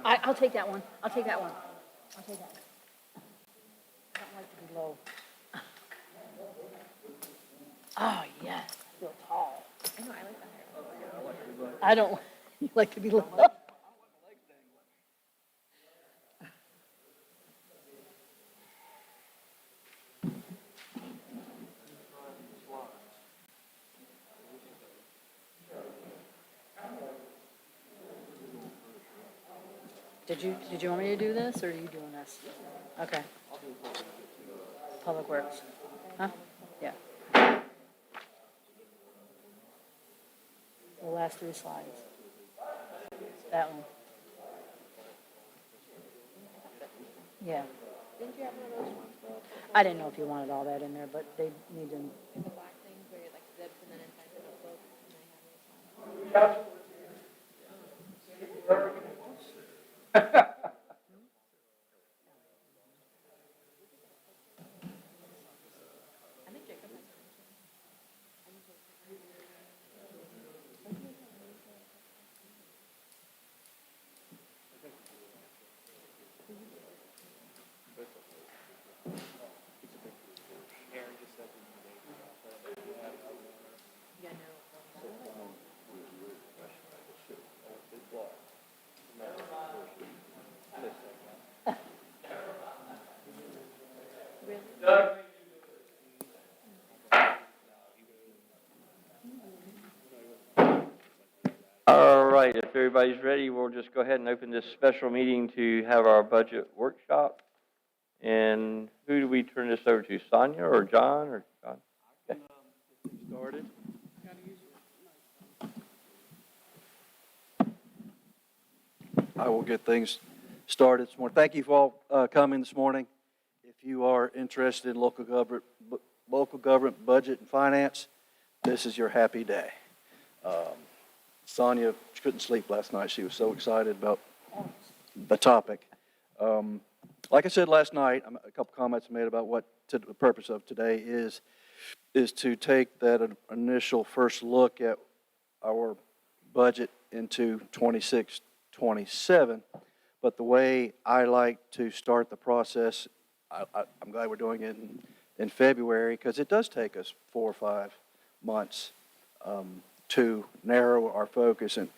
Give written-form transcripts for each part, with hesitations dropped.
I'll take that one. I'll take that one. I'll take that. I don't like to be low. Oh, yes, I feel tall. I know, I like that. I don't, you like to be low? Did you want me to do this, or are you doing this? Okay. Public Works. Huh? Yeah. The last 3 slides. That one. Yeah. Didn't you have one of those ones, Bill? I didn't know if you wanted all that in there, but they need to. The black things where you like zips and then inside the notebook, and I have those ones. I think Jacob has one. Yeah, no. All right, if everybody's ready, we'll just go ahead and open this special meeting to have our budget workshop. And who do we turn this over to, Sonia or John or John? Okay. Started. I will get things started this morning. Thank you for all coming this morning. If you are interested in local government budget and finance, this is your happy day. Sonia couldn't sleep last night. She was so excited about the topic. Like I said last night, a couple comments made about what the purpose of today is to take that initial first look at our budget into 26-27. But the way I like to start the process, I'm glad we're doing it in February, because it does take us 4 or 5 months to narrow our focus and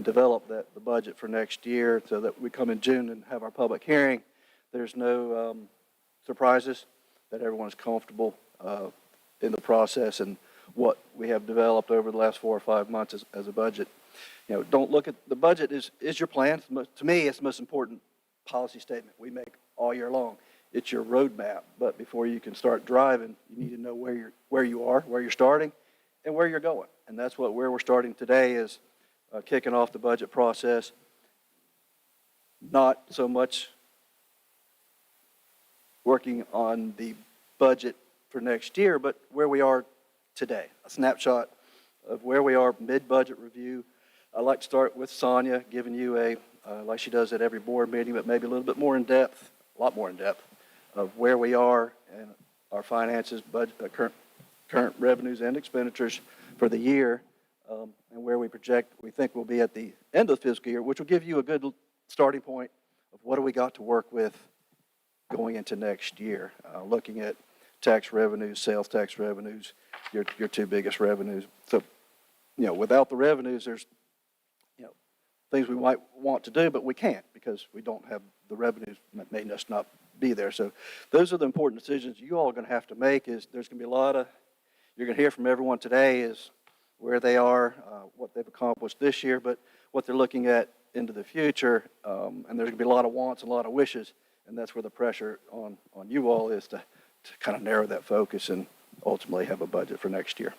develop the budget for next year, so that we come in June and have our public hearing. There's no surprises, that everyone's comfortable in the process and what we have developed over the last 4 or 5 months as a budget. You know, don't look at the budget is your plan. To me, it's the most important policy statement we make all year long. It's your roadmap. But before you can start driving, you need to know where you are, where you're starting, and where you're going. And that's where we're starting today, is kicking off the budget process. Not so much working on the budget for next year, but where we are today. A snapshot of where we are, mid-budget review. I'd like to start with Sonia, giving you like she does at every board meeting, but maybe a little bit more in depth, a lot more in depth, of where we are and our finances, budget, current revenues and expenditures for the year, and where we think we'll be at the end of the fiscal year, which will give you a good starting point of what do we got to work with going into next year, looking at tax revenues, sales tax revenues, your 2 biggest revenues. So, you know, without the revenues, there's, you know, things we might want to do, but we can't because we don't have the revenues, may just not be there. So those are the important decisions you all are going to have to make. Is there's going to be a lot of, you're going to hear from everyone today is where they are, what they've accomplished this year, but what they're looking at into the future. And there's going to be a lot of wants and a lot of wishes, and that's where the pressure on you all is to kind of narrow that focus and ultimately have a budget for next year.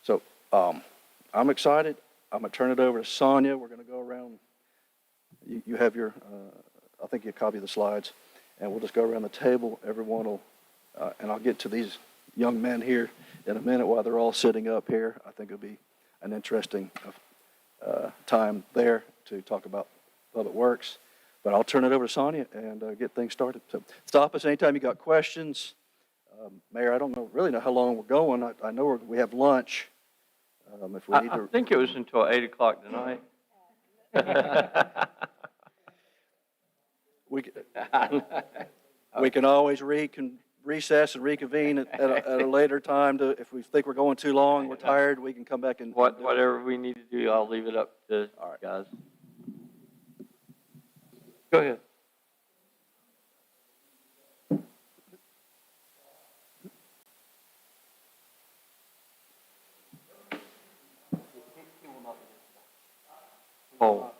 So I'm excited. I'm going to turn it over to Sonia. We're going to go around. You have your, I think you copy the slides, and we'll just go around the table. Everyone will, and I'll get to these young men here in a minute while they're all sitting up here. I think it'll be an interesting time there to talk about Public Works. But I'll turn it over to Sonia and get things started. So stop us anytime you got questions. Mayor, I don't really know how long we're going. I know we have lunch. If we need I to. think it was until 8 o'clock tonight. We, we can always recess and reconvene at a later time to, if we think we're going too long, we're tired, we can come back and. Whatever we need to do, I'll leave it up to All right. guys. Go ahead. Oh.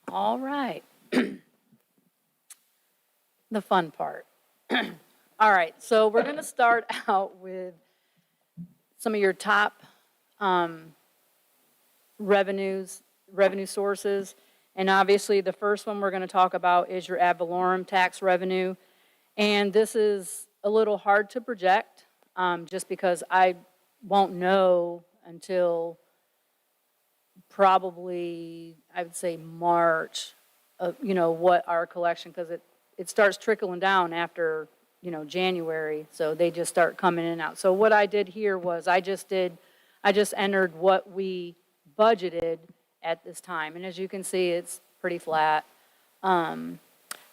All right. The fun part. All right, so we're going to start out with some of your top revenue sources. And obviously, the first one we're going to talk about is your ad valorem tax revenue. And this is a little hard to project, just because I won't know until probably, I would say, March, of, what our collection, because it starts trickling down after, January. So they just start coming in and out. So what I did here was I just entered what we budgeted at this time. And as you can see, it's pretty flat. I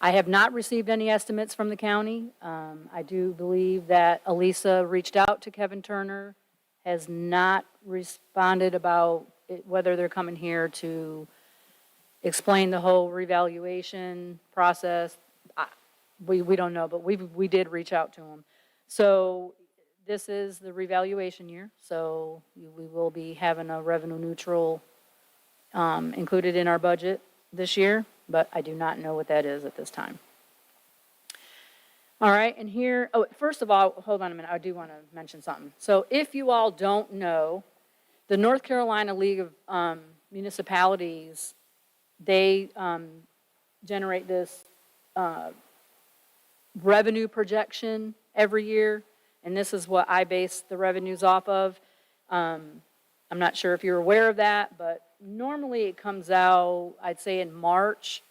have not received any estimates from the county. I do believe that Elisa reached out to Kevin Turner, has not responded about whether they're coming here to explain the whole revaluation process. We don't know, but we did reach out to them. So this is the revaluation year, so we will be having a revenue neutral included in our budget this year, but I do not know what that is at this time. All right, and here, first of all, hold on a minute, I do want to mention something. So if you all don't know, the North Carolina League of Municipalities, they generate this revenue projection every year, and this is what I base the revenues off of. I'm not sure if you're aware of that, but normally it comes out, I'd say, in March.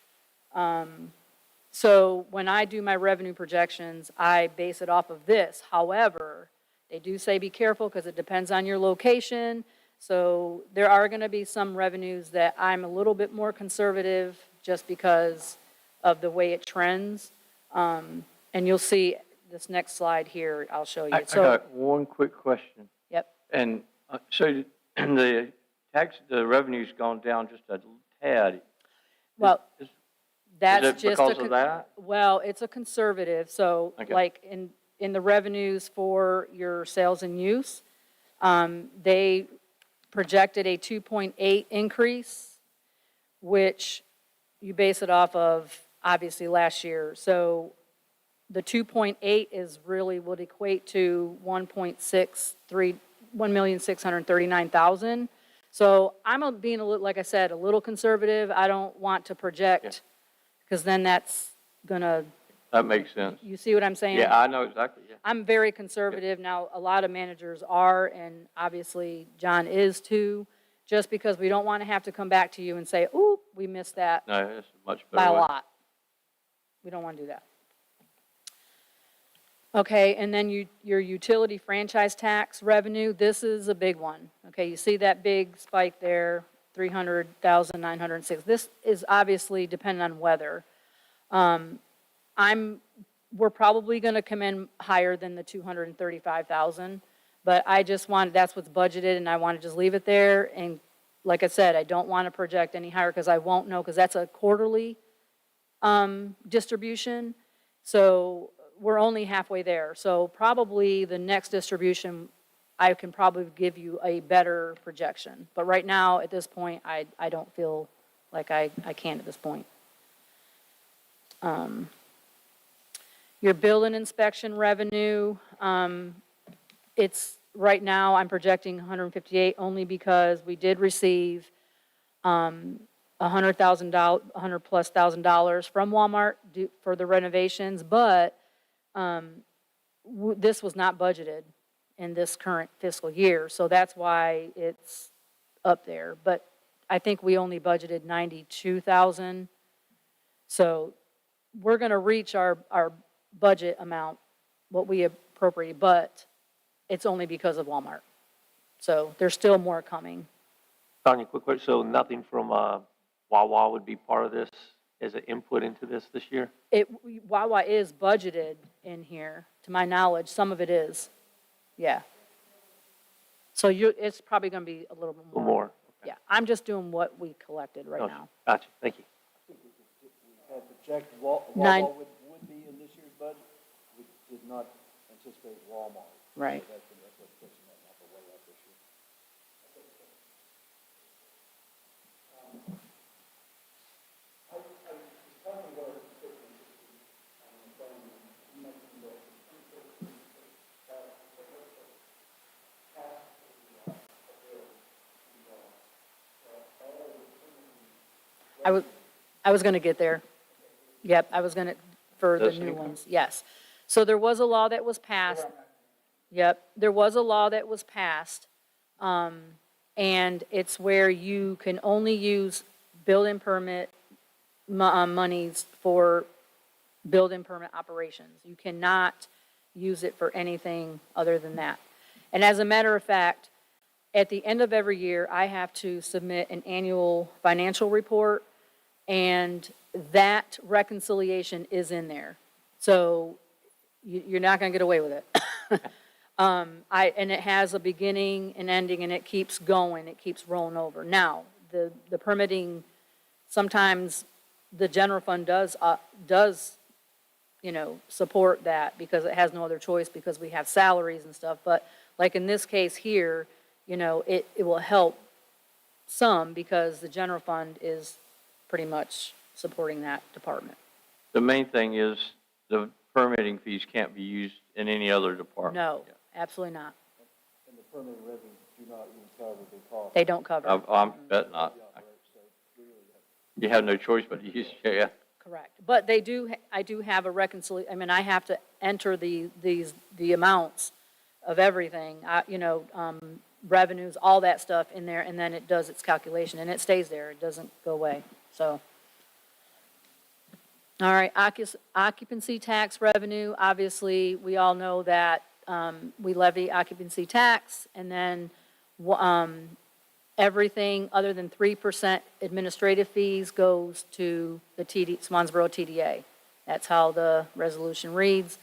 So when I do my revenue projections, I base it off of this. However, they do say be careful because it depends on your location. So there are going to be some revenues that I'm a little bit more conservative just because of the way it trends. And you'll see this next slide here, I'll show you. I got one quick question. Yep. And so the revenue's gone down just a tad. Well, Is that's it just because of that? Well, it's a conservative. So Okay. like in the revenues for your sales and use, they projected a 2.8 increase, which you base it off of obviously last year. So the 2.8 is really would equate to 1,639,000. So I'm being a little, like I said, a little conservative. I don't want to project because then that's gonna. That makes sense. You see what I'm saying? Yeah, I know exactly, yeah. I'm very conservative. Now, a lot of managers are, and obviously John is too, just because we don't want to have to come back to you and say, ooh, we missed that No, it's much by better. a way. lot. We don't want to do that. Okay, and then your utility franchise tax revenue, this is a big one. Okay, you see that big spike there, 300,906. This is obviously dependent on weather. We're probably going to come in higher than the 235,000, but I just wanted, that's what's budgeted, and I want to just leave it there. And like I said, I don't want to project any higher because I won't know, because that's a quarterly distribution. So we're only halfway there. So probably the next distribution, I can probably give you a better projection. But right now, at this point, I don't feel like I can at this point. Your bill and inspection revenue, it's right now I'm projecting 158 only because we did receive $100,000 from Walmart for the renovations, but this was not budgeted in this current fiscal year, so that's why it's up there. But I think we only budgeted 92,000, so we're going to reach our budget amount, what we appropriated, but it's only because of Walmart. So there's still more coming. Tanya, quick question. So nothing from Wawa would be part of this as an input into this year? Wawa is budgeted in here, to my knowledge, some of it is, yeah. So it's probably gonna be a little bit A little more. more? Okay. Yeah, I'm just doing what we collected right Gotcha. now. Gotcha, thank you. We had projected Wawa Nine- would be in this year's budget. We did not anticipate Walmart. Right. So that's what's pushing that number way up this year. I was gonna get there. Yep, I was gonna, for the Does new income? ones, yes. So there was a law that was passed. Yep, there was a law that was passed, and it's where you can only use building permit monies for building permit operations. You cannot use it for anything other than that. And as a matter of fact, at the end of every year, I have to submit an annual financial report, and that reconciliation is in there. So you're not going to get away with it. And it has a beginning and ending, and it keeps going, it keeps rolling over. Now, the permitting, sometimes the general fund does, support that because it has no other choice because we have salaries and stuff. But like in this case here, it will help some because the general fund is pretty much supporting that department. The main thing is the permitting fees can't be used in any other department. No, absolutely not. And the permanent revenues do not even cover the cost. They don't cover. I'm bet not. You have no choice but to use, yeah. Correct. But I do have a I have to enter the amounts of everything, revenues, all that stuff in there, and then it does its calculation, and it stays there. It doesn't go away, so. All right, occupancy tax revenue, obviously, we all know that we levy occupancy tax, and then everything other than 3% administrative fees goes to the Swansboro TDA. That's how the resolution reads.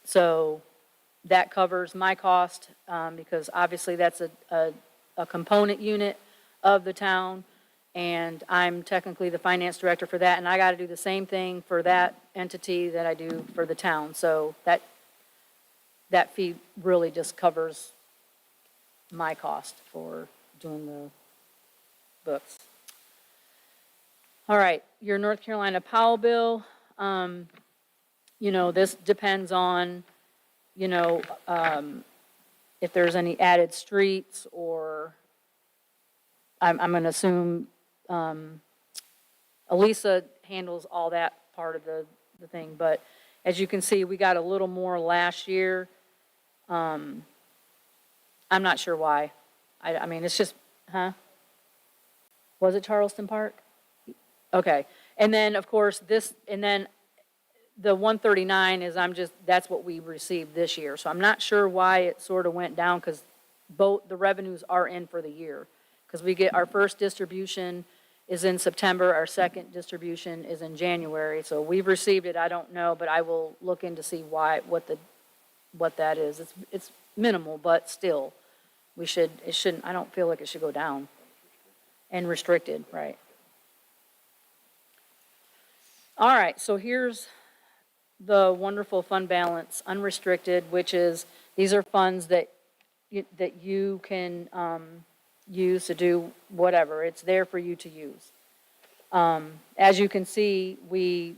So that covers my cost, because obviously that's a component unit of the town, and I'm technically the finance director for that, and I got to do the same thing for that entity that I do for the town. So that fee really just covers my cost for doing the books. All right, your North Carolina Powell bill, this depends on, if there's any added streets, or I'm going to assume Elisa handles all that part of the thing. But as you can see, we got a little more last year. I'm not sure why. I mean, it's just, Was it Charleston Park? Okay. And then, of course, and then the 139 is, that's what we received this year. So I'm not sure why it sort of went down, because both the revenues are in for the year. Because we get, our first distribution is in September, our second distribution is in January. So we've received it, I don't know, but I will look in to see what that is. It's minimal, but still, I don't feel like it should go down. And restricted, right. All right, so here's the wonderful fund balance, unrestricted, which is, these are funds that you can use to do whatever. It's there for you to use. As you can see, we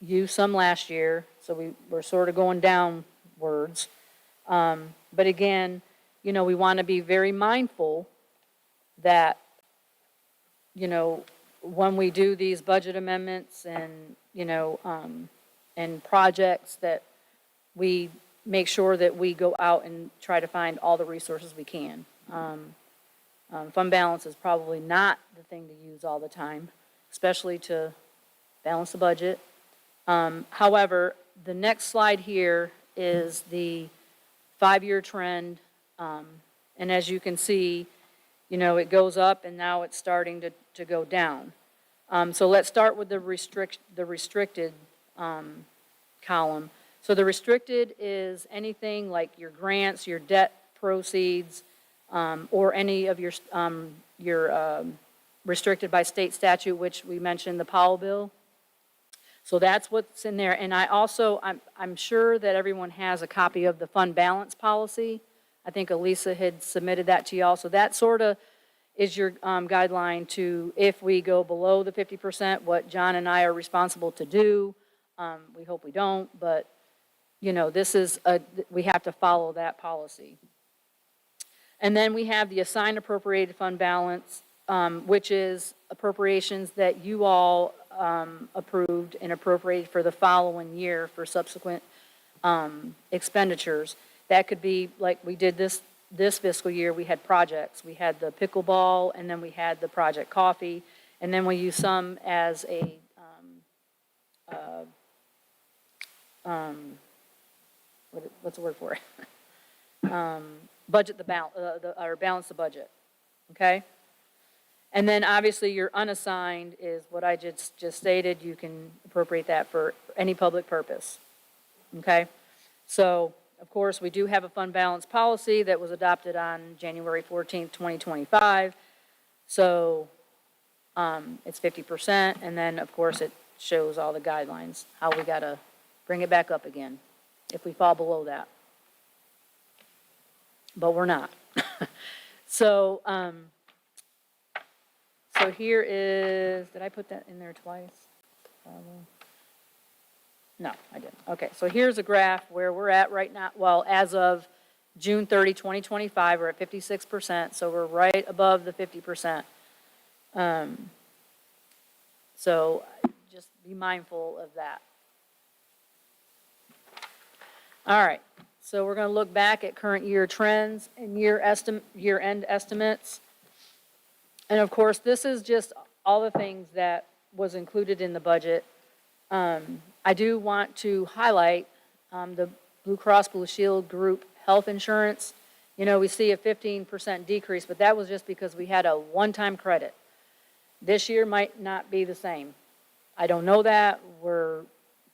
used some last year, so we're sort of going downwards. But again, we want to be very mindful that, when we do these budget amendments and, and projects, that we make sure that we go out and try to find all the resources we can. Fund balance is probably not the thing to use all the time, especially to balance the budget. However, the next slide here is the 5-year trend. And as you can see, it goes up and now it's starting to go down. So let's start with the restricted column. So the restricted is anything like your grants, your debt proceeds, or any of your restricted by state statute, which we mentioned, the Powell bill. So that's what's in there. And I'm sure that everyone has a copy of the fund balance policy. I think Elisa had submitted that to y'all. So that sort of is your guideline to, if we go below the 50%, what John and I are responsible to do. We hope we don't, but, we have to follow that policy. And then we have the assigned appropriated fund balance, which is appropriations that you all approved and appropriated for the following year for subsequent expenditures. That could be, like we did this fiscal year, we had projects. We had the pickleball, and then we had the Project Coffee, and then we used some as a what's the word for it? Budget or balance the budget, okay? And then obviously your unassigned is what I just stated. You can appropriate that for any public purpose, okay? So, of course, we do have a fund balance policy that was adopted on January 14th, 2025. So it's 50%, and then, of course, it shows all the guidelines, how we got to bring it back up again if we fall below that. But we're not. So here is, did I put that in there twice? No, I didn't. Okay, so here's a graph where we're at right now. Well, as of June 30, 2025, we're at 56%, so we're right above the 50%. So just be mindful of that. All right, so we're going to look back at current year trends and year-end estimates. And of course, this is just all the things that was included in the budget. I do want to highlight the Blue Cross Blue Shield group health insurance. We see a 15% decrease, but that was just because we had a one-time credit. This year might not be the same. I don't know that. We're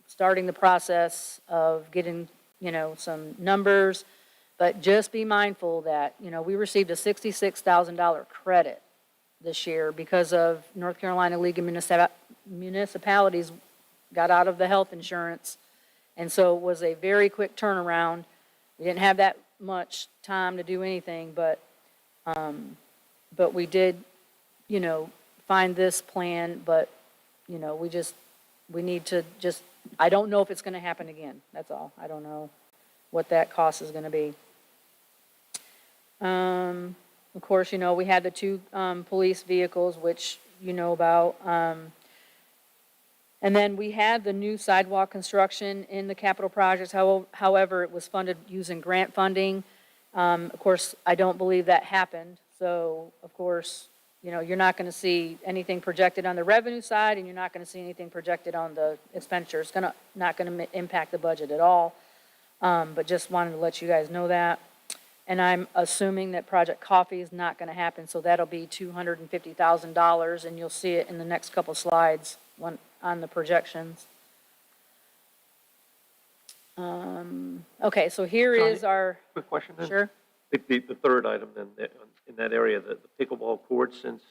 starting the process of getting, some numbers, but just be mindful that, we received a $66,000 credit this year because of North Carolina League of Municipalities got out of the health insurance, and so it was a very quick turnaround. We didn't have that much time to do anything, but we did, find this plan, but, we need to just, I don't know if it's going to happen again, that's all. I don't know what that cost is going to be. Of course, we had the 2 police vehicles, which you know about. And then we had the new sidewalk construction in the capital projects. However, it was funded using grant funding. Of course, I don't believe that happened. So, of course, you're not going to see anything projected on the revenue side, and you're not going to see anything projected on the expenditures. It's not going to impact the budget at all. But just wanted to let you guys know that. And I'm assuming that Project Coffee is not going to happen, so that'll be $250,000, and you'll see it in the next couple slides on the projections. Okay, so here Johnny, is our... Quick question then? Sure. The third item then, in that area, the pickleball courts, since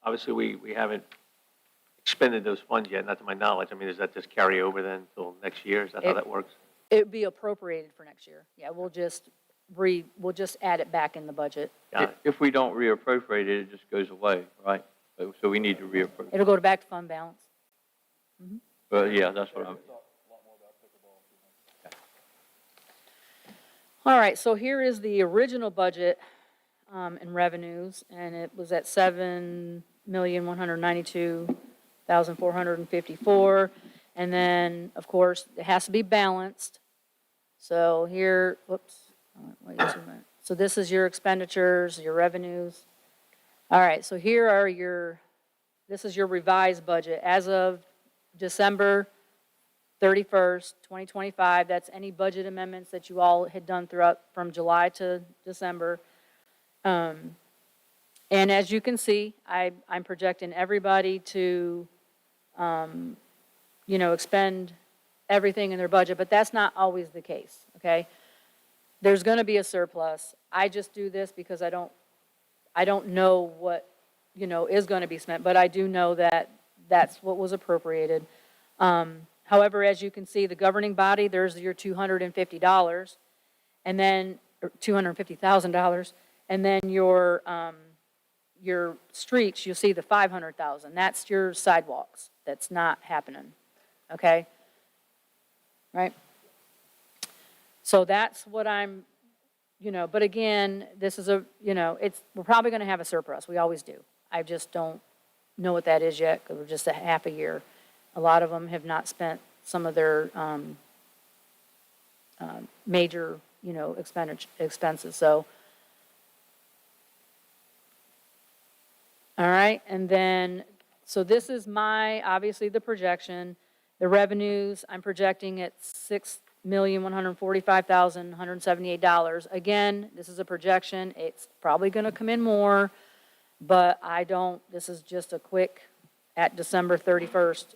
obviously we haven't expended those funds yet, not to my knowledge. I mean, does that just carry over then until next year? Is that how that works? It would be appropriated for next year. Yeah, we'll just add it back in the budget. If we don't reappropriate it, it just goes away, right? So we need to reappropriate. It'll go back to fund balance. But yeah, that's what I'm. All right, so here is the original budget in revenues, and it was at $7,192,454. And then, of course, it has to be balanced. So here, so this is your expenditures, your revenues. All right, so here are this is your revised budget as of December 31st, 2025. That's any budget amendments that you all had done throughout, from July to December. And as you can see, I'm projecting everybody to, expend everything in their budget, but that's not always the case, okay? There's going to be a surplus. I just do this because I don't know what, is going to be spent, but I do know that that's what was appropriated. However, as you can see, the governing body, there's your $250, and then, or $250,000, and then your streets, you'll see the 500,000. That's your sidewalks. That's not happening, okay? Right? So that's what I'm, but again, this is we're probably going to have a surplus. We always do. I just don't know what that is yet, because we're just a half a year. A lot of them have not spent some of their major, expenses. So, all right, and then, so this is obviously the projection. The revenues, I'm projecting at $6,145,178. Again, this is a projection. It's probably going to come in more, but this is just a quick at December 31st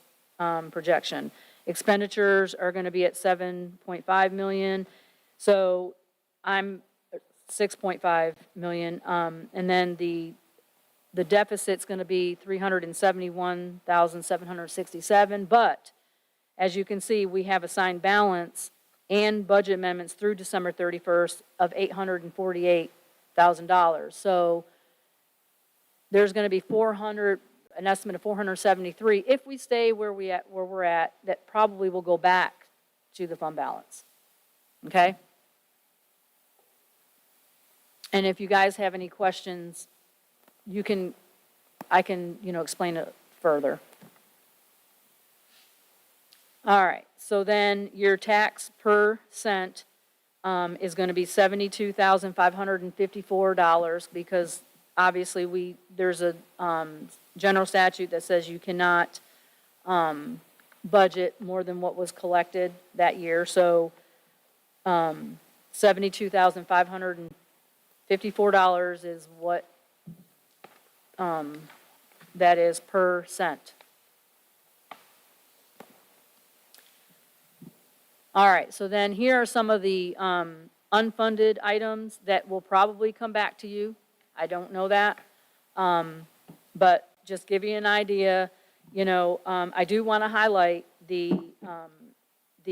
projection. Expenditures are going to be at 7.5 million. So I'm 6.5 million. And then the deficit's going to be 371,767. But as you can see, we have assigned balance and budget amendments through December 31st of $848,000. So there's going to be an estimate of 473. If we stay where we're at, that probably will go back to the fund balance. Okay? And if you guys have any questions, I can explain it further. All right, so then your tax per cent is going to be $72,554, because obviously there's a general statute that says you cannot budget more than what was collected that year. So $72,554 is what that is per cent. All right, so then here are some of the unfunded items that will probably come back to you. I don't know that, but just give you an idea. I do want to highlight the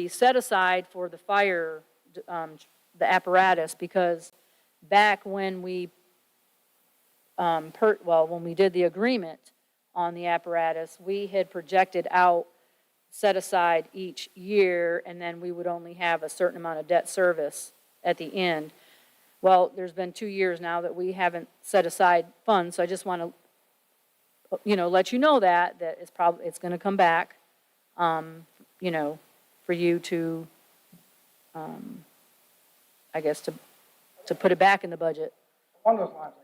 set aside for the fire, the apparatus, because back when we when we did the agreement on the apparatus, we had projected out set aside each year, and then we would only have a certain amount of debt service at the end. Well, there's been 2 years now that we haven't set aside funds, so I just want to, let you know that it's going to come back, for you to, I guess, to put it back in the budget. Along those lines,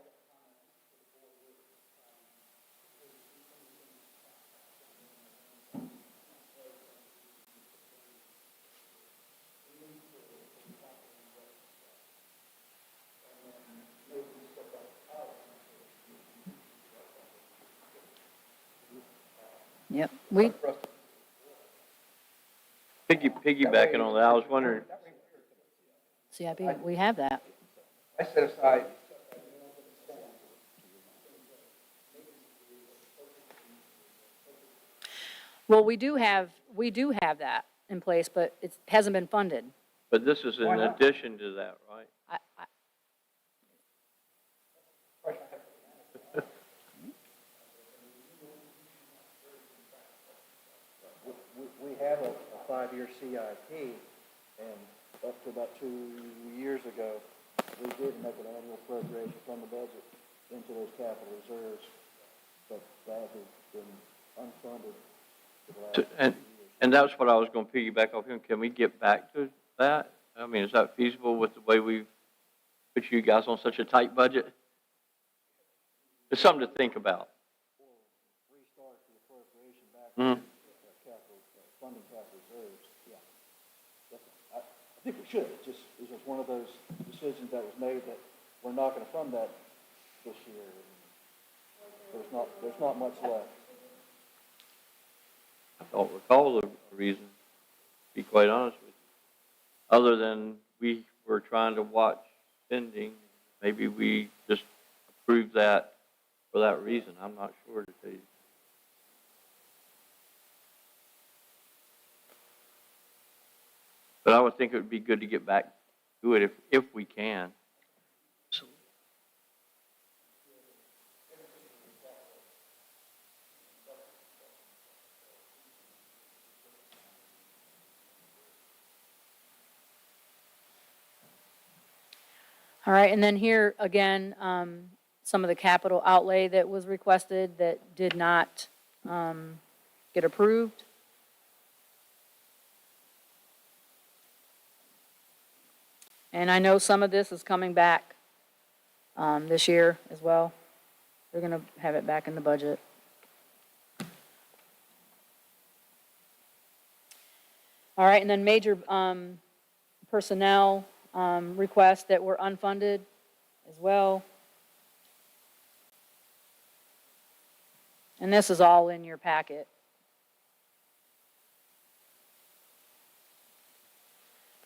Yep. Piggybacking on that, I was wondering, CIP, we have that. I set aside. Well, we do have that in place, but it hasn't been funded. but this is in Why not? addition to that, right? We have a 5-year CIP, and up to about 2 years ago, we did make an annual appropriation from the budget into those capital reserves, but that has been unfunded for the last few years. And that's what I was going to piggyback off him. Can we get back to that? I mean, is that feasible with the way we've put you guys on such a tight budget? It's something to think about. Restart the appropriation back Mhm. to capital, funding capital reserves. think we should. It was just one of those decisions that was made that we're not gonna fund that this year. There's not much left. I don't recall the reason, to be quite honest with you. Other than we were trying to watch spending, maybe we just approved that for that reason. I'm not sure to tell you. But I would think it would be good to get back to it if we can. All right, and then here, again, some of the capital outlay that was requested that did not get approved. And I know some of this is coming back this year as well. They're going to have it back in the budget. All right, and then major personnel requests that were unfunded as well. And this is all in your packet.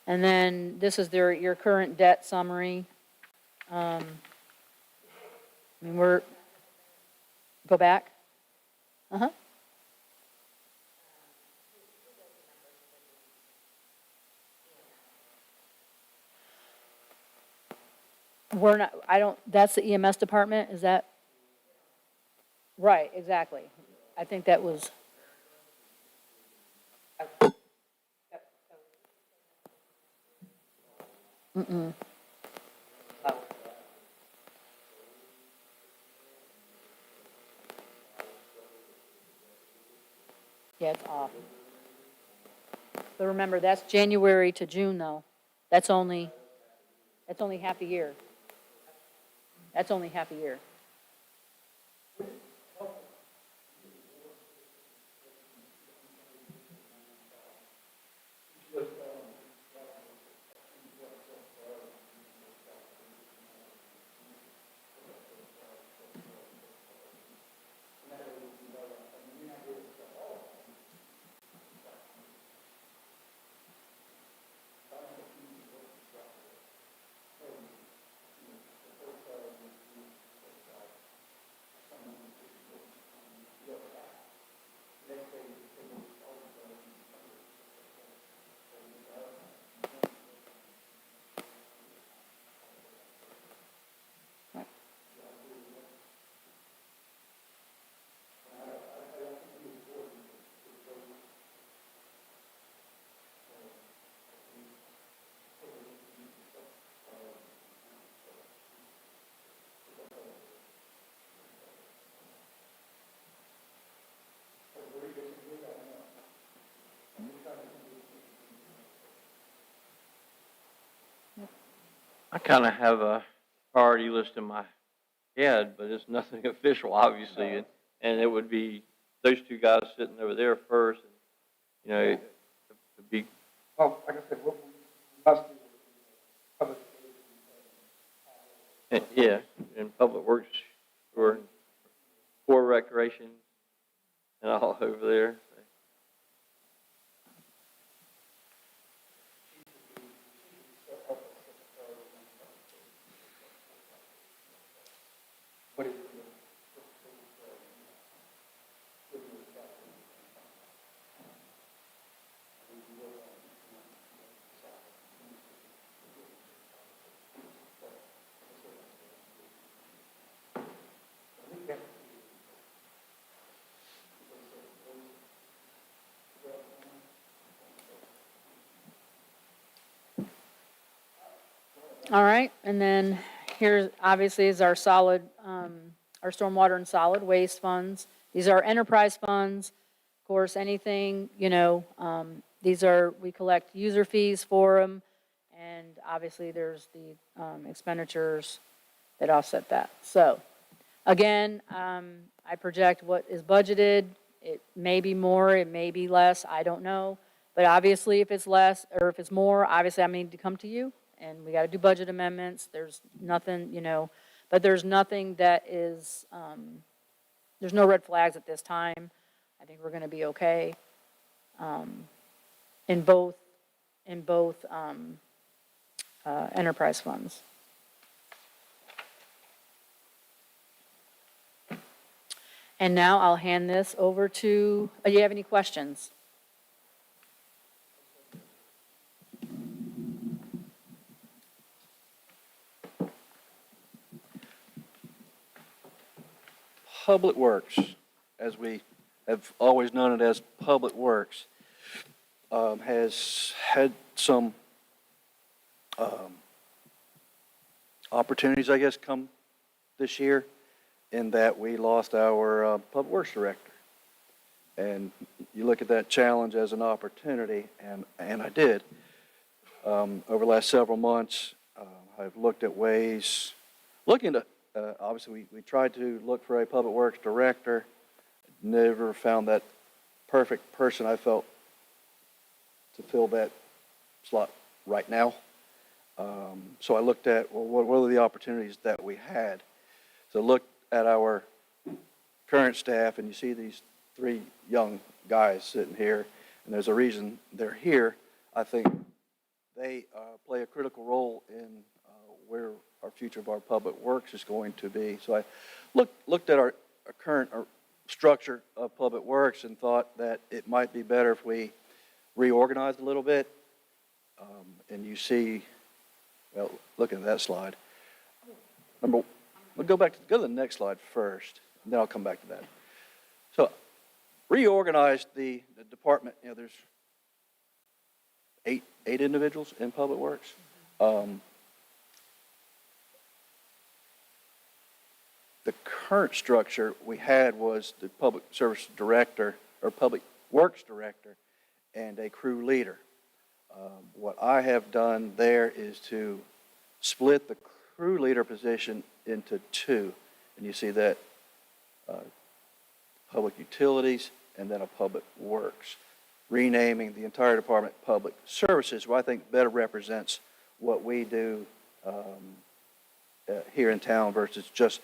And then this is your current debt summary. I mean, go back. Uh-huh. That's the EMS department, is that? Right, exactly. I think that was. Mm-mm. Yeah, it's off. But remember, that's January to June, though. That's only half a year. That's only half a year. I kind of have a priority list in my head, but it's nothing official, obviously. And it would be those two guys sitting over there first. And, to be. Well, like I said, we must do public. Yeah, and Public Works for recreation and all over there. What is it? All right, and then here obviously is our solid, our stormwater and solid waste funds. These are enterprise funds. Of course, anything, we collect user fees for them. And obviously there's the expenditures that offset that. So again, I project what is budgeted. It may be more, it may be less, I don't know. But obviously, if it's less, or if it's more, obviously I need to come to you, and we gotta do budget amendments, there's nothing, but there's nothing that is, there's no red flags at this time. I think we're gonna be okay, in both, enterprise funds. And now I'll hand this over to, do you have any questions? Public Works, as we have always known it as Public Works, has had some opportunities, I guess, come this year, in that we lost our Public Works Director. And you look at that challenge as an opportunity, and I did. Over the last several months, I've looked at ways, obviously, we tried to look for a Public Works Director, never found that perfect person I felt to fill that slot right now. So I looked at, well, what are the opportunities that we had? So look at our current staff, and you see these 3 young guys sitting here, and there's a reason they're here. I think they play a critical role in where our future of our public works is going to be. So I looked at our current structure of public works and thought that it might be better if we reorganized a little bit. And you see, well, look at that slide. We'll go to the next slide first, and then I'll come back to that. So reorganized the department. There's eight individuals in public works. The current structure we had was the public service director or public works director and a crew leader. What I have done there is to split the crew leader position into 2. And you see that public utilities and then a public works, renaming the entire department public services, which I think better represents what we do here in town versus just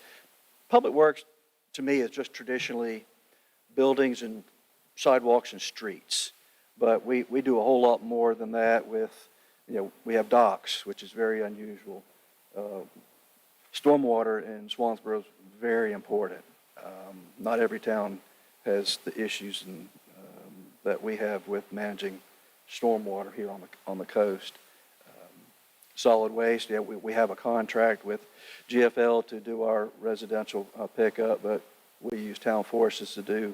public works. To me, is just traditionally buildings and sidewalks and streets. But we do a whole lot more than that with, we have docks, which is very unusual. Stormwater in Swansboro is very important. Not every town has the issues that we have with managing stormwater here on the coast. Solid waste, we have a contract with GFL to do our residential pickup, but we use town forces to do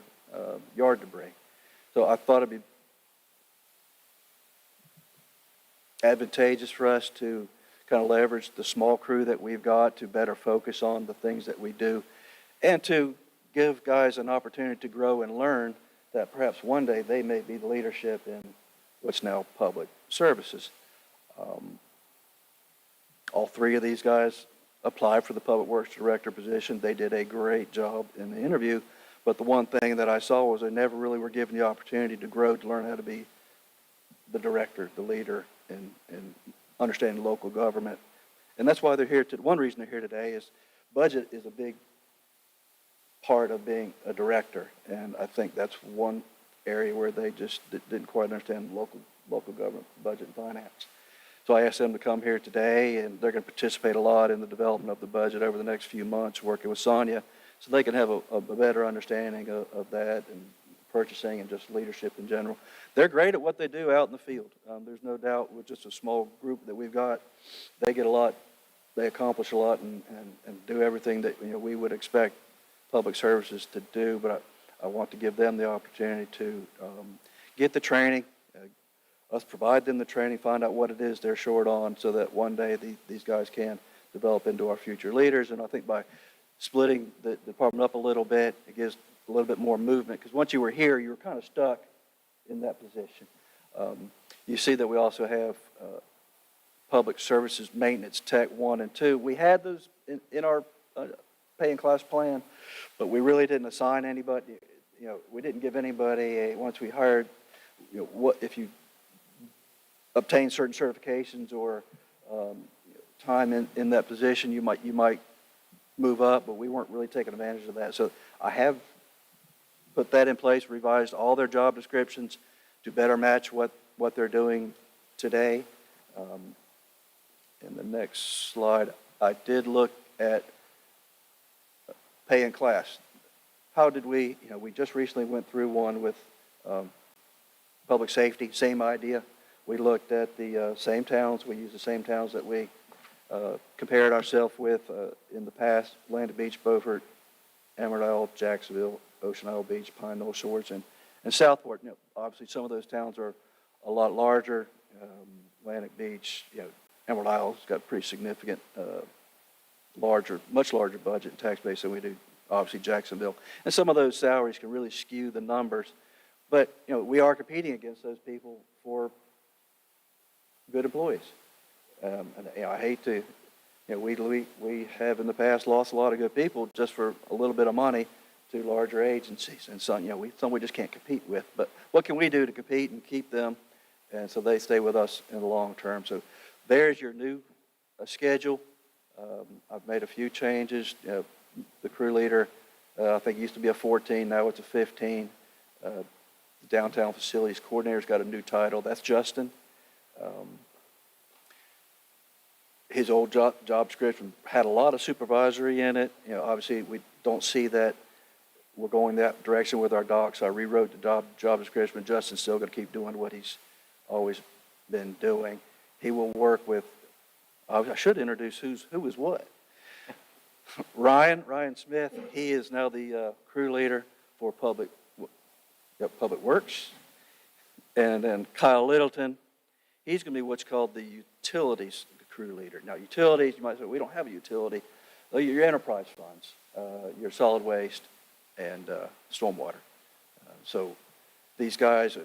yard debris. So I thought it'd be advantageous for us to kind of leverage the small crew that we've got to better focus on the things that we do, and to give guys an opportunity to grow and learn that perhaps one day they may be the leadership in what's now public services. All 3 of these guys applied for the public works director position. They did a great job in the interview, but the one thing that I saw was they never really were given the opportunity to grow, to learn how to be the director, the leader, and understanding local government. And that's why they're here. One reason they're here today is budget is a big part of being a director, and I think that's one area where they just didn't quite understand local government budget and finance. So I asked them to come here today, and they're going to participate a lot in the development of the budget over the next few months, working with Sonia, so they can have a better understanding of that and purchasing and just leadership in general. They're great at what they do out in the field. There's no doubt with just a small group that we've got, they get a lot, they accomplish a lot and do everything that we would expect public services to do, but I want to give them the opportunity to get the training, us provide them the training, find out what it is they're short on, so that one day these guys can develop into our future leaders. And I think by splitting the department up a little bit, it gives a little bit more movement, because once you were here, you were kind of stuck in that position. You see that we also have public services maintenance tech 1 and 2. We had those in our pay and class plan, but we really didn't assign anybody. We didn't give anybody once we hired. What if you obtain certain certifications or time in that position, you might move up, but we weren't really taking advantage of that. So I have put that in place, revised all their job descriptions to better match what they're doing today. In the next slide, I did look at pay in class. How did we just recently went through one with public safety, same idea. We looked at the same towns, we used the same towns that we compared ourselves with in the past: Atlantic Beach, Beaufort, Amarillo, Jacksonville, Ocean Isle Beach, Pine Knoll Shores, and Southport. Obviously, some of those towns are a lot larger. Atlantic Beach, Amarillo's got a pretty significant, much larger budget and tax base than we do, obviously, Jacksonville. And some of those salaries can really skew the numbers. But, we are competing against those people for good employees. And I hate to, we have in the past lost a lot of good people just for a little bit of money to larger agencies. And some we just can't compete with. But what can we do to compete and keep them, and so they stay with us in the long term? So there's your new schedule. I've made a few changes. The crew leader, I think, used to be a 14, now it's a 15. The downtown facilities coordinator's got a new title. That's Justin. His old job description had a lot of supervisory in it. Obviously, we don't see that we're going that direction with our docs. So I rewrote the job description, but Justin's still going to keep doing what he's always been doing. He will work with, I should introduce who is what. Ryan Smith, he is now the crew leader for Public Works. And then Kyle Littleton, he's going to be what's called the utilities crew leader. Now, utilities, you might say, we don't have a utility. Well, your enterprise funds, your solid waste, and stormwater. So these guys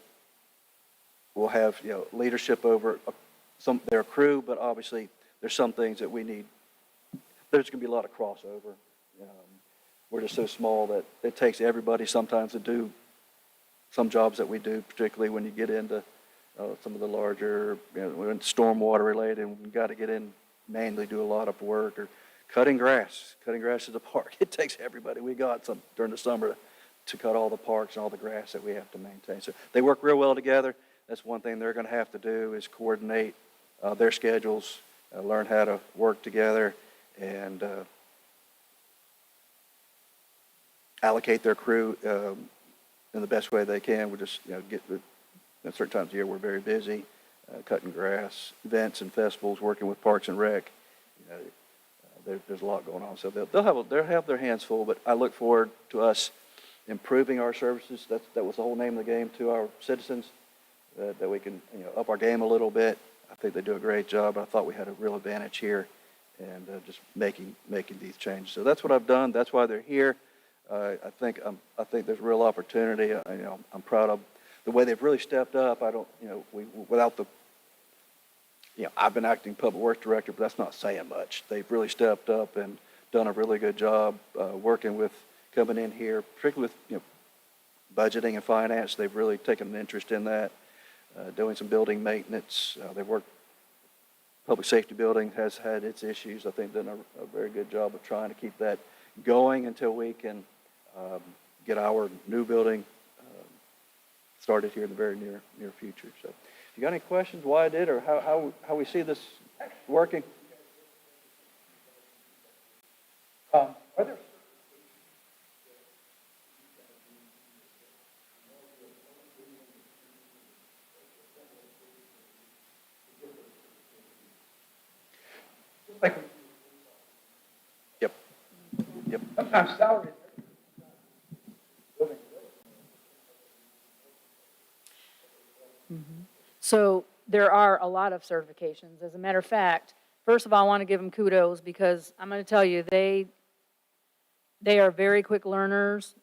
will have leadership over their crew, but obviously there's some things that we need. There's going to be a lot of crossover. We're just so small that it takes everybody sometimes to do some jobs that we do, particularly when you get into some of the larger, when stormwater related, and we've got to get in, mainly do a lot of work, or cutting grass. Cutting grass in the park. It takes everybody we got during the summer to cut all the parks and all the grass that we have to maintain. So they work real well together. That's one thing they're going to have to do, is coordinate their schedules, learn how to work together, and allocate their crew in the best way they can. We'll just get at certain times of the year we're very busy, cutting grass, events and festivals, working with Parks and Rec. There's a lot going on, so they'll have their hands full. But I look forward to us improving our services. That was the whole name of the game, to our citizens, that we can up our game a little bit. I think they do a great job. I thought we had a real advantage here, and just making these changes. So that's what I've done. That's why they're here. I think there's real opportunity. I'm proud of the way they've really stepped up. I've been acting public works director, but that's not saying much. They've really stepped up and done a really good job working with, coming in here, particularly with budgeting and finance. They've really taken an interest in that, doing some building maintenance. They've worked, public safety building has had its issues. I think they've done a very good job of trying to keep that going until we can get our new building started here in the very near future. So if you got any questions why I did, or how we see this working? Are there like Yep. sometimes salaries? So there are a lot of certifications. As a matter of fact, first of all, I want to give them kudos, because I'm going to tell you, they are very quick learners.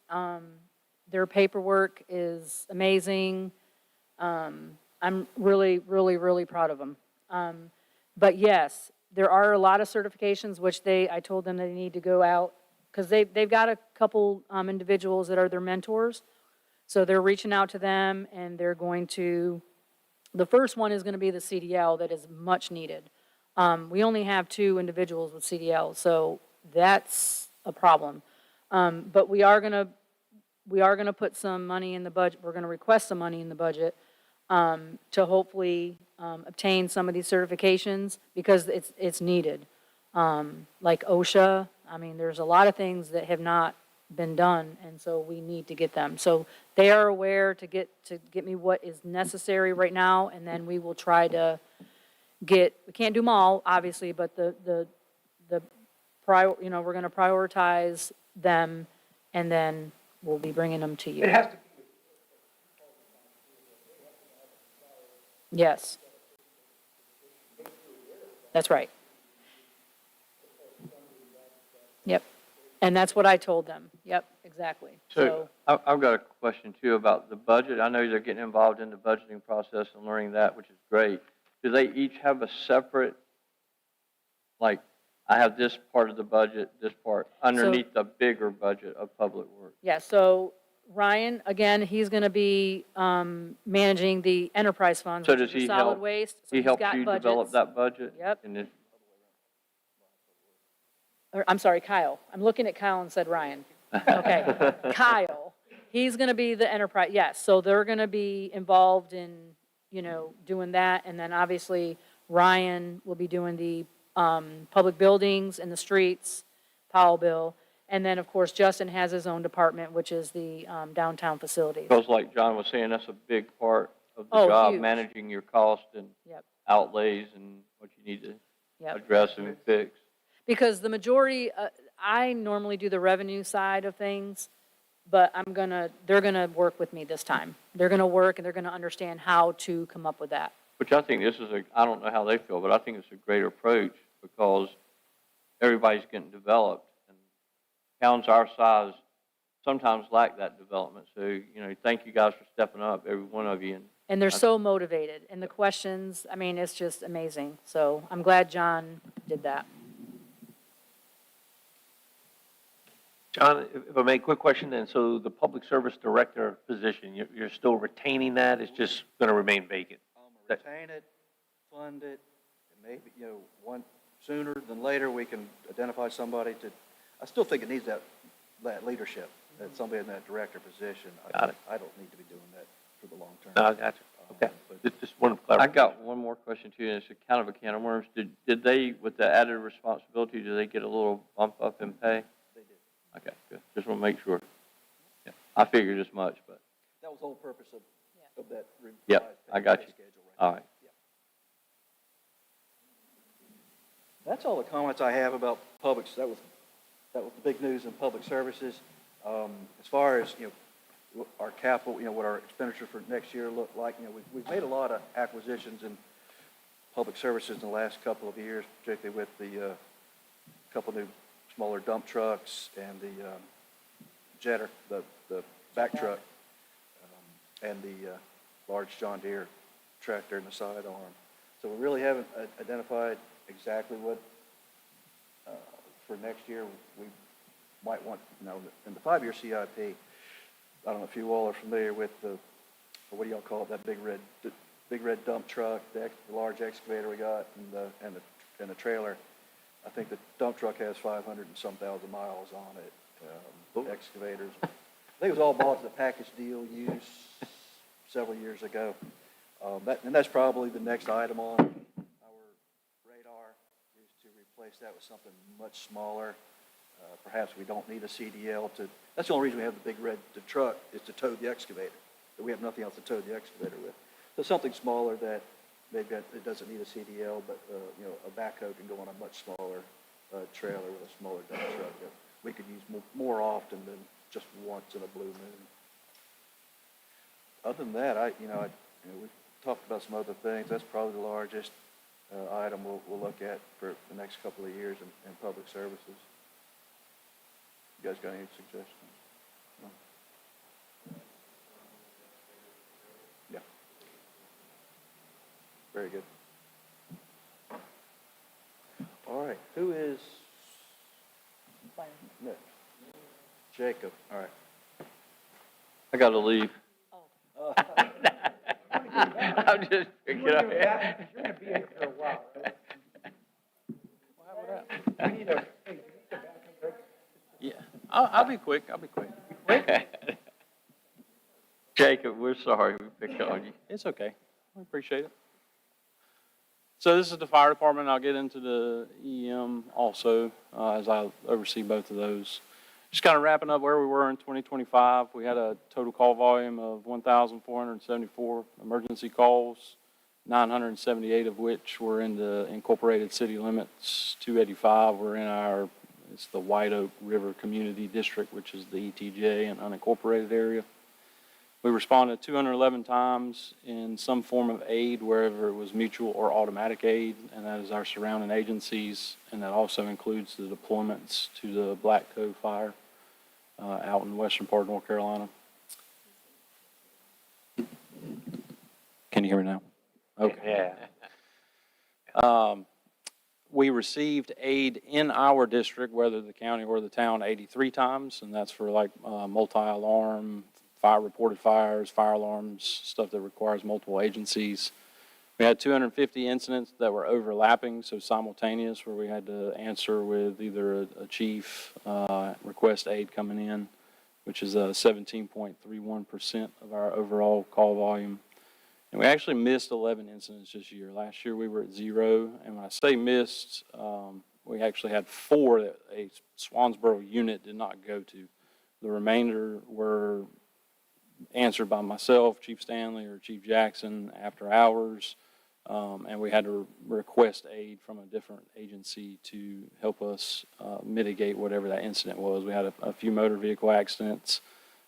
Their paperwork is amazing. I'm really, really, really proud of them. But yes, there are a lot of certifications which I told them they need to go out, because they've got a couple individuals that are their mentors. So they're reaching out to them, and they're going to The first one is going to be the CDL that is much needed. We only have 2 individuals with CDL, so that's a problem. But we are going to put some money in the budget, we're going to request some money in the budget to hopefully obtain some of these certifications because it's needed. Like OSHA, I mean, there's a lot of things that have not been done, and so we need to get them. So they are aware to get me what is necessary right now, and then we will try to we can't do them all, obviously, but we're going to prioritize them, and then we'll be bringing them to you. It has to be. Yes. That's right. Yep. And that's what I told them. Yep, exactly. So I've got a question too about the budget. I know they're getting involved in the budgeting process and learning that, which is great. Do they each have a separate, like, I have this part of the budget, this part, underneath the bigger budget of public works? Yeah, so Ryan, again, he's going to be managing the enterprise funds, So which does is your he solid help- waste. So He he's helps got you develop budgets. that budget? Yep. And then, Or, I'm sorry, Kyle. I'm looking at Kyle and said Ryan. Okay, Kyle. He's going to be the enterprise, yes. So they're going to be involved in, doing that. And then obviously Ryan will be doing the public buildings and the streets, Powell bill. And then, of course, Justin has his own department, which is the downtown facilities. because like John was saying, that's a big part of the Oh, job, huge. managing your cost and Yep. outlays and what you need to Yep. address and fix. Because the majority, I normally do the revenue side of things, but they're gonna work with me this time. They're gonna work and they're gonna understand how to come up with that. Which I think this is I don't know how they feel, but I think it's a great approach because everybody's getting developed. And towns our size sometimes lack that development. So, thank you guys for stepping up, every one of you. And they're so motivated. And the questions, I mean, it's just amazing. So I'm glad John did that. John, if I may, quick question then. So the public service director position, you're still retaining that? It's just going to remain vacant? I'm going to retain it, fund it, and maybe, one, sooner than later, we can identify somebody I still think it needs that leadership, that somebody in that director position. Got it. I don't need to be doing that for the long term. No, I got you. Okay. Just one I clarification. got one more question too, and it's a kind of a can of worms. Did they, with the added responsibility, do they get a little bump up in pay? They did. Okay, good. Just want to make sure. Yeah, I figured as much, but, That was the whole purpose of that revised Yep, I got pay you. schedule right all now. right. That's all the comments I have about that was the big news in public services. As far as, our capital, what our expenditure for next year look like, we've made a lot of acquisitions in public services in the last couple of years, particularly with the couple new smaller dump trucks and the jetter, the back truck, and the large John Deere tractor and the sidearm. So we really haven't identified exactly what, for next year, we might want, in the 5-year CIP. I don't know if you all are familiar with what do y'all call it, that big red dump truck, the large excavator we got, and the trailer. I think the dump truck has 500 and some thousand miles on it. Excavators. I think it was all bought as a package deal used several years ago. And that's probably the next item on our radar, is to replace that with something much smaller. Perhaps we don't need a CDL that's the only reason we have the big red truck, is to tow the excavator. We have nothing else to tow the excavator with. So something smaller that maybe it doesn't need a CDL, but, a backhoe can go on a much smaller trailer with a smaller dump truck that we could use more often than just once in a blue moon. Other than that, we've talked about some other things. That's probably the largest item we'll look at for the next couple of years in public services. You guys got any suggestions? No? Yeah. Very good. All right, who is next? Jacob, all right. I got to leave. I'm just picking You're up. gonna be in here for a while, right? We need a, hey, we need a bathroom break. Yeah, I'll be quick, I'll be quick. Jacob, we're sorry we picked on you. It's okay, I appreciate it. So this is the fire department, I'll get into the EM also, as I oversee both of those. Just kind of wrapping up where we were in 2025, we had a total call volume of 1,474 emergency calls, 978 of which were in the incorporated city limits, 285 were in it's the White Oak River Community District, which is the ETJ and unincorporated area. We responded 211 times in some form of aid, wherever it was mutual or automatic aid, and that is our surrounding agencies, and that also includes the deployments to the Black Cove Fire out in the western part of North Carolina. Can you hear me now? Okay. Yeah. We received aid in our district, whether the county or the town, 83 times, and that's for like multi-alarm, reported fires, fire alarms, stuff that requires multiple agencies. We had 250 incidents that were overlapping, so simultaneous, where we had to answer with either a chief request aid coming in, which is 17.31% of our overall call volume. And we actually missed 11 incidents this year. Last year we were at 0, and when I say missed, we actually had 4 that a Swansboro unit did not go to. The remainder were answered by myself, Chief Stanley, or Chief Jackson after hours, and we had to request aid from a different agency to help us mitigate whatever that incident was. We had a few motor vehicle accidents,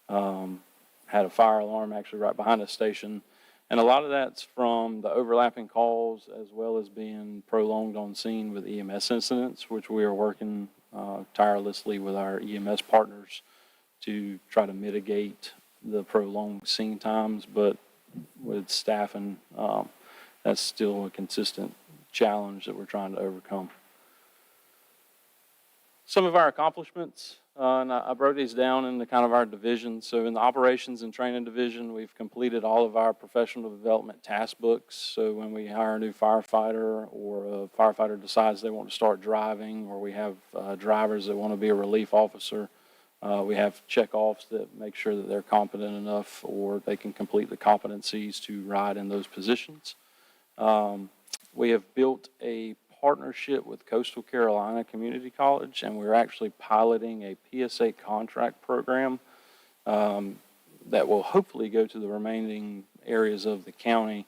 had a fire alarm actually right behind the station, and a lot of that's from the overlapping calls as well as being prolonged on scene with EMS incidents, which we are working tirelessly with our EMS partners to try to mitigate the prolonged scene times, but with staffing, that's still a consistent challenge that we're trying to overcome. Some of our accomplishments, and I broke these down into kind of our divisions. So in the operations and training division, we've completed all of our professional development task books. So when we hire a new firefighter, or a firefighter decides they want to start driving, or we have drivers that want to be a relief officer, we have check-offs that make sure that they're competent enough or they can complete the competencies to ride in those positions. We have built a partnership with Coastal Carolina Community College, and we're actually piloting a PSA contract program that will hopefully go to the remaining areas of the county.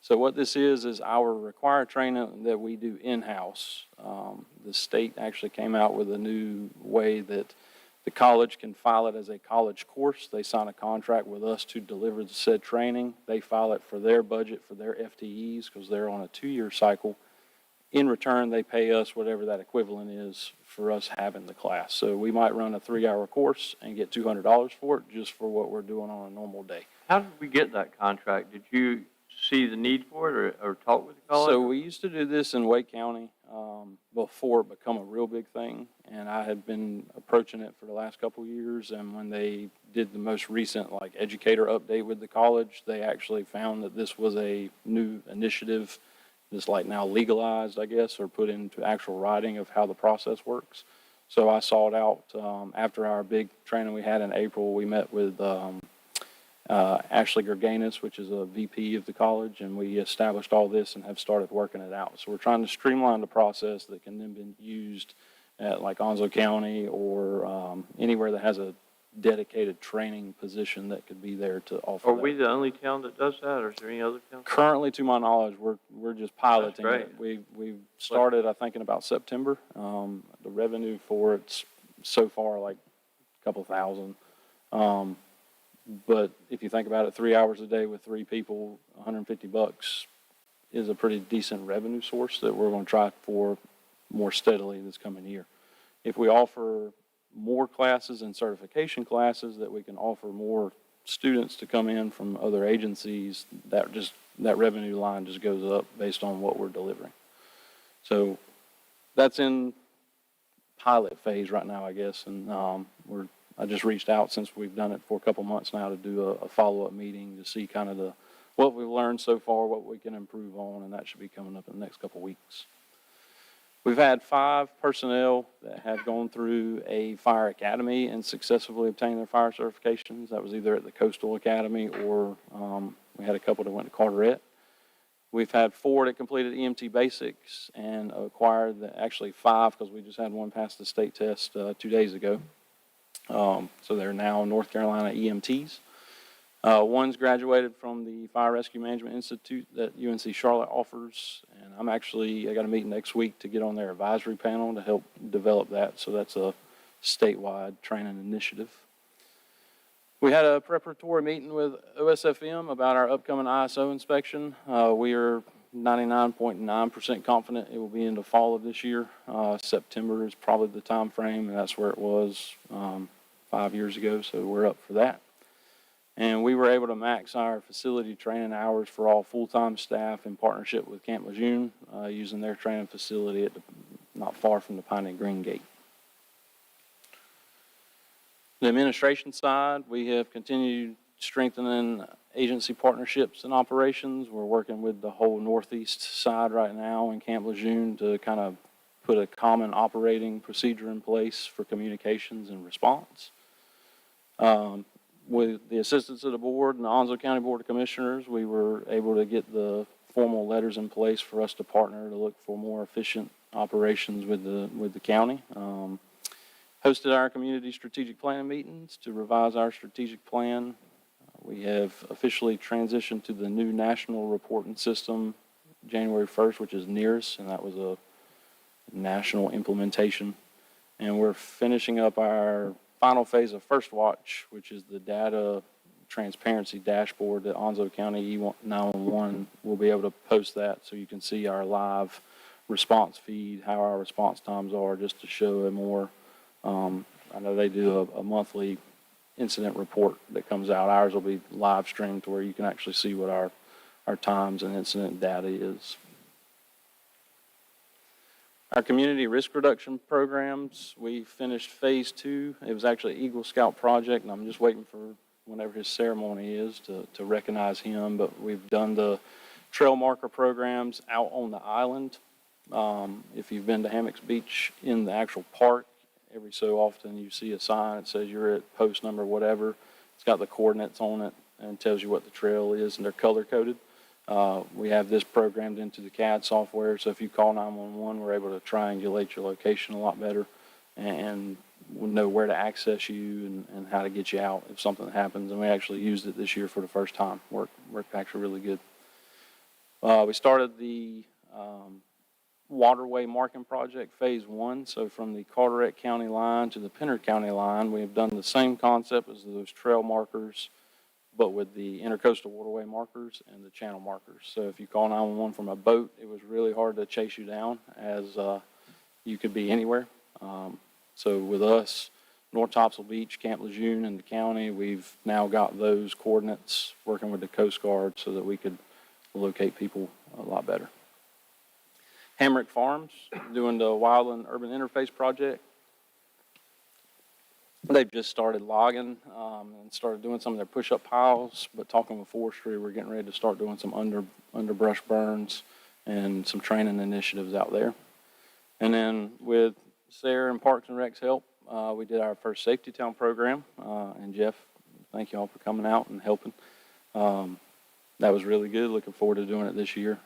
So what this is our required training that we do in-house. The state actually came out with a new way that the college can file it as a college course. They sign a contract with us to deliver the said training. They file it for their budget, for their FTEs, because they're on a 2-year cycle. In return, they pay us whatever that equivalent is for us having the class. So we might run a 3-hour course and get $200 for it, just for what we're doing on a normal day. How did we get that contract? Did you see the need for it, or talk with the college? So we used to do this in Wake County before it became a real big thing, and I had been approaching it for the last couple of years, and when they did the most recent educator update with the college, they actually found that this was a new initiative that's now legalized, I guess, or put into actual writing of how the process works. So I sought out, after our big training we had in April, we met with Ashley Gerganis, which is a VP of the college, and we established all this and have started working it out. So we're trying to streamline the process that can then be used at Onslow County or anywhere that has a dedicated training position that could be there to offer Are that. we the only town that does that, or is there any other town? Currently, to my knowledge, we're just piloting it. That's We've started, I think, in about September. The revenue for it's so far a couple thousand. But if you think about it, 3 hours a day with 3 people, $150 is a pretty decent revenue source that we're going to try for more steadily this coming year. If we offer more classes and certification classes that we can offer more students to come in from other agencies, that revenue line just goes up based on what we're delivering. So that's in pilot phase right now, I guess, and I just reached out, since we've done it for a couple months now, to do a follow-up meeting to see kind of what we've learned so far, what we can improve on, and that should be coming up in the next couple of weeks. We've had 5 personnel that have gone through a fire academy and successfully obtained their fire certifications. That was either at the Coastal Academy or we had a couple that went to Carteret. We've had 4 that completed EMT basics and acquired, actually 5, because we just had one pass the state test 2 days ago. So they're now North Carolina EMTs. One's graduated from the Fire Rescue Management Institute that UNC Charlotte offers, and I got a meeting next week to get on their advisory panel to help develop that, so that's a statewide training initiative. We had a preparatory meeting with OSFM about our upcoming ISO inspection. We are 99.9% confident it will be in the fall of this year. September is probably the time frame, and that's where it was 5 years ago, so we're up for that. And we were able to max our facility training hours for all full-time staff in partnership with Camp Lejeune, using their training facility not far from the Piney Green Gate. The administration side, we have continued strengthening agency partnerships and operations. We're working with the whole northeast side right now in Camp Lejeune to kind of put a common operating procedure in place for communications and response. With the assistance of the board and the Onslow County Board of Commissioners, we were able to get the formal letters in place for us to partner to look for more efficient operations with the county. Hosted our community strategic planning meetings to revise our strategic plan. We have officially transitioned to the new national reporting system January 1st, which is NEARS, and that was a national implementation. And we're finishing up our final phase of First Watch, which is the data transparency dashboard that Onslow County E911 will be able to post that so you can see our live response feed, how our response times are, just to show a more I know they do a monthly incident report that comes out. Ours will be live streamed to where you can actually see what our times and incident data is. Our community risk reduction programs, we finished phase 2. It was actually an Eagle Scout project, and I'm just waiting for whenever his ceremony is to recognize him. But we've done the trail marker programs out on the island. If you've been to Hammocks Beach in the actual park, every so often you see a sign that says you're at post number whatever. It's got the coordinates on it and tells you what the trail is, and they're color coded. We have this programmed into the CAD software, so if you call 911, we're able to triangulate your location a lot better and we'll know where to access you and how to get you out if something happens. And we actually used it this year for the first time. Worked actually really good. We started the waterway marking project phase 1. So from the Carteret County line to the Pennard County line, we have done the same concept as those trail markers, but with the intercoastal waterway markers and the channel markers. So if you call 911 from a boat, it was really hard to chase you down, as you could be anywhere. So with us, North Topsail Beach, Camp Lejeune, and the county, we've now got those coordinates working with the Coast Guard so that we could locate people a lot better. Hamrick Farms, doing the Wildland Urban Interface project. They've just started logging and started doing some of their push-up piles, but talking with forestry, we're getting ready to start doing some underbrush burns and some training initiatives out there. And then with Sarah and Parks and Rec's help, we did our first Safety Town program. And Jeff, thank you all for coming out and helping. That was really good. Looking forward to doing it this year.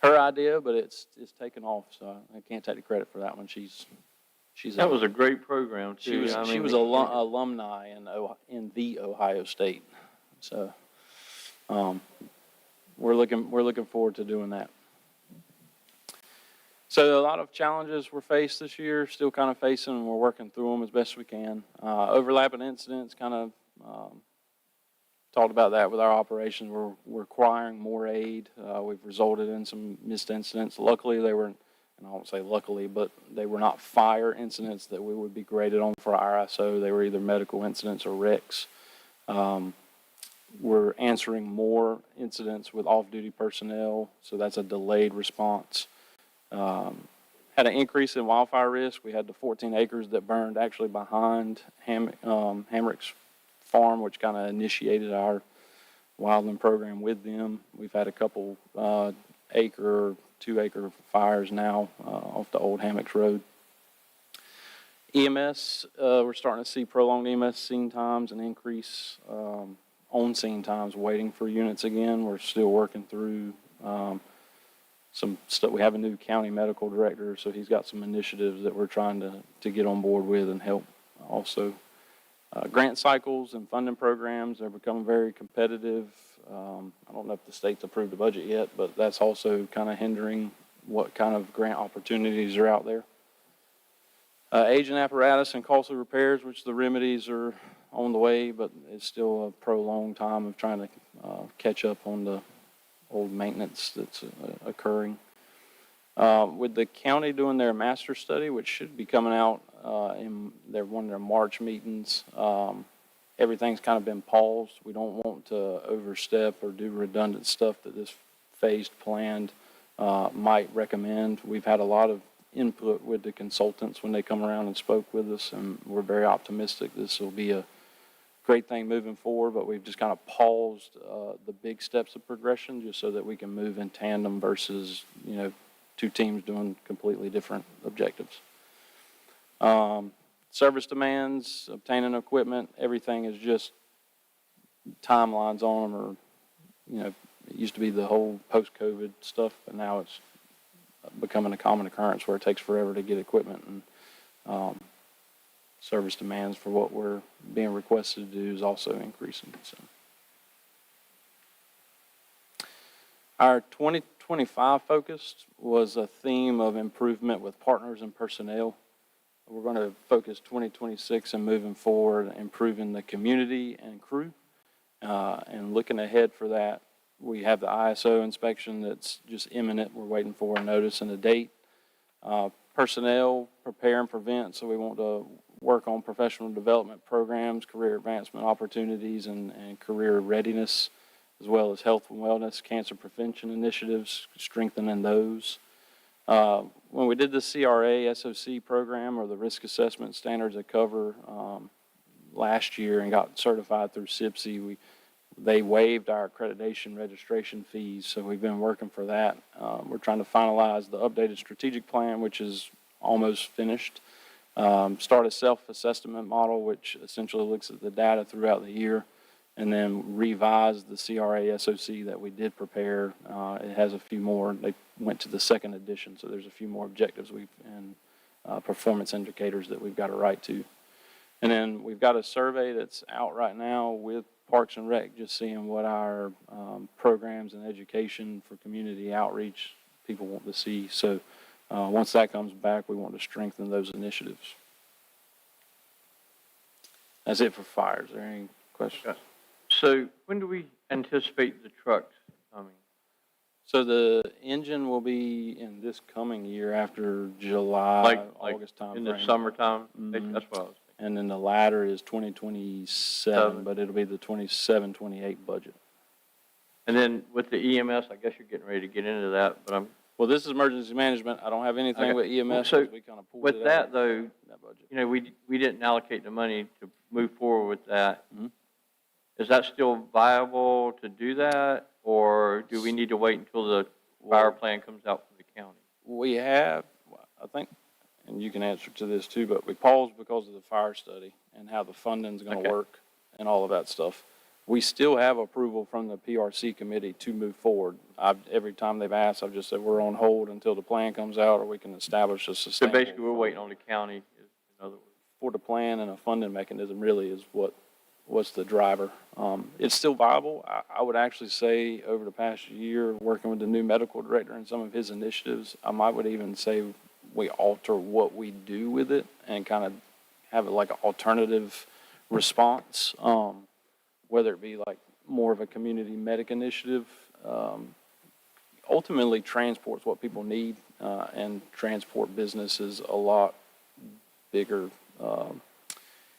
Her idea, but it's taken off, so I can't take the credit for that one. That was a great program too. She was alumni in the Ohio State, so we're looking forward to doing that. So a lot of challenges we're faced this year, still kind of facing, and we're working through them as best we can. Overlapping incidents, kind of talked about that with our operations. We're requiring more aid. We've resulted in some missed incidents. Luckily, they were, and I won't say luckily, but they were not fire incidents that we would be graded on for our ISO. They were either medical incidents or wrecks. We're answering more incidents with off-duty personnel, so that's a delayed response. Had an increase in wildfire risk. We had the 14 acres that burned actually behind Hamrick's farm, which kind of initiated our wildland program with them. We've had a couple, acre, 2 acre fires now, off the old Hammocks Road. EMS, we're starting to see prolonged EMS scene times and increase, on scene times waiting for units again. We're still working through, some stuff. We have a new county medical director, so he's got some initiatives that we're trying to get on board with and help also. Grant cycles and funding programs are becoming very competitive. I don't know if the state's approved the budget yet, but that's also kind of hindering what kind of grant opportunities are out there. Aging apparatus and costly repairs, which the remedies are on the way, but it's still a prolonged time of trying to catch up on the old maintenance that's occurring. With the county doing their master study, which should be coming out in one of their March meetings, everything's kind of been paused. We don't want to overstep or do redundant stuff that this phased plan might recommend. We've had a lot of input with the consultants when they come around and spoke with us, and we're very optimistic this will be a great thing moving forward, but we've just kind of paused the big steps of progression just so that we can move in tandem versus, two teams doing completely different objectives. Service demands, obtaining equipment, everything is just timelines on them, or, it used to be the whole post-COVID stuff, but now it's becoming a common occurrence where it takes forever to get equipment, and service demands for what we're being requested to do is also increasing. So, our 2025 focus was a theme of improvement with partners and personnel. We're going to focus 2026 and moving forward, improving the community and crew, and looking ahead for that. We have the ISO inspection that's just imminent. We're waiting for a notice and a date. Personnel, prepare and prevent. So we want to work on professional development programs, career advancement opportunities, and career readiness, as well as health and wellness, cancer prevention initiatives, strengthening those. When we did the CRA SOC program, or the risk assessment standards that cover last year and got certified through SIPSI, they waived our accreditation registration fees, so we've been working for that. We're trying to finalize the updated strategic plan, which is almost finished. Start a self-assessment model, which essentially looks at the data throughout the year, and then revise the CRA SOC that we did prepare. It has a few more. They went to the second edition, so there's a few more objectives and performance indicators that we've got to write to. And then we've got a survey that's out right now with Parks and Rec, just seeing what our programs and education for community outreach people want to see. So once that comes back, we want to strengthen those initiatives. That's it for fires. Are there any questions? So when do we anticipate the trucks coming? So the engine will be in this coming year after July, August time. In the summertime? Mm-hmm. That's what I was thinking. And then the ladder is 2027, but it'll be the 27, 28 budget. And then with the EMS, I guess you're getting ready to get into that, but Well, this is emergency management. I don't have anything with EMS. So we kind of pulled with it that out though, that budget. we didn't allocate the money to move forward with that. Mm-hmm. Is that still viable to do that, or do we need to wait until the fire plan comes out from the county? We have, I think, and you can answer to this too, but we paused because of the fire study and how the funding's going to work and all of that stuff. We still have approval from the PRC committee to move forward. Every time they've asked, I've just said we're on hold until the plan comes out, or we can establish a sustainable. So basically, we're waiting on the county, in other words. For the plan, and a funding mechanism really is what's the driver. It's still viable. I would actually say over the past year, working with the new medical director and some of his initiatives, I would even say we alter what we do with it and kind of have it like an alternative response, whether it be like more of a community medic initiative. Ultimately, transport's what people need, and transport business is a lot bigger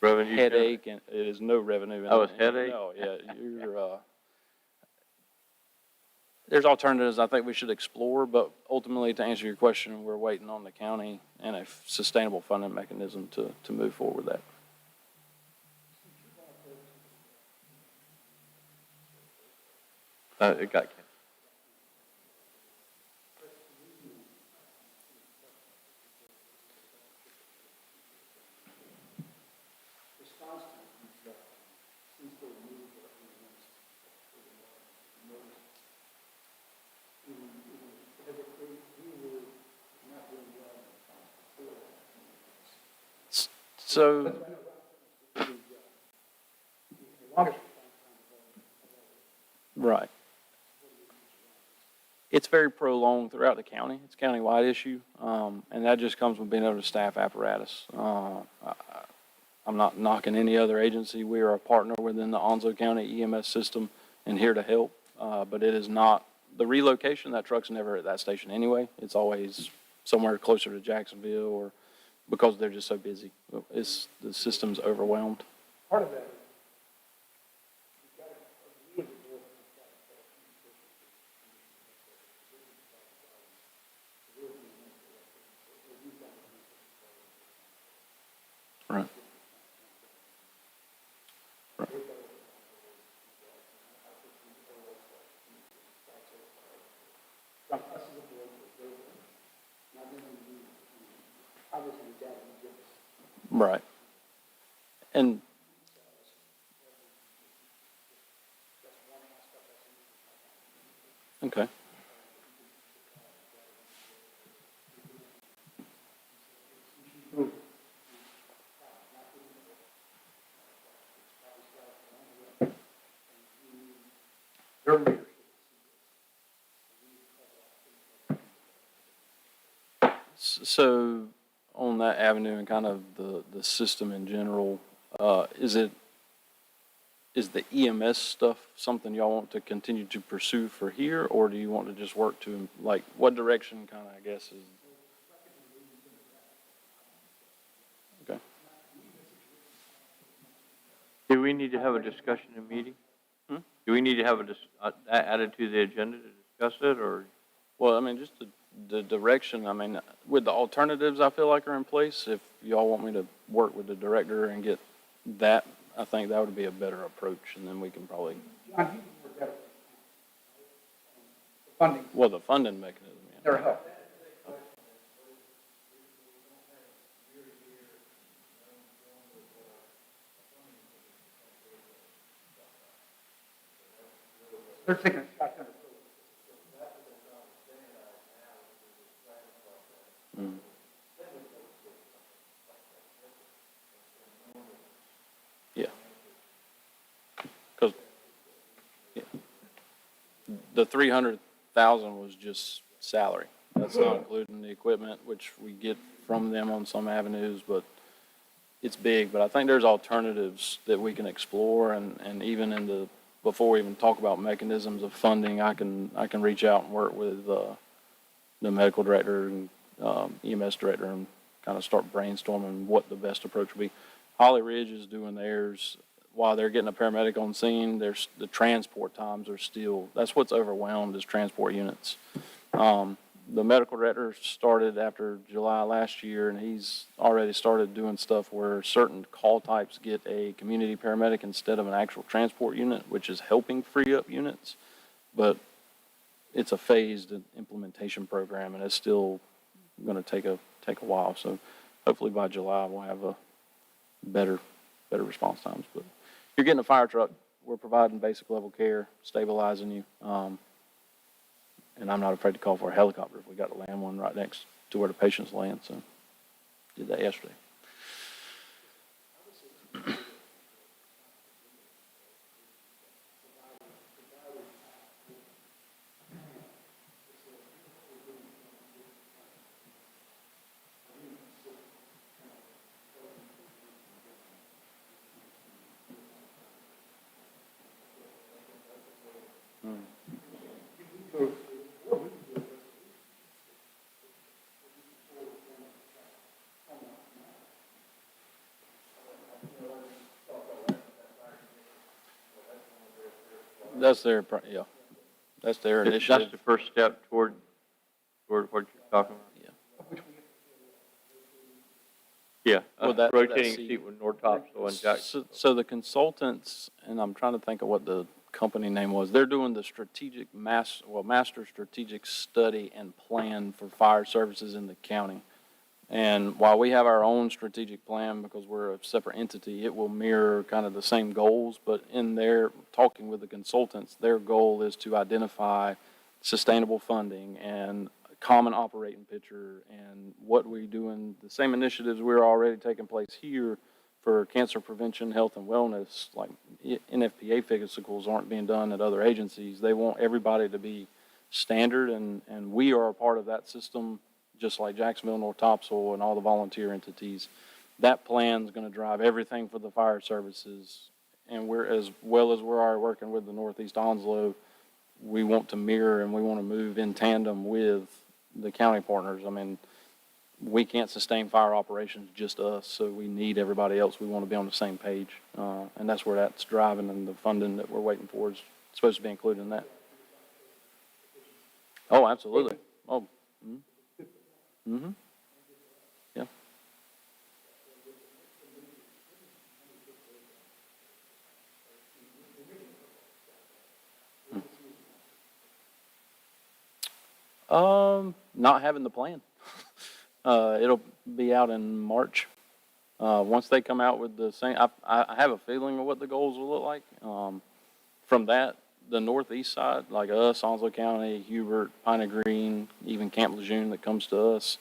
Revenue headache, and it is no revenue. Oh, it's headache? No, yeah, there's alternatives I think we should explore, but ultimately, to answer your question, we're waiting on the county and a sustainable funding mechanism to move forward with that. It got canceled. So, right. It's very prolonged throughout the county. It's a countywide issue, and that just comes with being able to staff apparatus. I'm not knocking any other agency. We are a partner within the Onslow County EMS system and here to help, but it is not, the relocation, that truck's never at that station anyway. It's always somewhere closer to Jacksonville or because they're just so busy. The system's overwhelmed. Part of that is Right. Right. from us as a board, not only we, obviously the data you give us. Right. And okay. Their leadership. So on that avenue and kind of the system in general, is the EMS stuff something y'all want to continue to pursue for here, or do you want to just work to, like, what direction kind of, I guess, is? Okay. Do we need to have a discussion in meeting? Do we need to have that added to the agenda to discuss it, or? Well, I mean, just the direction, I mean, with the alternatives I feel like are in place, if y'all want me to work with the director and get that, I think that would be a better approach, and then we can probably, John, you can work that. The funding, well, the funding mechanism, yeah. their help. They're taking a shotgun approach. Mm. Yeah. Because, yeah. The 300,000 was just salary. That's not including the equipment, which we get from them on some avenues, but it's big. But I think there's alternatives that we can explore, and even in the, before we even talk about mechanisms of funding, I can reach out and work with the medical director and EMS director and kind of start brainstorming what the best approach would be. Holly Ridge is doing theirs. While they're getting a paramedic on scene, there's the transport times are still, that's what's overwhelmed is transport units. The medical director started after July last year, and he's already started doing stuff where certain call types get a community paramedic instead of an actual transport unit, which is helping free up units. But it's a phased implementation program, and it's still going to take a while. So hopefully by July we'll have a better response times. But you're getting a fire truck. We're providing basic level care, stabilizing you. And I'm not afraid to call for a helicopter if we got to land one right next to where the patients land. So did that yesterday. That's their, yeah, that's their initiative. That's the first step toward what you're talking about? Yeah, Well, that rotating seat. seat with North Topsail and Jacksonville. So the consultants, and I'm trying to think of what the company name was. They're doing the master strategic study and plan for fire services in the county. And while we have our own strategic plan because we're a separate entity, it will mirror kind of the same goals, but in their talking with the consultants, their goal is to identify sustainable funding and common operating picture and what we doing, the same initiatives we're already taking place here for cancer prevention, health and wellness, like NFPA physicals aren't being done at other agencies. They want everybody to be standard, and we are a part of that system, just like Jacksonville, North Topsail, and all the volunteer entities. That plan is going to drive everything for the fire services, and we're, as well as we're already working with the Northeast Onslow, we want to mirror and we want to move in tandem with the county partners. I mean, we can't sustain fire operations just us, so we need everybody else. We want to be on the same page, and that's where that's driving, and the funding that we're waiting for is supposed to be included in that. Oh, absolutely. Oh, yeah. Not having the plan. It'll be out in March. Once they come out with the same, I have a feeling of what the goals will look like. From that, the northeast side, like us, Onslow County, Hubert, Piney Green, even Camp Lejeune that comes to us,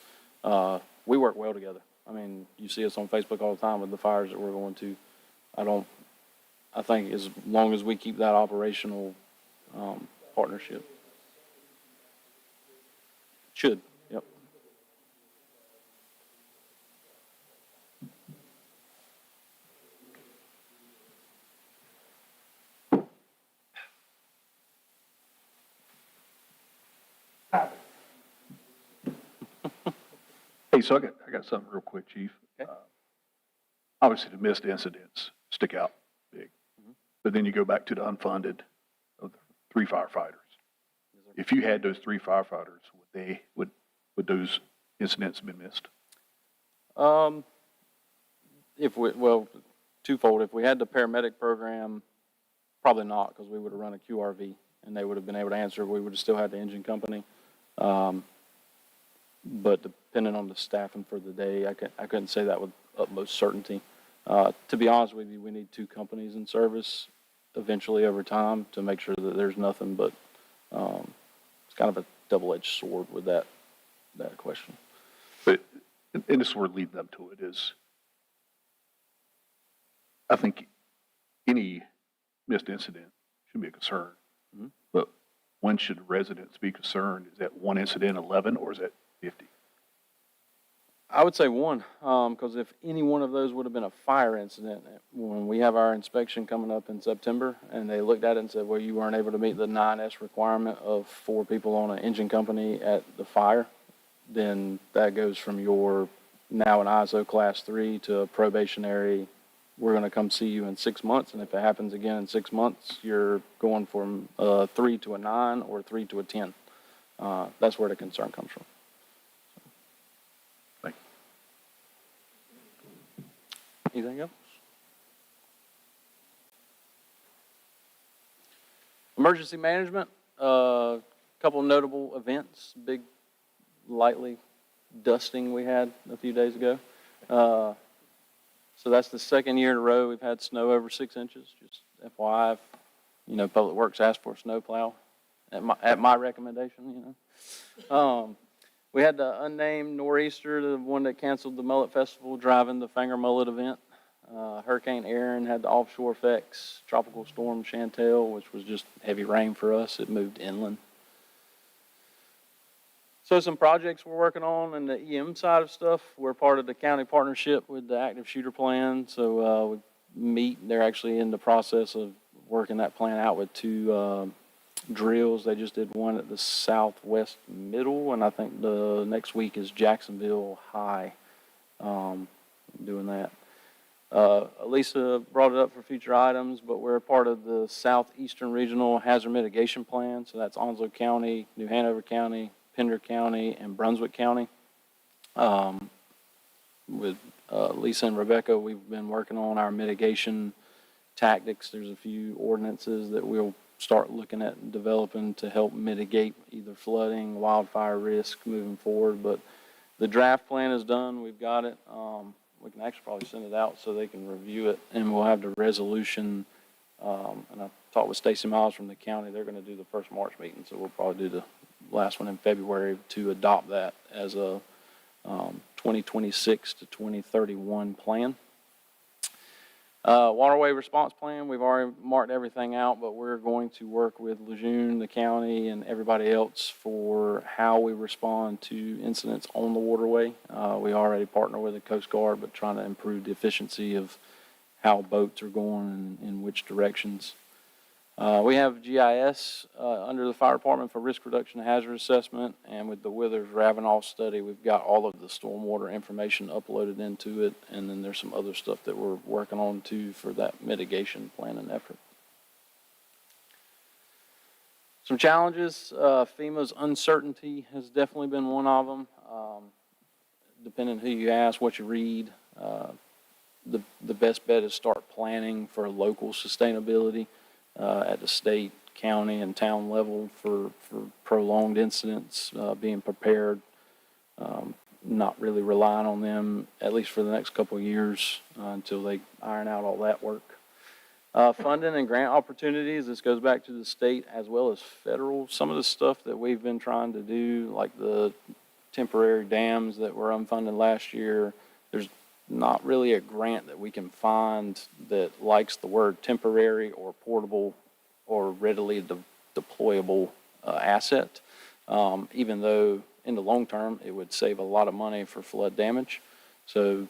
we work well together. I mean, you see us on Facebook all the time with the fires that we're going to. I think as long as we keep that operational partnership. Should, yep. Hey, so I got something real quick, Chief. Okay. Obviously, the missed incidents stick out big, but then you go back to the unfunded of the 3 firefighters. If you had those 3 firefighters, would those incidents have been missed? Well, twofold. If we had the paramedic program, probably not, because we would have run a QRV and they would have been able to answer. We would have still had the engine company. But depending on the staffing for the day, I couldn't say that with utmost certainty. To be honest with you, we need 2 companies in service eventually over time to make sure that there's nothing but, it's kind of a double-edged sword with that question. But, and this is where leading up to it is, I think any missed incident should be a concern. Mm-hmm. But when should residents be concerned? Is that 1 incident 11 or is that 50? I would say 1, because if any one of those would have been a fire incident, when we have our inspection coming up in September, and they looked at it and said, well, you weren't able to meet the 9S requirement of 4 people on an engine company at the fire, then that goes from your now an ISO class 3 to a probationary. We're going to come see you in 6 months, and if it happens again in 6 months, you're going from a 3 to a 9 or 3 to a 10. That's where the concern comes from. Anything else? Emergency management, a couple of notable events, big lightly dusting we had a few days ago. So that's the 2nd year in a row we've had snow over 6 inches. Just FYI, Public Works asked for a snow plow at my recommendation, We had the unnamed nor'easter, the one that canceled the Mullet Festival, driving the Fanger Mullet event. Hurricane Aaron had the offshore effects. Tropical Storm Chantel, which was just heavy rain for us, it moved inland. So some projects we're working on in the EM side of stuff. We're part of the county partnership with the active shooter plan. So we meet. They're actually in the process of working that plan out with 2 drills. They just did one at the Southwest Middle, and I think the next week is Jacksonville High, doing that. Lisa brought it up for future items, but we're a part of the Southeastern Regional Hazard Mitigation Plan, so that's Onslow County, New Hanover County, Pender County, and Brunswick County. With Lisa and Rebecca, we've been working on our mitigation tactics. There's a few ordinances that we'll start looking at and developing to help mitigate either flooding, wildfire risk moving forward. But the draft plan is done. We've got it. We can actually probably send it out so they can review it, and we'll have the resolution. And I talked with Stacy Miles from the county. They're going to do the first March meeting, so we'll probably do the last one in February to adopt that as a 2026 to 2031 plan. Waterway response plan, we've already marked everything out, but we're going to work with Lejeune, the county, and everybody else for how we respond to incidents on the waterway. We already partner with the Coast Guard, but trying to improve the efficiency of how boats are going and in which directions. We have GIS under the fire department for risk reduction and hazard assessment, and with the Withers-Ravenoff study, we've got all of the stormwater information uploaded into it, and then there's some other stuff that we're working on too for that mitigation plan and effort. Some challenges, FEMA's uncertainty has definitely been one of them. Depending on who you ask, what you read, the best bet is start planning for local sustainability. At the state, county, and town level for prolonged incidents, being prepared, not really relying on them, at least for the next couple of years until they iron out all that work. Funding and grant opportunities, this goes back to the state as well as federal. Some of the stuff that we've been trying to do, like the temporary dams that were unfunded last year, there's not really a grant that we can find that likes the word temporary or portable or readily deployable asset, even though in the long term it would save a lot of money for flood damage. So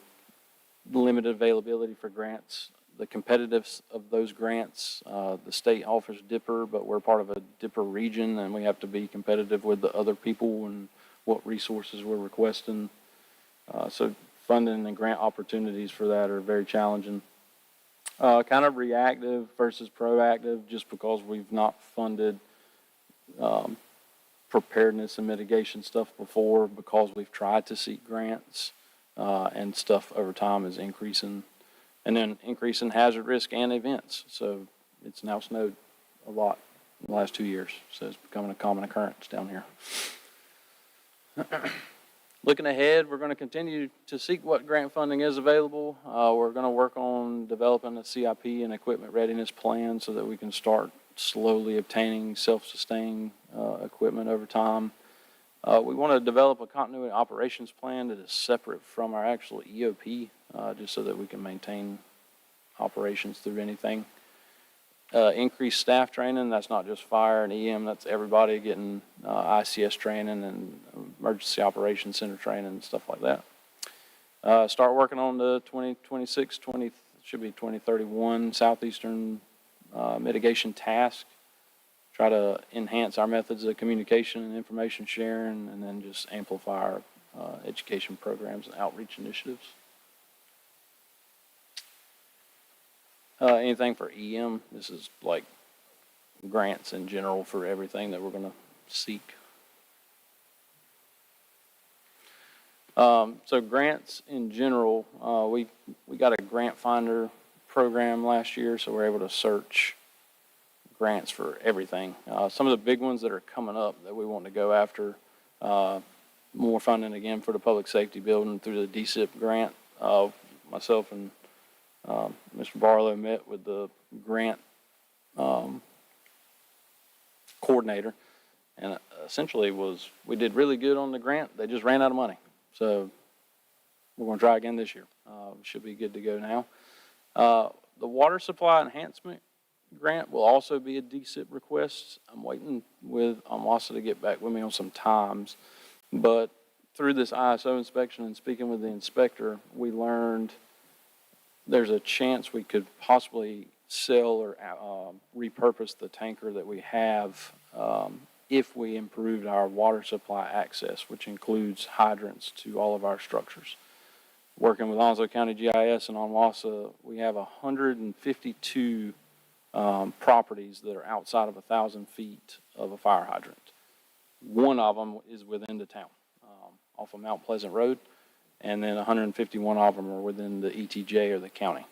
limited availability for grants. The competitiveness of those grants, the state offers DIPPR, but we're part of a DIPPR region and we have to be competitive with the other people and what resources we're requesting. So funding and grant opportunities for that are very challenging. Kind of reactive versus proactive, just because we've not funded preparedness and mitigation stuff before, because we've tried to seek grants and stuff over time is increasing. And then increasing hazard risk and events. So it's now snowed a lot in the last 2 years, so it's becoming a common occurrence down here. Looking ahead, we're going to continue to seek what grant funding is available. We're going to work on developing a CIP and equipment readiness plan so that we can start slowly obtaining self-sustaining equipment over time. We want to develop a continuity operations plan that is separate from our actual EOP, just so that we can maintain operations through anything. Increased staff training, that's not just fire and EM, that's everybody getting ICS training and emergency operations center training and stuff like that. Start working on the 2026, should be 2031 Southeastern mitigation task. Try to enhance our methods of communication and information sharing, and then just amplify our education programs and outreach initiatives. Anything for EM, this is like grants in general for everything that we're going to seek. So grants in general, we got a grant finder program last year, so we're able to search grants for everything. Some of the big ones that are coming up that we want to go after, more funding again for the public safety building through the DSIP grant. Myself and Mr. Barlow met with the grant coordinator, and essentially we did really good on the grant. They just ran out of money. So we're going to try again this year. We should be good to go now. The water supply enhancement grant will also be a DSIP request. I'm waiting with Amasa to get back with me on some times, but through this ISO inspection and speaking with the inspector, we learned there's a chance we could possibly sell or repurpose the tanker that we have if we improved our water supply access, which includes hydrants to all of our structures. Working with Onslow County GIS and ONWASA, we have 152 properties that are outside of 1,000 feet of a fire hydrant. One of them is within the town, off of Mount Pleasant Road, and then 151 of them are within the ETJ or the county.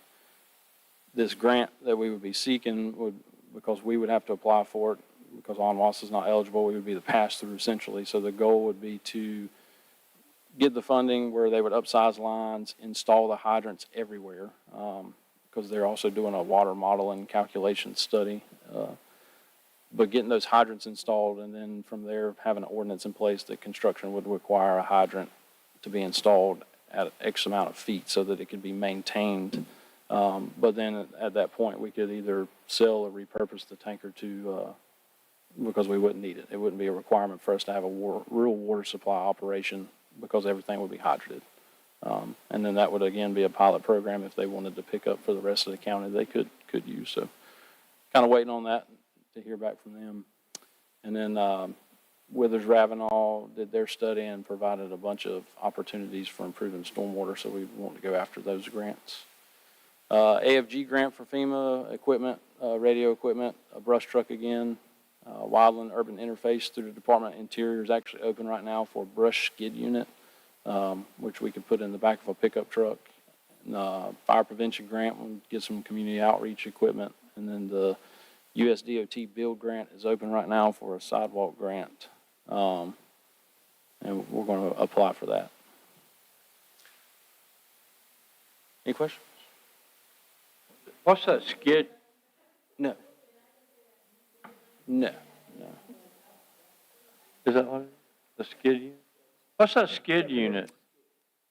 this grant that we would be seeking would, because we would have to apply for it, because ONWAS is not eligible, we would be the pass-through essentially. So the goal would be to get the funding where they would upsize lines, install the hydrants everywhere, because they're also doing a water model and calculation study. But getting those hydrants installed, and then from there, having an ordinance in place that construction would require a hydrant to be installed at X amount of feet so that it could be maintained. But then at that point, we could either sell or repurpose the tanker to, because we wouldn't need it. It wouldn't be a requirement for us to have a rural water supply operation because everything would be hydrated. And then that would again be a pilot program if they wanted to pick up for the rest of the county they could use. So kind of waiting on that to hear back from them. And then Withers Ravenel did their study and provided a bunch of opportunities for improving stormwater, so we want to go after those grants. AFG grant for FEMA equipment, radio equipment, a brush truck again. Wildland Urban Interface through the Department of Interior is actually open right now for a brush skid unit, which we could put in the back of a pickup truck. And, fire prevention grant will get some community outreach equipment. And then the USDOT build grant is open right now for a sidewalk grant. And we're going to apply for that. Any questions? What's that skid? No. No. Is that what it is? The skid unit? What's that skid unit?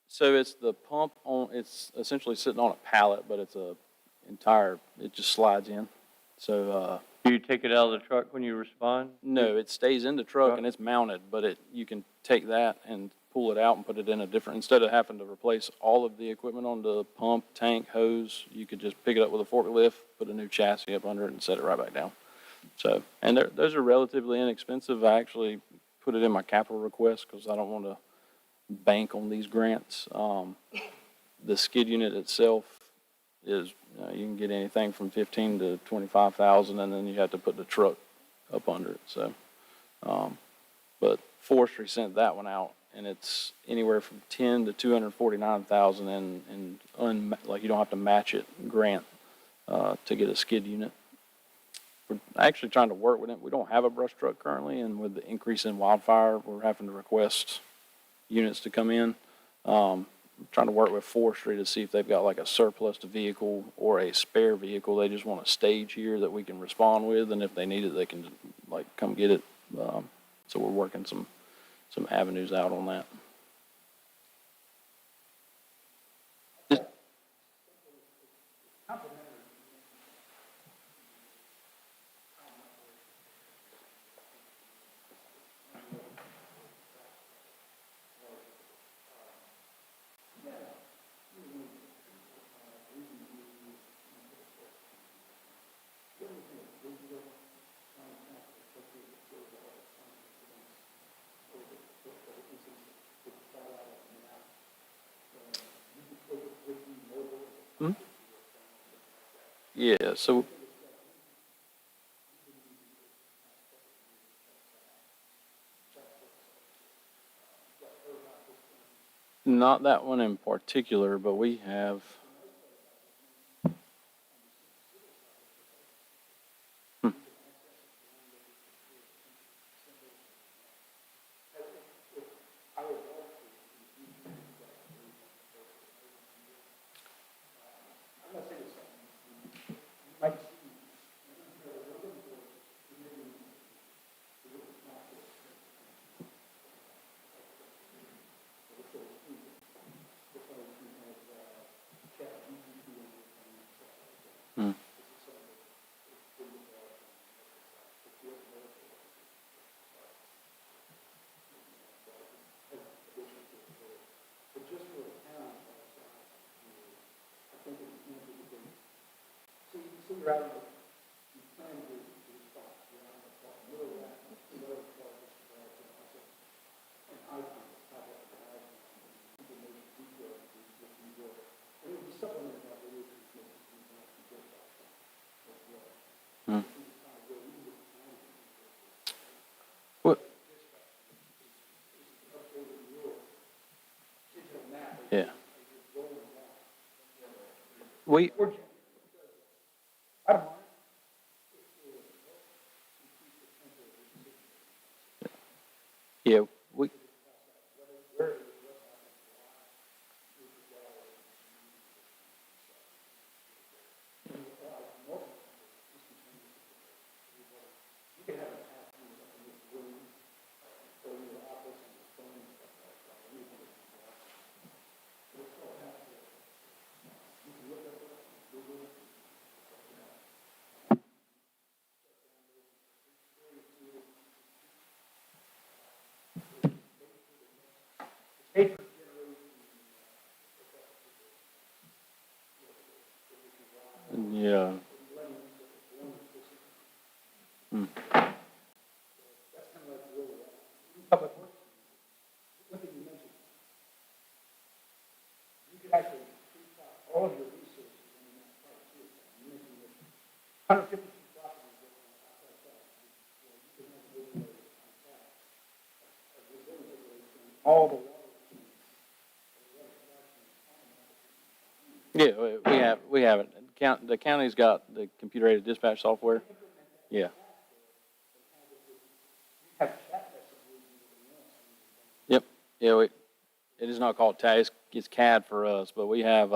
So it's the pump on, it's essentially sitting on a pallet, but it's it just slides in. So, Do you take it out of the truck when you respond? no, it stays in the truck and it's mounted, but you can take that and pull it out and put it in a different, instead of having to replace all of the equipment on the pump, tank, hose, you could just pick it up with a forklift, put a new chassis up under it and set it right back down. So, and those are relatively inexpensive. I actually put it in my capital request because I don't want to bank on these grants. The skid unit itself is, you can get anything from 15 to 25,000, and then you have to put the truck up under it. So, but Forestry sent that one out, and it's anywhere from 10 to 249,000, and like you don't have to match it grant to get a skid unit. We're actually trying to work with it. We don't have a brush truck currently, and with the increase in wildfire, we're having to request units to come in. Trying to work with Forestry to see if they've got like a surplus vehicle or a spare vehicle. They just want a stage here that we can respond with, and if they need it, they can like come get it. So we're working some avenues out on that. Yeah, so not that one in particular, but we have. Yeah. Bottom line, Yeah, we, yeah. Hmm. public works, one thing you mentioned, you could actually treat all of your resources in that part too. You mentioned that 150 feet property that on the outside side, you can have an overlay on top of the building overlay, all the water. Yeah, we have it. The county's got the computer-aided dispatch software. Yeah. Yep, yeah, it is not called TAG, it's CAD for us, but we have,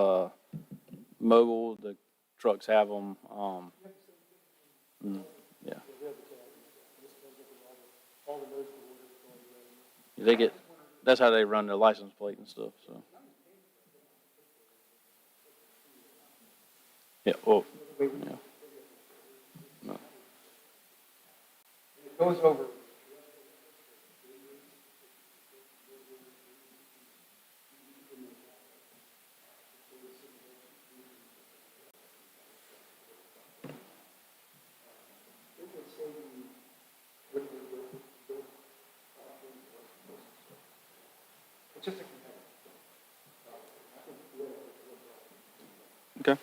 mobile, the trucks have them, yeah. That's how they run their license plate and stuff, so. Yeah, well, yeah. No. It goes over. It's just a Okay.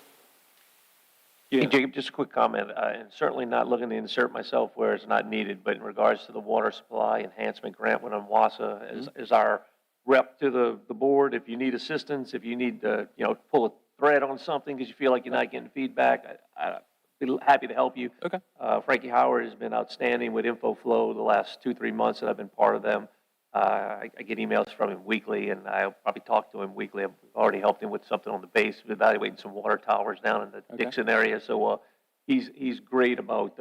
Hey, Jacob, just a quick comment, and certainly not looking to insert myself where it's not needed, but in regards to the water supply enhancement grant when I'm WASA, as our rep to the board, if you need assistance, if you need to, pull a thread on something because you feel like you're not getting feedback, I'd be happy to help you. Okay. Frankie Howard has been outstanding with InfoFlow the last 2-3 months that I've been part of them. I get emails from him weekly, and I'll probably talk to him weekly. I've already helped him with something on the base, evaluating some water towers down in the Okay. Dixon area. So he's great about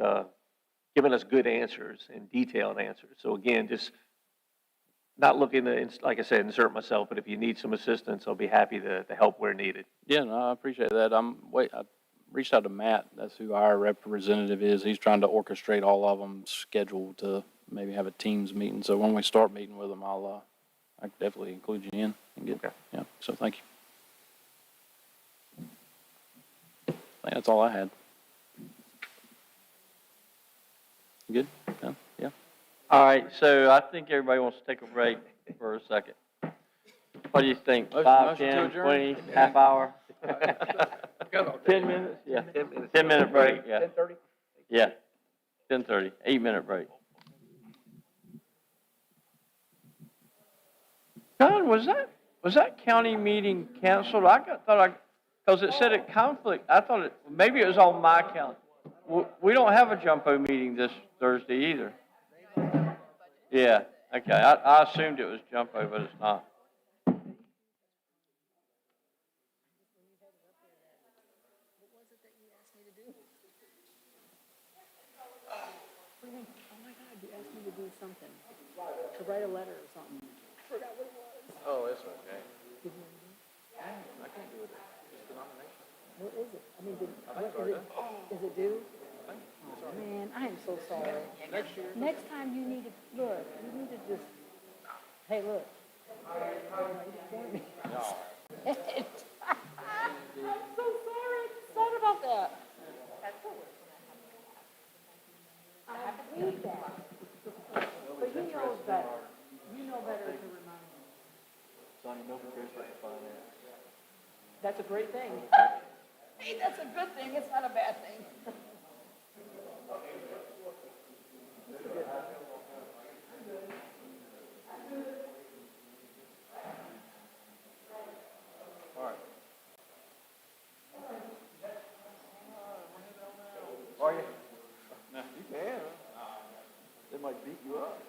giving us good answers and detailed answers. So again, just not looking to, like I said, insert myself, but if you need some assistance, I'll be happy to help where needed. Yeah, no, I appreciate that. I reached out to Matt, that's who our representative is. He's trying to orchestrate all of them, scheduled to maybe have a Teams meeting. So when we start meeting with them, I can definitely include you in and get, Okay. yeah, so thank you. I think that's all I had. You good? Yeah? Yeah? All right, so I think everybody wants to take a break for a second. What do you think? Motion 5, to 10, adjourn? 20, half hour? 10 minutes? Yeah. 10-minute break, yeah. 10:30? Yeah. 10:30, 8-minute break. John, was that county meeting canceled? Because it said it conflict, I thought maybe it was on my calendar. We don't have a Jumpo meeting this Thursday either. Yeah, okay, I assumed it was Jumpo, but it's not. Oh my God, you asked me to do something, to write a letter or something. Oh, it's okay. I can't do it. What is it? I mean, is it due? Oh, man, I am so sorry. Next time you need to, look, you need to just, hey, look. I'm so sorry, sorry about that. I hate that. But he knows better. You know better to remind me. Sonny, no cares about the finance. That's a great thing. Hey, that's a good thing, it's not a bad thing. All right. beat you up.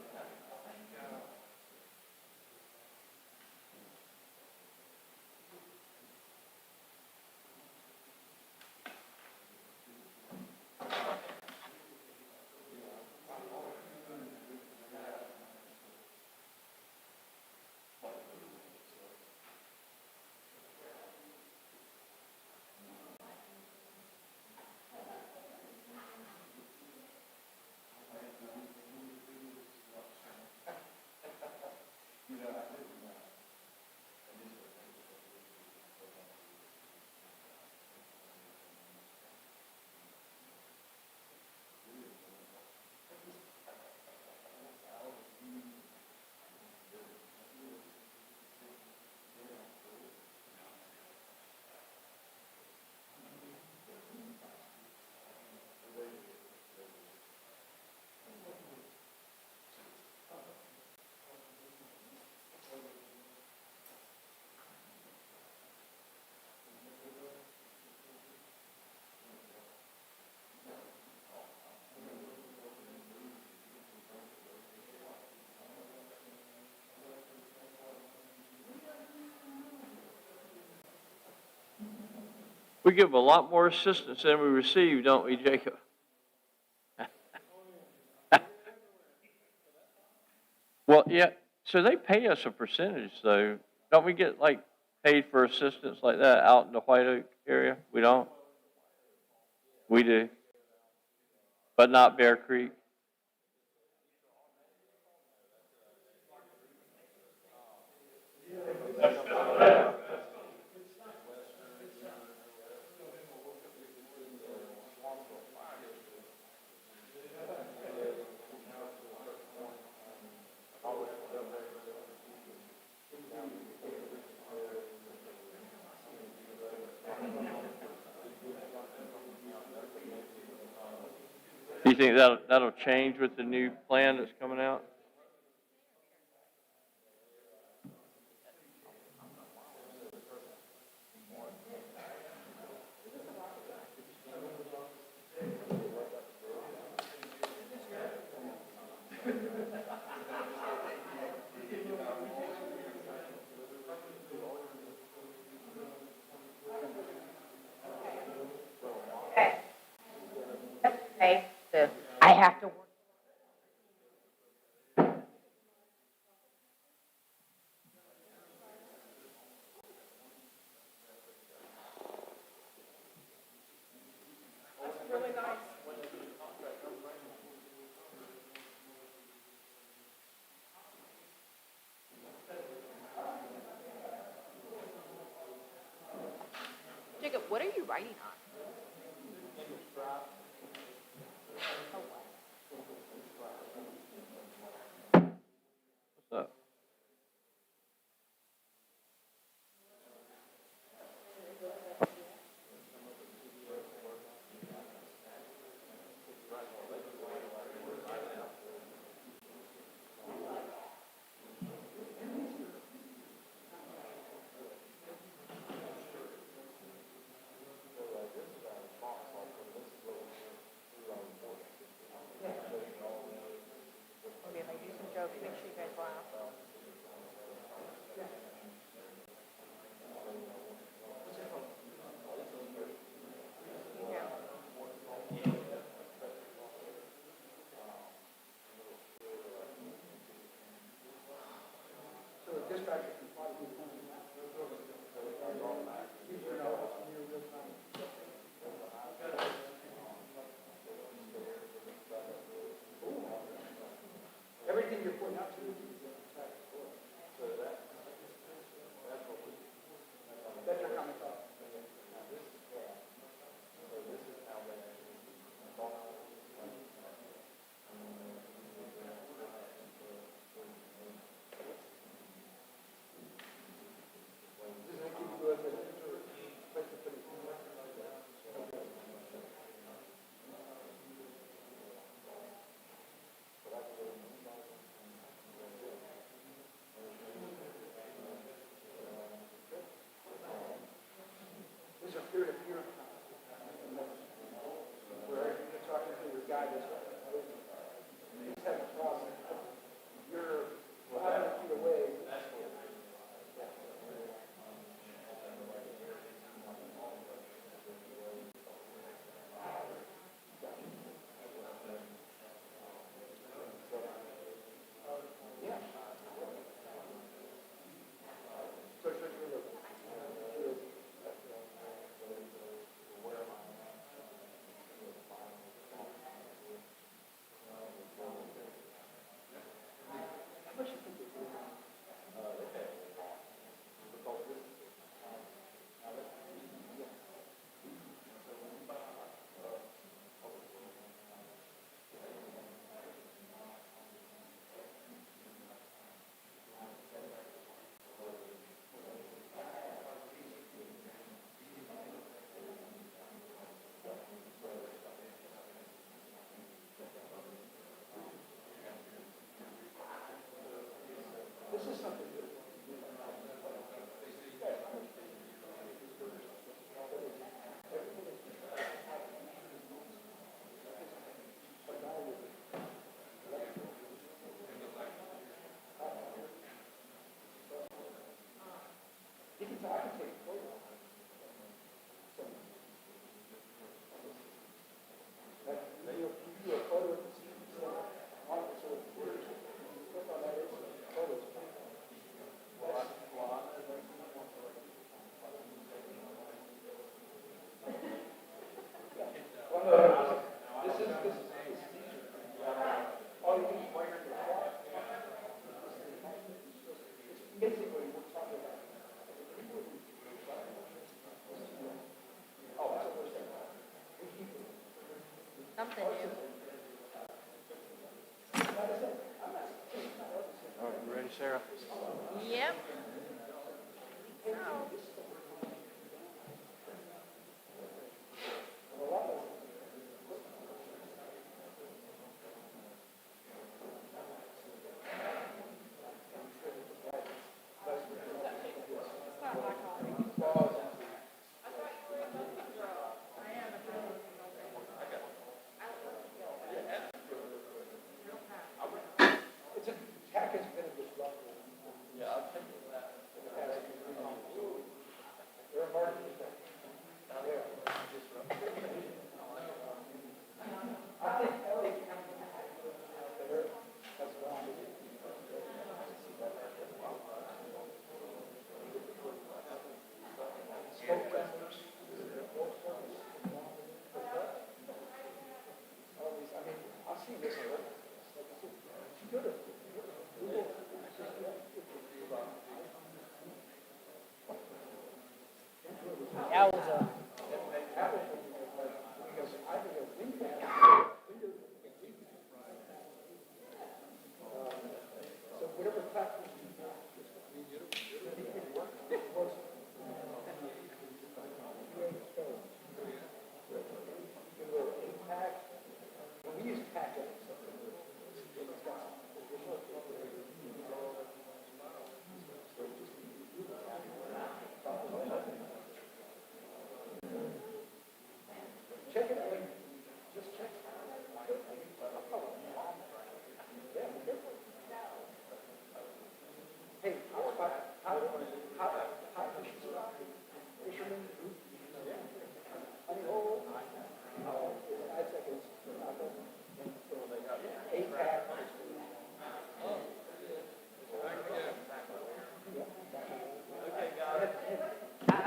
We give a lot more assistance than we receive, don't we, Jacob? Well, yeah, so they pay us a percentage, though. Don't we get, like, paid for assistance like that out in the White Oak area? We don't? We do. But not Bear Creek? Do you think that'll change with the new plan that's coming out? Okay, so I have to work. Jacob, what are you writing on? What's up?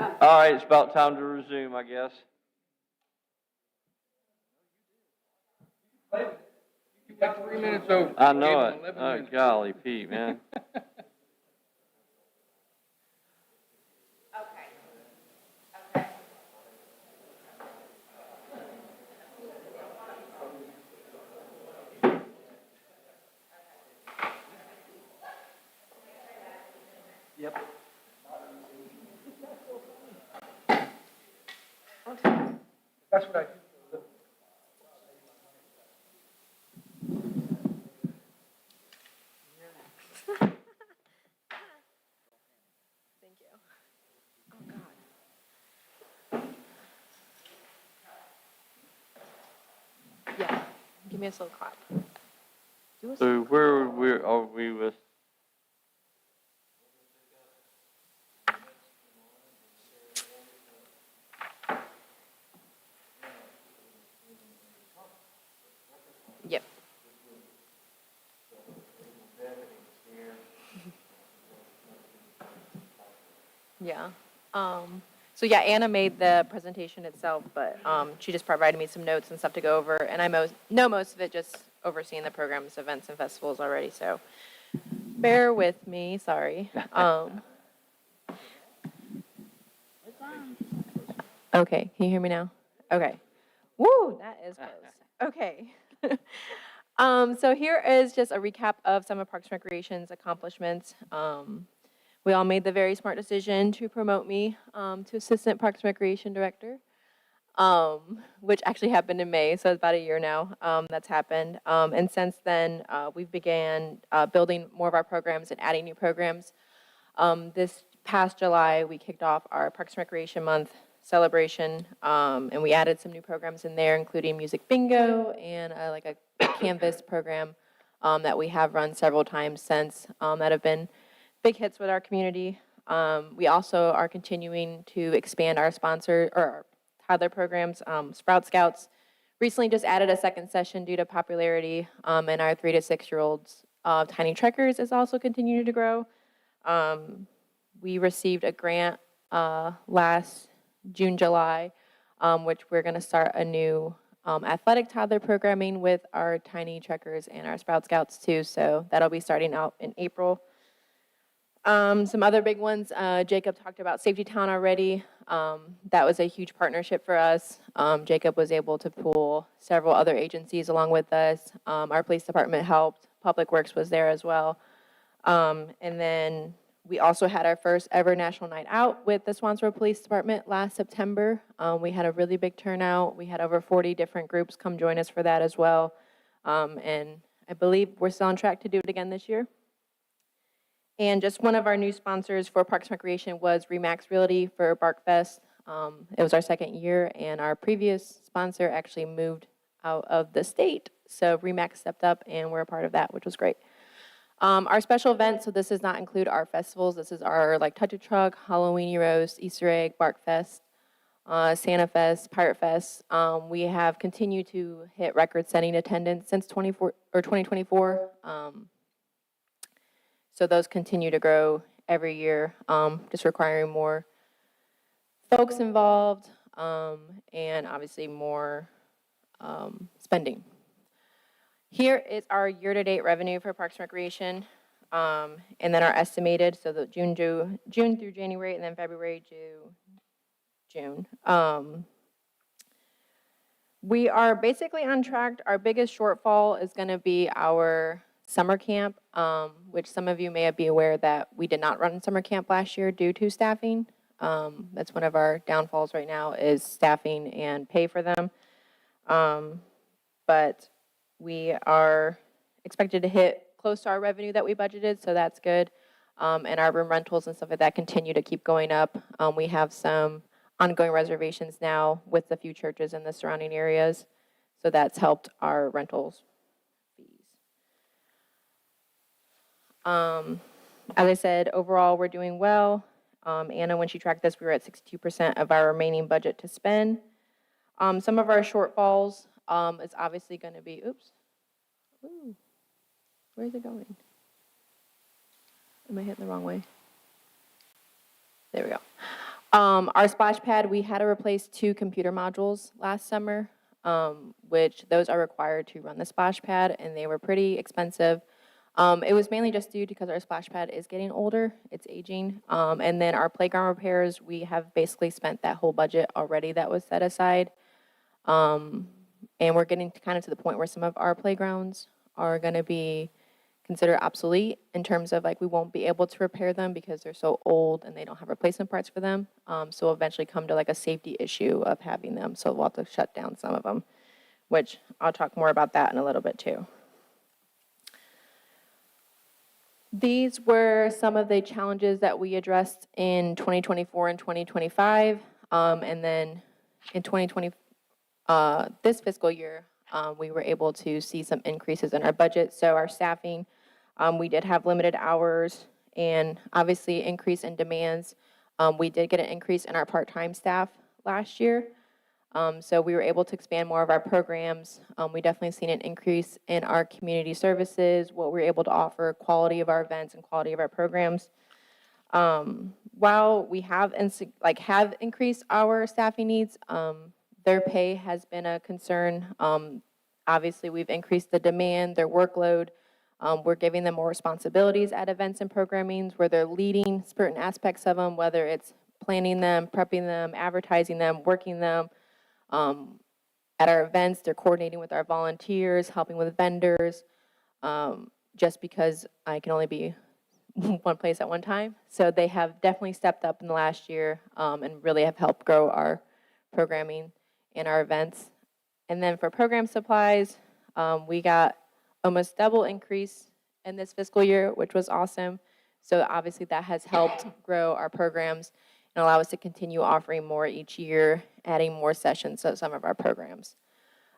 All right, it's about time to resume, I guess. You got 3 minutes over. I Gave know him it. 11 Oh, minutes. golly, Pete, man. That's what I do. Thank you. Oh, God. Yeah, give me a slow clap. Do a So where are we with? Yep. Yeah. So yeah, Anna made the presentation itself, but she just provided me some notes and stuff to go over, and I know most of it just overseeing the programs, events, and festivals already. So bear with me. Sorry. Okay, can you hear me now? Okay. Woo, that is close. Okay. So here is just a recap of some of Parks and Recreation's accomplishments. We all made the very smart decision to promote me to Assistant Parks and Recreation Director, which actually happened in May, so it's about a year now that's happened. And since then, we began building more of our programs and adding new programs. This past July, we kicked off our Parks and Recreation Month celebration, and we added some new programs in there, including music bingo and like a canvas program that we have run several times since that have been big hits with our community. We also are continuing to expand our sponsor or our toddler programs. Sprout Scouts recently just added a second session due to popularity, and our 3 to 6 year olds Tiny Trekkers is also continuing to grow. We received a grant last June, July, which we're going to start a new athletic toddler programming with our Tiny Trekkers and our Sprout Scouts too. So that'll be starting out in April. Some other big ones, Jacob talked about Safety Town already. That was a huge partnership for us. Jacob was able to pull several other agencies along with us. Our police department helped. Public Works was there as well. And then we also had our first ever National Night Out with the Swansboro Police Department last September. We had a really big turnout. We had over 40 different groups come join us for that as well. And I believe we're still on track to do it again this year. And just one of our new sponsors for Parks and Recreation was Remax Realty for BarkFest. It was our second year, and our previous sponsor actually moved out of the state. So Remax stepped up, and we're a part of that, which was great. Our special events, so this does not include our festivals. This is our like Touch a Truck, Halloween Roast, Easter Egg, BarkFest, Santa Fest, Pirate Fest. We have continued to hit record-setting attendance since 2024. So those continue to grow every year, just requiring more folks involved and obviously more spending. Here is our year-to-date revenue for Parks and Recreation, and then our estimated, so the June through January, and then February to June. We are basically on track. Our biggest shortfall is going to be our summer camp, which some of you may be aware that we did not run summer camp last year due to staffing. That's one of our downfalls right now is staffing and pay for them. But we are expected to hit close to our revenue that we budgeted, so that's good. And our room rentals and stuff like that continue to keep going up. We have some ongoing reservations now with the few churches in the surrounding areas, so that's helped our rentals fees. As I said, overall, we're doing well. Anna, when she tracked this, we were at 62% of our remaining budget to spend. Some of our shortfalls is obviously going to be, ooh, where is it going? Am I hitting the wrong way? There we go. Our splash pad, we had to replace 2 computer modules last summer, which those are required to run the splash pad, and they were pretty expensive. It was mainly just due because our splash pad is getting older, it's aging. And then our playground repairs, we have basically spent that whole budget already that was set aside. And we're getting kind of to the point where some of our playgrounds are going to be considered obsolete in terms of like we won't be able to repair them because they're so old and they don't have replacement parts for them. So we'll eventually come to like a safety issue of having them. So we'll have to shut down some of them, which I'll talk more about that in a little bit too. These were some of the challenges that we addressed in 2024 and 2025. And then in 2020, this fiscal year, we were able to see some increases in our budget. So our staffing, we did have limited hours and obviously increase in demands. We did get an increase in our part-time staff last year. So we were able to expand more of our programs. We definitely seen an increase in our community services, what we're able to offer, quality of our events and quality of our programs. While we have increased our staffing needs, their pay has been a concern. Obviously, we've increased the demand, their workload. We're giving them more responsibilities at events and programmings where they're leading certain aspects of them, whether it's planning them, prepping them, advertising them, working them. At our events, they're coordinating with our volunteers, helping with vendors, just because I can only be one place at one time. So they have definitely stepped up in the last year and really have helped grow our programming and our events. And then for program supplies, we got almost double increase in this fiscal year, which was awesome. So obviously that has helped grow our programs and allow us to continue offering more each year, adding more sessions to some of our programs.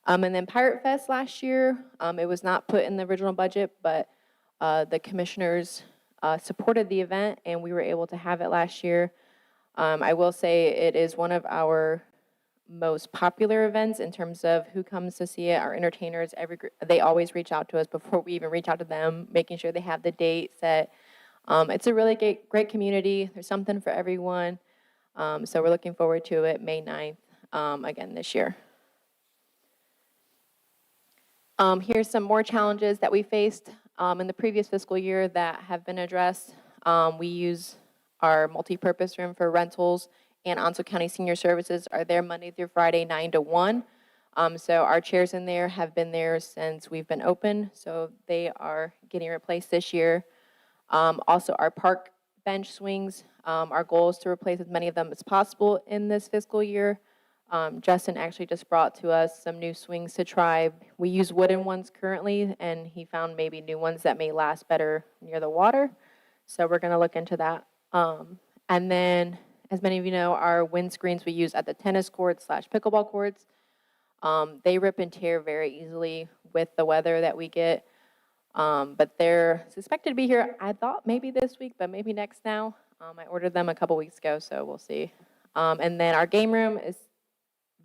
And then Pirate Fest last year, it was not put in the original budget, but the commissioners supported the event and we were able to have it last year. I will say it is one of our most popular events in terms of who comes to see it. Our entertainers, they always reach out to us before we even reach out to them, making sure they have the date set. It's a really great community. There's something for everyone. So we're looking forward to it May 9th, again this year. Here's some more challenges that we faced in the previous fiscal year that have been addressed. We use our multi-purpose room for rentals, and Onslow County Senior Services are there Monday through Friday, 9 to 1. So our chairs in there have been there since we've been open, so they are getting replaced this year. Also, our park bench swings, our goal is to replace as many of them as possible in this fiscal year. Justin actually just brought to us some new swings to try. We use wooden ones currently, and he found maybe new ones that may last better near the water. So we're going to look into that. And then, as many of you know, our windscreens we use at the tennis courts / pickleball courts, they rip and tear very easily with the weather that we get. But they're suspected to be here, I thought maybe this week, but maybe next now. I ordered them a couple weeks ago, so we'll see. And then our game room is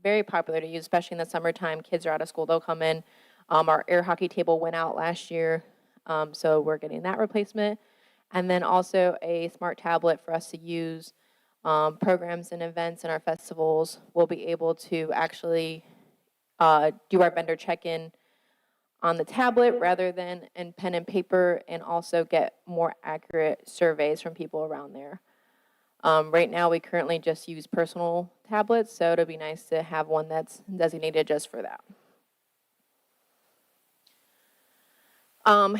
very popular to use, especially in the summertime. Kids are out of school, they'll come in. Our air hockey table went out last year, so we're getting that replacement. And then also a smart tablet for us to use programs and events and our festivals. We'll be able to actually do our vendor check-in on the tablet rather than in pen and paper, and also get more accurate surveys from people around there. Right now, we currently just use personal tablets, so it'll be nice to have one that's designated just for that.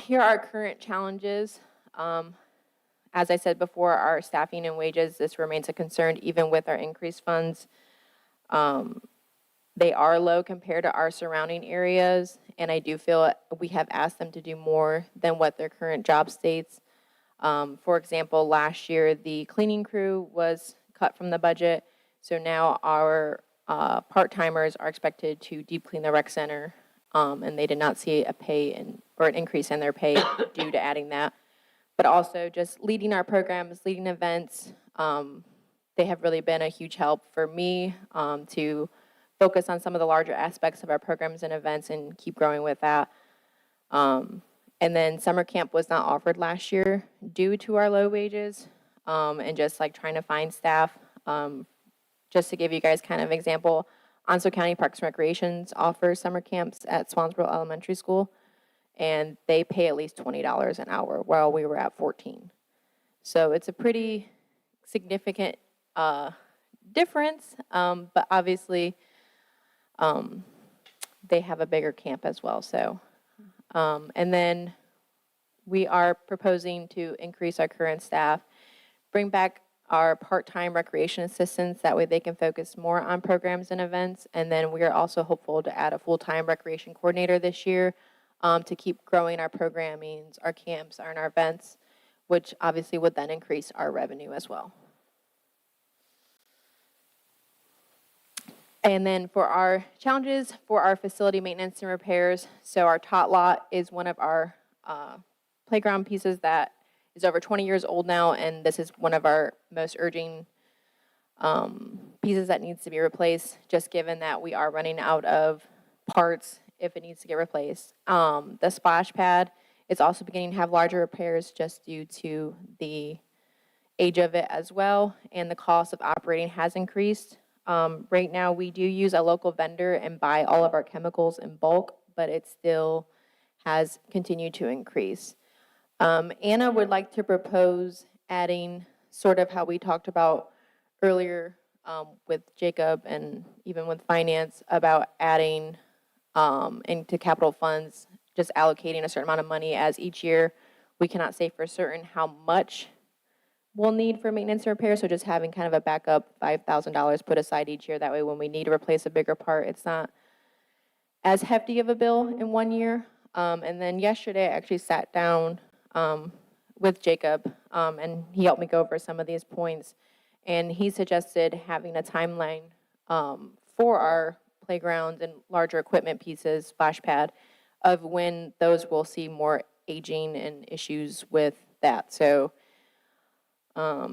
Here are our current challenges. As I said before, our staffing and wages, this remains a concern even with our increased funds. They are low compared to our surrounding areas, and I do feel we have asked them to do more than what their current job states. For example, last year, the cleaning crew was cut from the budget, so now our part-timers are expected to deep clean the rec center, and they did not see a or an increase in their pay due to adding that. But also just leading our programs, leading events, they have really been a huge help for me to focus on some of the larger aspects of our programs and events and keep growing with that. And then summer camp was not offered last year due to our low wages and just like trying to find staff. Just to give you guys kind of example, Onslow County Parks and Recreations offers summer camps at Swansboro Elementary School, and they pay at least $20 an hour, while we were at 14. So it's a pretty significant difference, but obviously they have a bigger camp as well. So, and then we are proposing to increase our current staff, bring back our part-time recreation assistants. That way they can focus more on programs and events. And then we are also hopeful to add a full-time recreation coordinator this year to keep growing our programmings, our camps, and our events, which obviously would then increase our revenue as well. And then for our challenges for our facility maintenance and repairs, so our tot lot is one of our playground pieces that is over 20 years old now, and this is one of our most urging pieces that needs to be replaced, just given that we are running out of parts if it needs to get replaced. The splash pad is also beginning to have larger repairs just due to the age of it as well, and the cost of operating has increased. Right now, we do use a local vendor and buy all of our chemicals in bulk, but it still has continued to increase. Anna would like to propose adding sort of how we talked about earlier with Jacob and even with finance about adding into capital funds, just allocating a certain amount of money as each year. We cannot say for certain how much we'll need for maintenance and repair, so just having kind of a backup $5,000 put aside each year. That way when we need to replace a bigger part, it's not as hefty of a bill in one year. And then yesterday I actually sat down with Jacob, and he helped me go over some of these points. And he suggested having a timeline for our playgrounds and larger equipment pieces, splash pad, of when those will see more aging and issues with that. So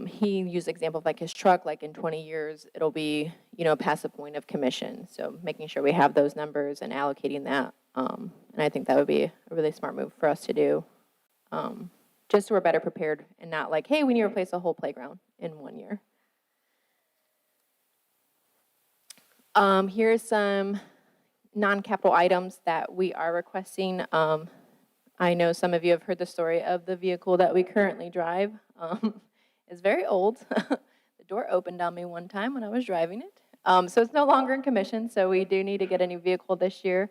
he used the example of like his truck, like in 20 years, it'll be, past the point of commission. So making sure we have those numbers and allocating that. And I think that would be a really smart move for us to do. Just so we're better prepared and not like, hey, we need to replace a whole playground in 1 year. Here's some non-capital items that we are requesting. I know some of you have heard the story of the vehicle that we currently drive. It's very old. The door opened on me one time when I was driving it. So it's no longer in commission, so we do need to get a new vehicle this year.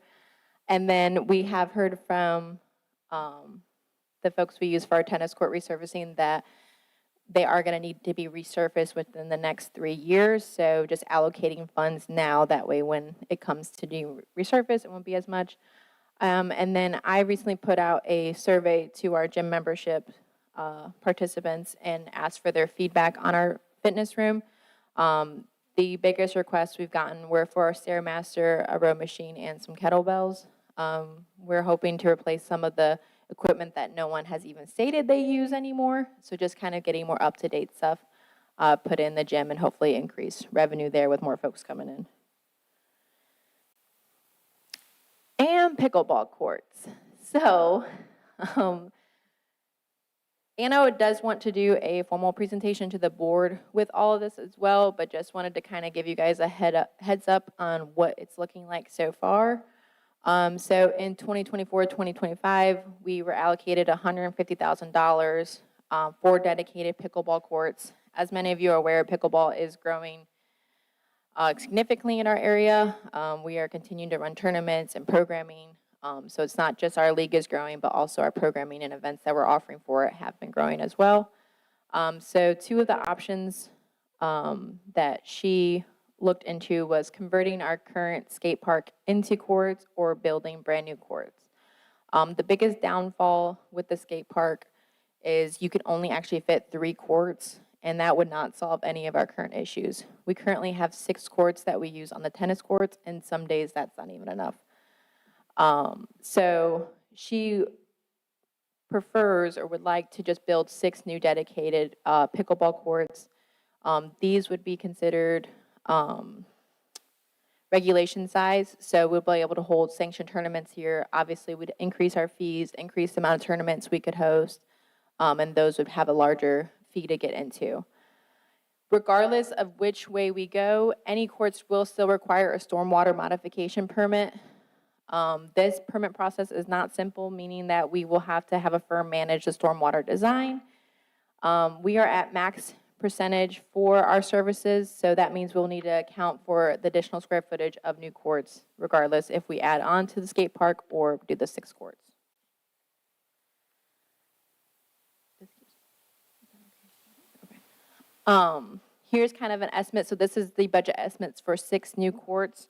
And then we have heard from the folks we use for our tennis court resurfacing that they are going to need to be resurfaced within the next 3 years. So just allocating funds now, that way when it comes to do resurface, it won't be as much. And then I recently put out a survey to our gym membership participants and asked for their feedback on our fitness room. The biggest requests we've gotten were for our Stairmaster, a row machine, and some kettlebells. We're hoping to replace some of the equipment that no one has even stated they use anymore. So just kind of getting more up-to-date stuff put in the gym and hopefully increase revenue there with more folks coming in. And pickleball courts. So Anna does want to do a formal presentation to the board with all of this as well, but just wanted to kind of give you guys a heads up on what it's looking like so far. So in 2024, 2025, we were allocated $150,000 for dedicated pickleball courts. As many of you are aware, pickleball is growing significantly in our area. We are continuing to run tournaments and programming. So it's not just our league is growing, but also our programming and events that we're offering for it have been growing as well. So two of the options that she looked into was converting our current skate park into courts or building brand new courts. The biggest downfall with the skate park is you can only actually fit 3 courts, and that would not solve any of our current issues. We currently have 6 courts that we use on the tennis courts, and some days that's not even enough. So she prefers or would like to just build 6 new dedicated pickleball courts. These would be considered regulation size, so we'll be able to hold sanctioned tournaments here. Obviously, we'd increase our fees, increase the amount of tournaments we could host, and those would have a larger fee to get into. Regardless of which way we go, any courts will still require a stormwater modification permit. This permit process is not simple, meaning that we will have to have a firm manage the stormwater design. We are at max percentage for our services, so that means we'll need to account for the additional square footage of new courts, regardless if we add on to the skate park or do the 6 courts. Here's kind of an estimate. So this is the budget estimates for 6 new courts.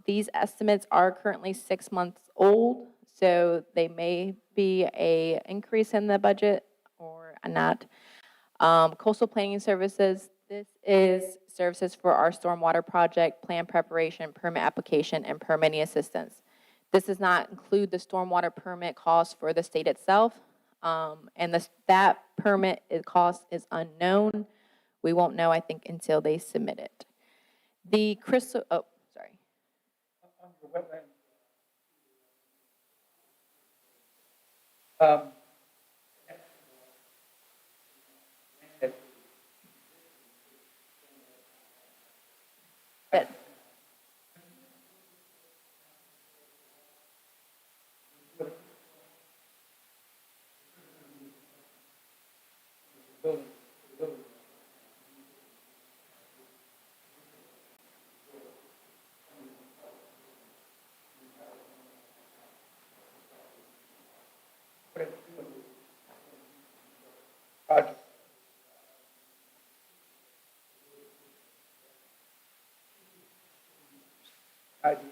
These estimates are currently 6 months old, so they may be a increase in the budget or not. Coastal Planning Services, this is services for our stormwater project, plan preparation, permit application, and permitting assistance. This does not include the stormwater permit cost for the state itself. And that permit cost is unknown. We won't know, I think, until they submit it. The crystal, oh, sorry. On your wetland. That- Project. Idea.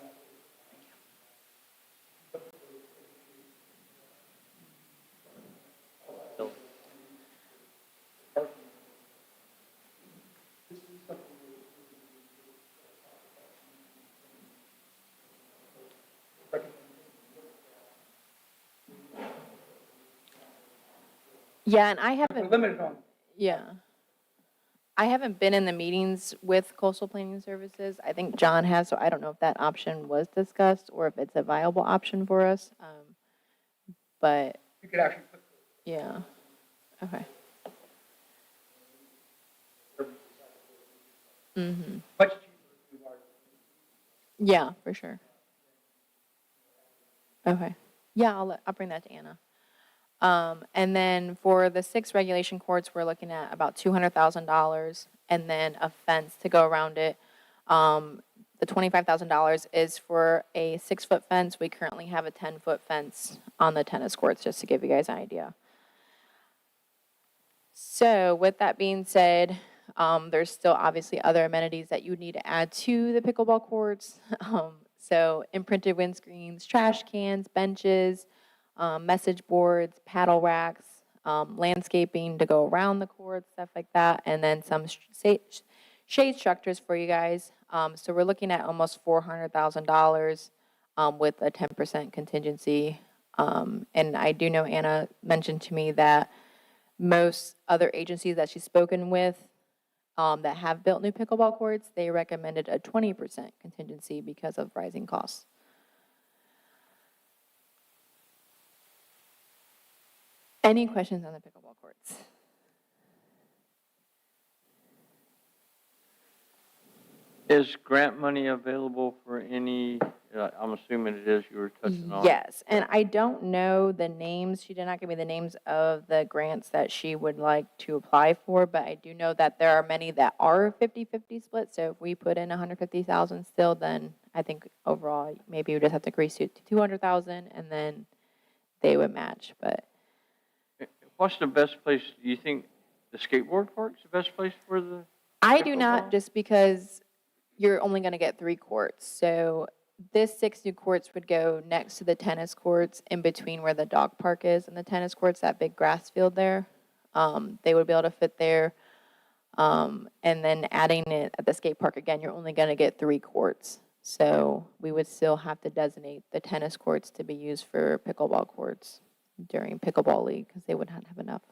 Yeah, and I We're haven't, limited on. yeah. I haven't been in the meetings with Coastal Planning Services. I think John has, so I don't know if that option was discussed or if it's a viable option for us. But, You could actually put. yeah, okay. Mm-hmm. Much cheaper if you are. Yeah, for sure. Okay. Yeah, I'll bring that to Anna. And then for the 6 regulation courts, we're looking at about $200,000 and then a fence to go around it. The $25,000 is for a 6-foot fence. We currently have a 10-foot fence on the tennis courts, just to give you guys an idea. So with that being said, there's still obviously other amenities that you would need to add to the pickleball courts. So imprinted windscreens, trash cans, benches, message boards, paddle racks, landscaping to go around the court, stuff like that, and then some shade structures for you guys. So we're looking at almost $400,000 with a 10% contingency. And I do know Anna mentioned to me that most other agencies that she's spoken with that have built new pickleball courts, they recommended a 20% contingency because of rising costs. Any questions on the pickleball courts? Is grant money available for any, I'm assuming it is, you were touching on? Yes, and I don't know the names. She did not give me the names of the grants that she would like to apply for, but I do know that there are many that are 50-50 split. So if we put in 150,000 still, then I think overall maybe we just have to increase it to 200,000 and then they would match, but. What's the best place, do you think the skateboard park's the best place for the? I do not, pickleball? just because you're only going to get 3 courts. So this 6 new courts would go next to the tennis courts, in between where the dog park is and the tennis courts, that big grass field there. They would be able to fit there. And then adding it at the skate park, again, you're only going to get 3 courts. So we would still have to designate the tennis courts to be used for pickleball courts during pickleball league, because they would not have enough.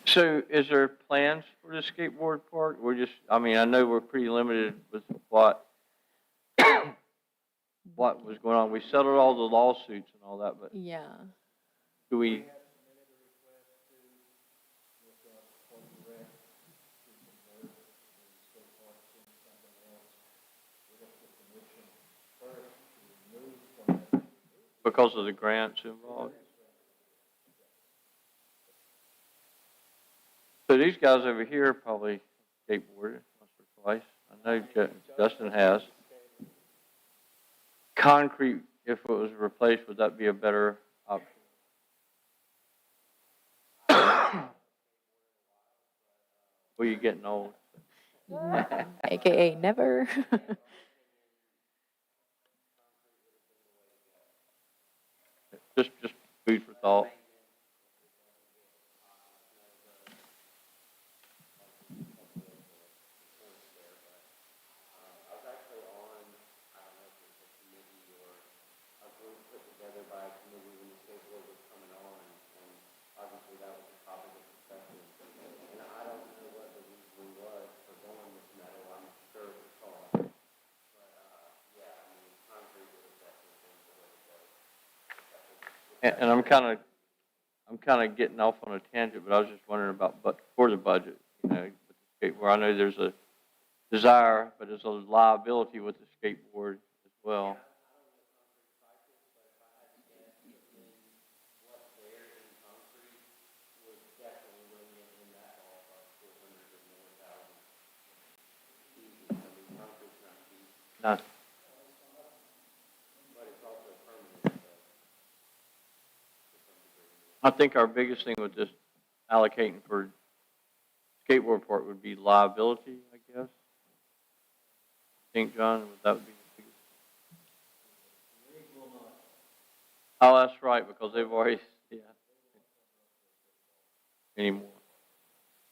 So is there plans for the skateboard park? We're just, I mean, I know we're pretty limited with what what was going on. We settled all the lawsuits and all that, but Yeah. do we? Because of the grants involved? So these guys over here probably skateboarded once or twice. I know Justin has. Concrete, if it was replaced, would that be a better option? Well, you're getting old. AKA never. Just food for thought. And I'm kind of getting off on a tangent, but I was just wondering about, but for the budget, you know, with the skateboard, I know there's a desire, but there's a liability with the skateboard as well. No. I think our biggest thing with this allocating for skateboard park would be liability, I guess. Think, John, would that be the biggest? Oh, that's right, because they've already, yeah. Anymore.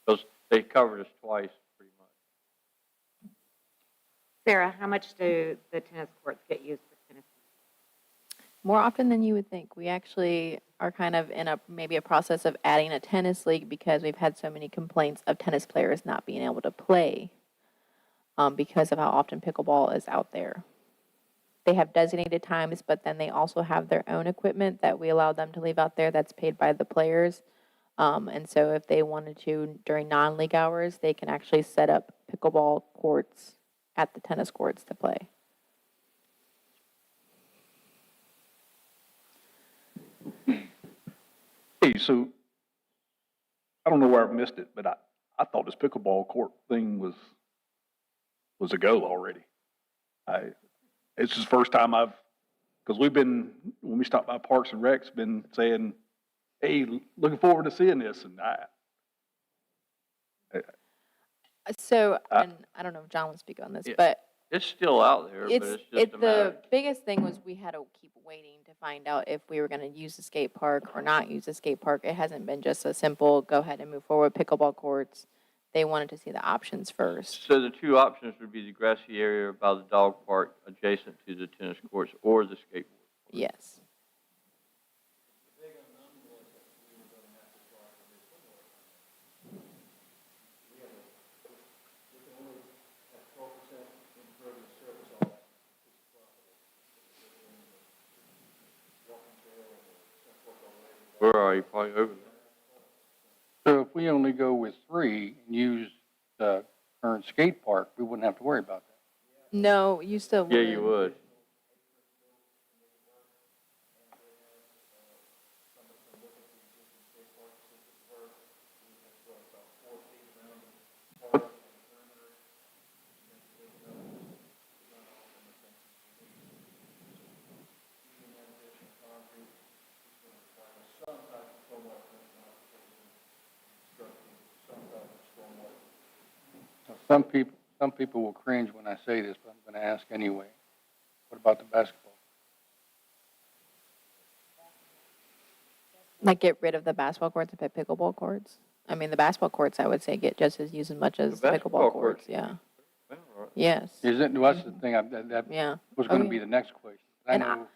Because they covered us twice, pretty much. Sarah, how much do the tennis courts get used for tennis? More often than you would think. We actually are kind of in maybe a process of adding a tennis league because we've had so many complaints of tennis players not being able to play because of how often pickleball is out there. They have designated times, but then they also have their own equipment that we allow them to leave out there that's paid by the players. And so if they wanted to, during non-league hours, they can actually set up pickleball courts at the tennis courts to play. Hey, so, I don't know where I've missed it, but I thought this pickleball court thing was a go already. It's the first time because when we stopped by Parks and Rec's, been saying, hey, looking forward to seeing this, and So, and I don't know if John will speak on this, Yeah. but It's still out there, but it's just a matter the of. biggest thing was we had to keep waiting to find out if we were going to use the skate park or not use the skate park. It hasn't been just a simple go ahead and move forward pickleball courts. They wanted to see the options first. So the two options would be the grassy area by the dog park adjacent to the tennis courts or the skateboard. Yes. We're already probably over that. So if we only go with 3 and use the current skate park, we wouldn't have to worry about that. No, you still would. Yeah, you would. Now, some people will cringe when I say this, but I'm going to ask anyway. What about the basketball? Like get rid of the basketball courts and put pickleball courts. I mean, the basketball courts, I would say, get just as used as much as The the basketball pickleball courts. Yeah. Well, all right. Yes. Is it, well, that's the thing, that Yeah. was going to Okay. be the next question. I And know,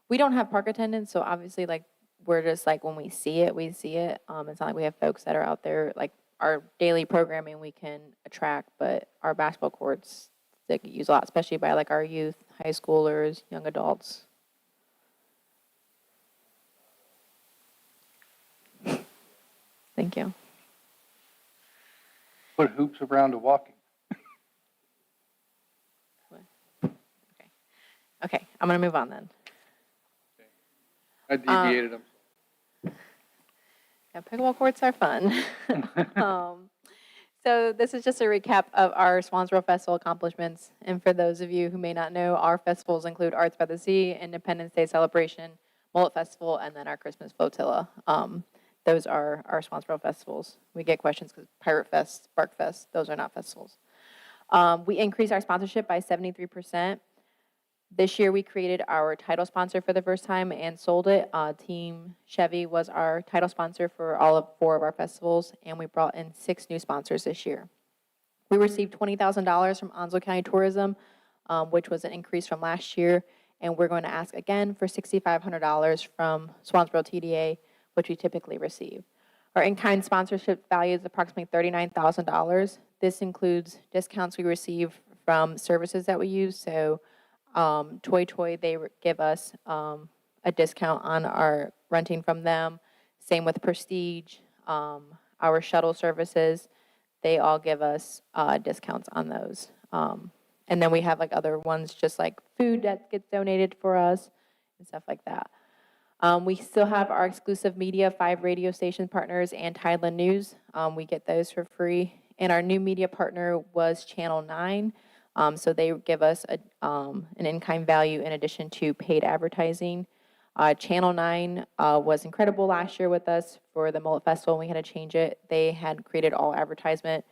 we don't have park attendants, so obviously, like, we're just like, when we see it, we see it. It's not like we have folks that are out there, like, our daily programming we can attract, but our basketball courts, they get used a lot, especially by like our youth, high schoolers, young adults. Thank you. Put hoops around the walking. Okay, I'm going to move on then. I deviated them. Yeah, pickleball courts are fun. So this is just a recap of our Swansboro Festival accomplishments. And for those of you who may not know, our festivals include Arts by the Sea, Independence Day Celebration, Mullet Festival, and then our Christmas Flotilla. Those are our Swansboro festivals. We get questions because Pirate Fest, Spark Fest, those are not festivals. We increased our sponsorship by 73%. This year, we created our title sponsor for the first time and sold it. Team Chevy was our title sponsor for all 4 of our festivals, and we brought in 6 new sponsors this year. We received $20,000 from Onslow County Tourism, which was an increase from last year, and we're going to ask again for $6,500 from Swansboro TDA, which we typically receive. Our in-kind sponsorship value is approximately $39,000. This includes discounts we receive from services that we use, so Toy, they give us a discount on our renting from them. Same with Prestige, our shuttle services, they all give us discounts on those. And then we have like other ones, just like food that gets donated for us and stuff like that. We still have our exclusive media, 5 radio station partners and Tideland News. We get those for free. And our new media partner was Channel 9. So they give us an in-kind value in addition to paid advertising. Channel 9 was incredible last year with us for the Mullet Festival. We had to change it. They had created all advertisement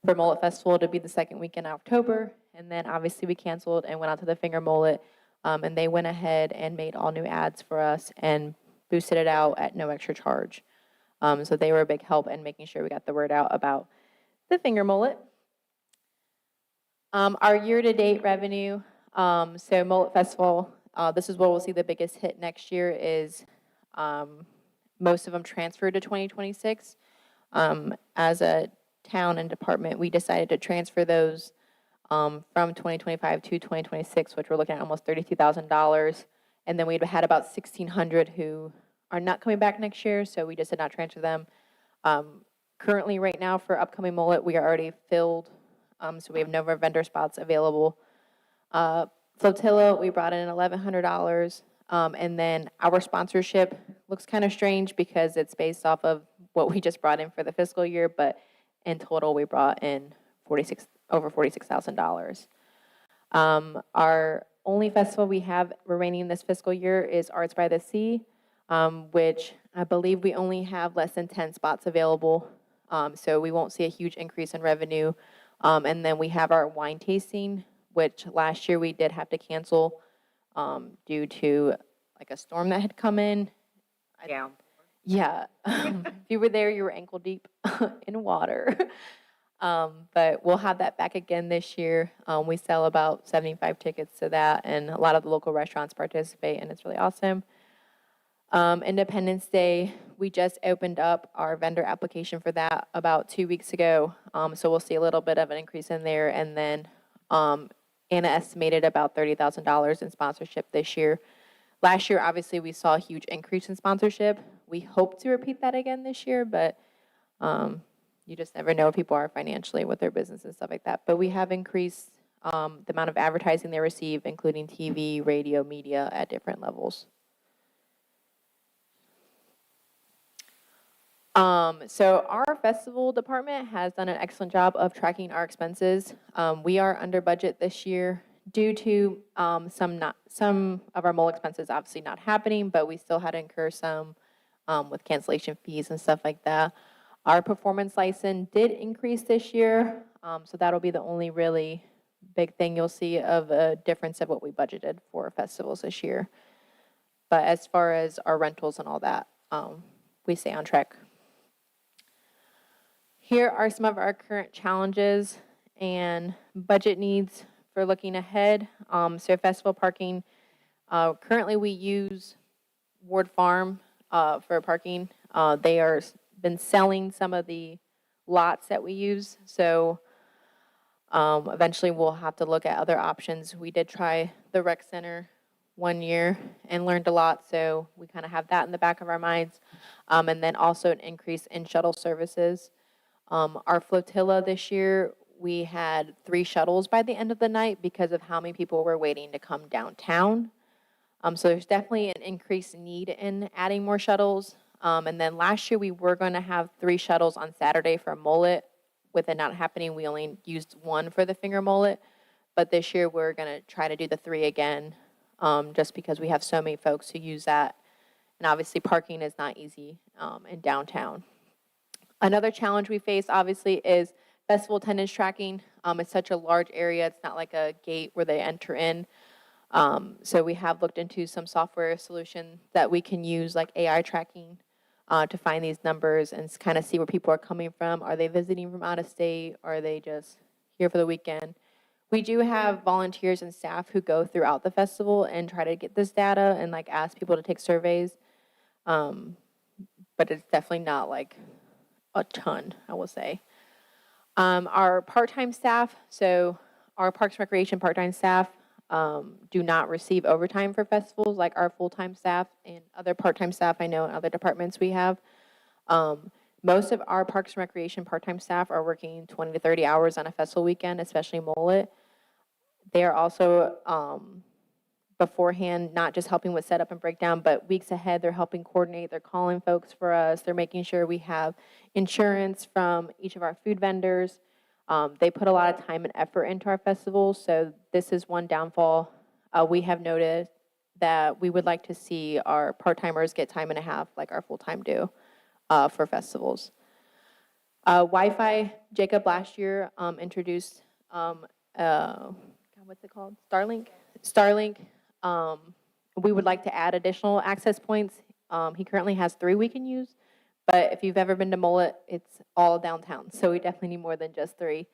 for Mullet Festival to be the second week in October. And then obviously we canceled and went out to the Finger Mullet. And they went ahead and made all new ads for us and boosted it out at no extra charge. So they were a big help in making sure we got the word out about the Finger Mullet. Our year-to-date revenue, so Mullet Festival, this is where we'll see the biggest hit next year is most of them transferred to 2026. As a town and department, we decided to transfer those from 2025 to 2026, which we're looking at almost $32,000. And then we'd had about 1,600 who are not coming back next year, so we just did not transfer them. Currently, right now, for upcoming Mullet, we are already filled. So we have no more vendor spots available. Flotilla, we brought in $1,100. And then our sponsorship looks kind of strange because it's based off of what we just brought in for the fiscal year, but in total, we brought in over $46,000. Our only festival we have remaining this fiscal year is Arts by the Sea, which I believe we only have less than 10 spots available. So we won't see a huge increase in revenue. And then we have our wine tasting, which last year we did have to cancel due to like a storm that had come in. Yeah. Yeah. If you were there, you were ankle deep in water. But we'll have that back again this year. We sell about 75 tickets to that, and a lot of the local restaurants participate, and it's really awesome. Independence Day, we just opened up our vendor application for that about 2 weeks ago. So we'll see a little bit of an increase in there. And then Anna estimated about $30,000 in sponsorship this year. Last year, obviously, we saw a huge increase in sponsorship. We hope to repeat that again this year, but you just never know where people are financially with their business and stuff like that. But we have increased the amount of advertising they receive, including TV, radio, media at different levels. So our festival department has done an excellent job of tracking our expenses. We are under budget this year due to some of our mole expenses obviously not happening, but we still had to incur some with cancellation fees and stuff like that. Our performance license did increase this year, so that'll be the only really big thing you'll see of a difference of what we budgeted for festivals this year. But as far as our rentals and all that, we stay on track. Here are some of our current challenges and budget needs for looking ahead. So festival parking, currently we use Ward Farm for parking. They are been selling some of the lots that we use, so eventually we'll have to look at other options. We did try the the rec center one year and learned a lot, so we kind of have that in the back of our minds. And then also an increase in shuttle services. Our flotilla this year, we had 3 shuttles by the end of the night because of how many people were waiting to come downtown. So there's definitely an increased need in adding more shuttles. And then last year, we were going to have 3 shuttles on Saturday for mullet. With it not happening, we only used 1 for the finger mullet. But this year, we're going to try to do the 3 again, just because we have so many folks who use that. And obviously, parking is not easy in downtown. Another challenge we face, obviously, is festival attendance tracking. It's such a large area. It's not like a gate where they enter in. So we have looked into some software solution that we can use, like AI tracking, to find these numbers and kind of see where people are coming from. Are they visiting from out of state? Are they just here for the weekend? We do have volunteers and staff who go throughout the festival and try to get this data and like ask people to take surveys. But it's definitely not like a ton, I will say. Our part-time staff, so our Parks and Recreation part-time staff do not receive overtime for festivals like our full-time staff and other part-time staff I know in other departments we have. Most of our Parks and Recreation part-time staff are working 20 to 30 hours on a festival weekend, especially mullet. They are also beforehand not just helping with setup and breakdown, but weeks ahead they're helping coordinate. They're calling folks for us. They're making sure we have insurance from each of our food vendors. They put a lot of time and effort into our festivals, so this is one downfall. We have noticed that we would like to see our part-timers get time and a half like our full-time do for festivals. Wi-Fi, Jacob last year introduced, what's it called? Starlink. We would like to add additional access points. He currently has 3 we can use. But if you've ever been to Mullet, it's all downtown. So we definitely need more than just 3.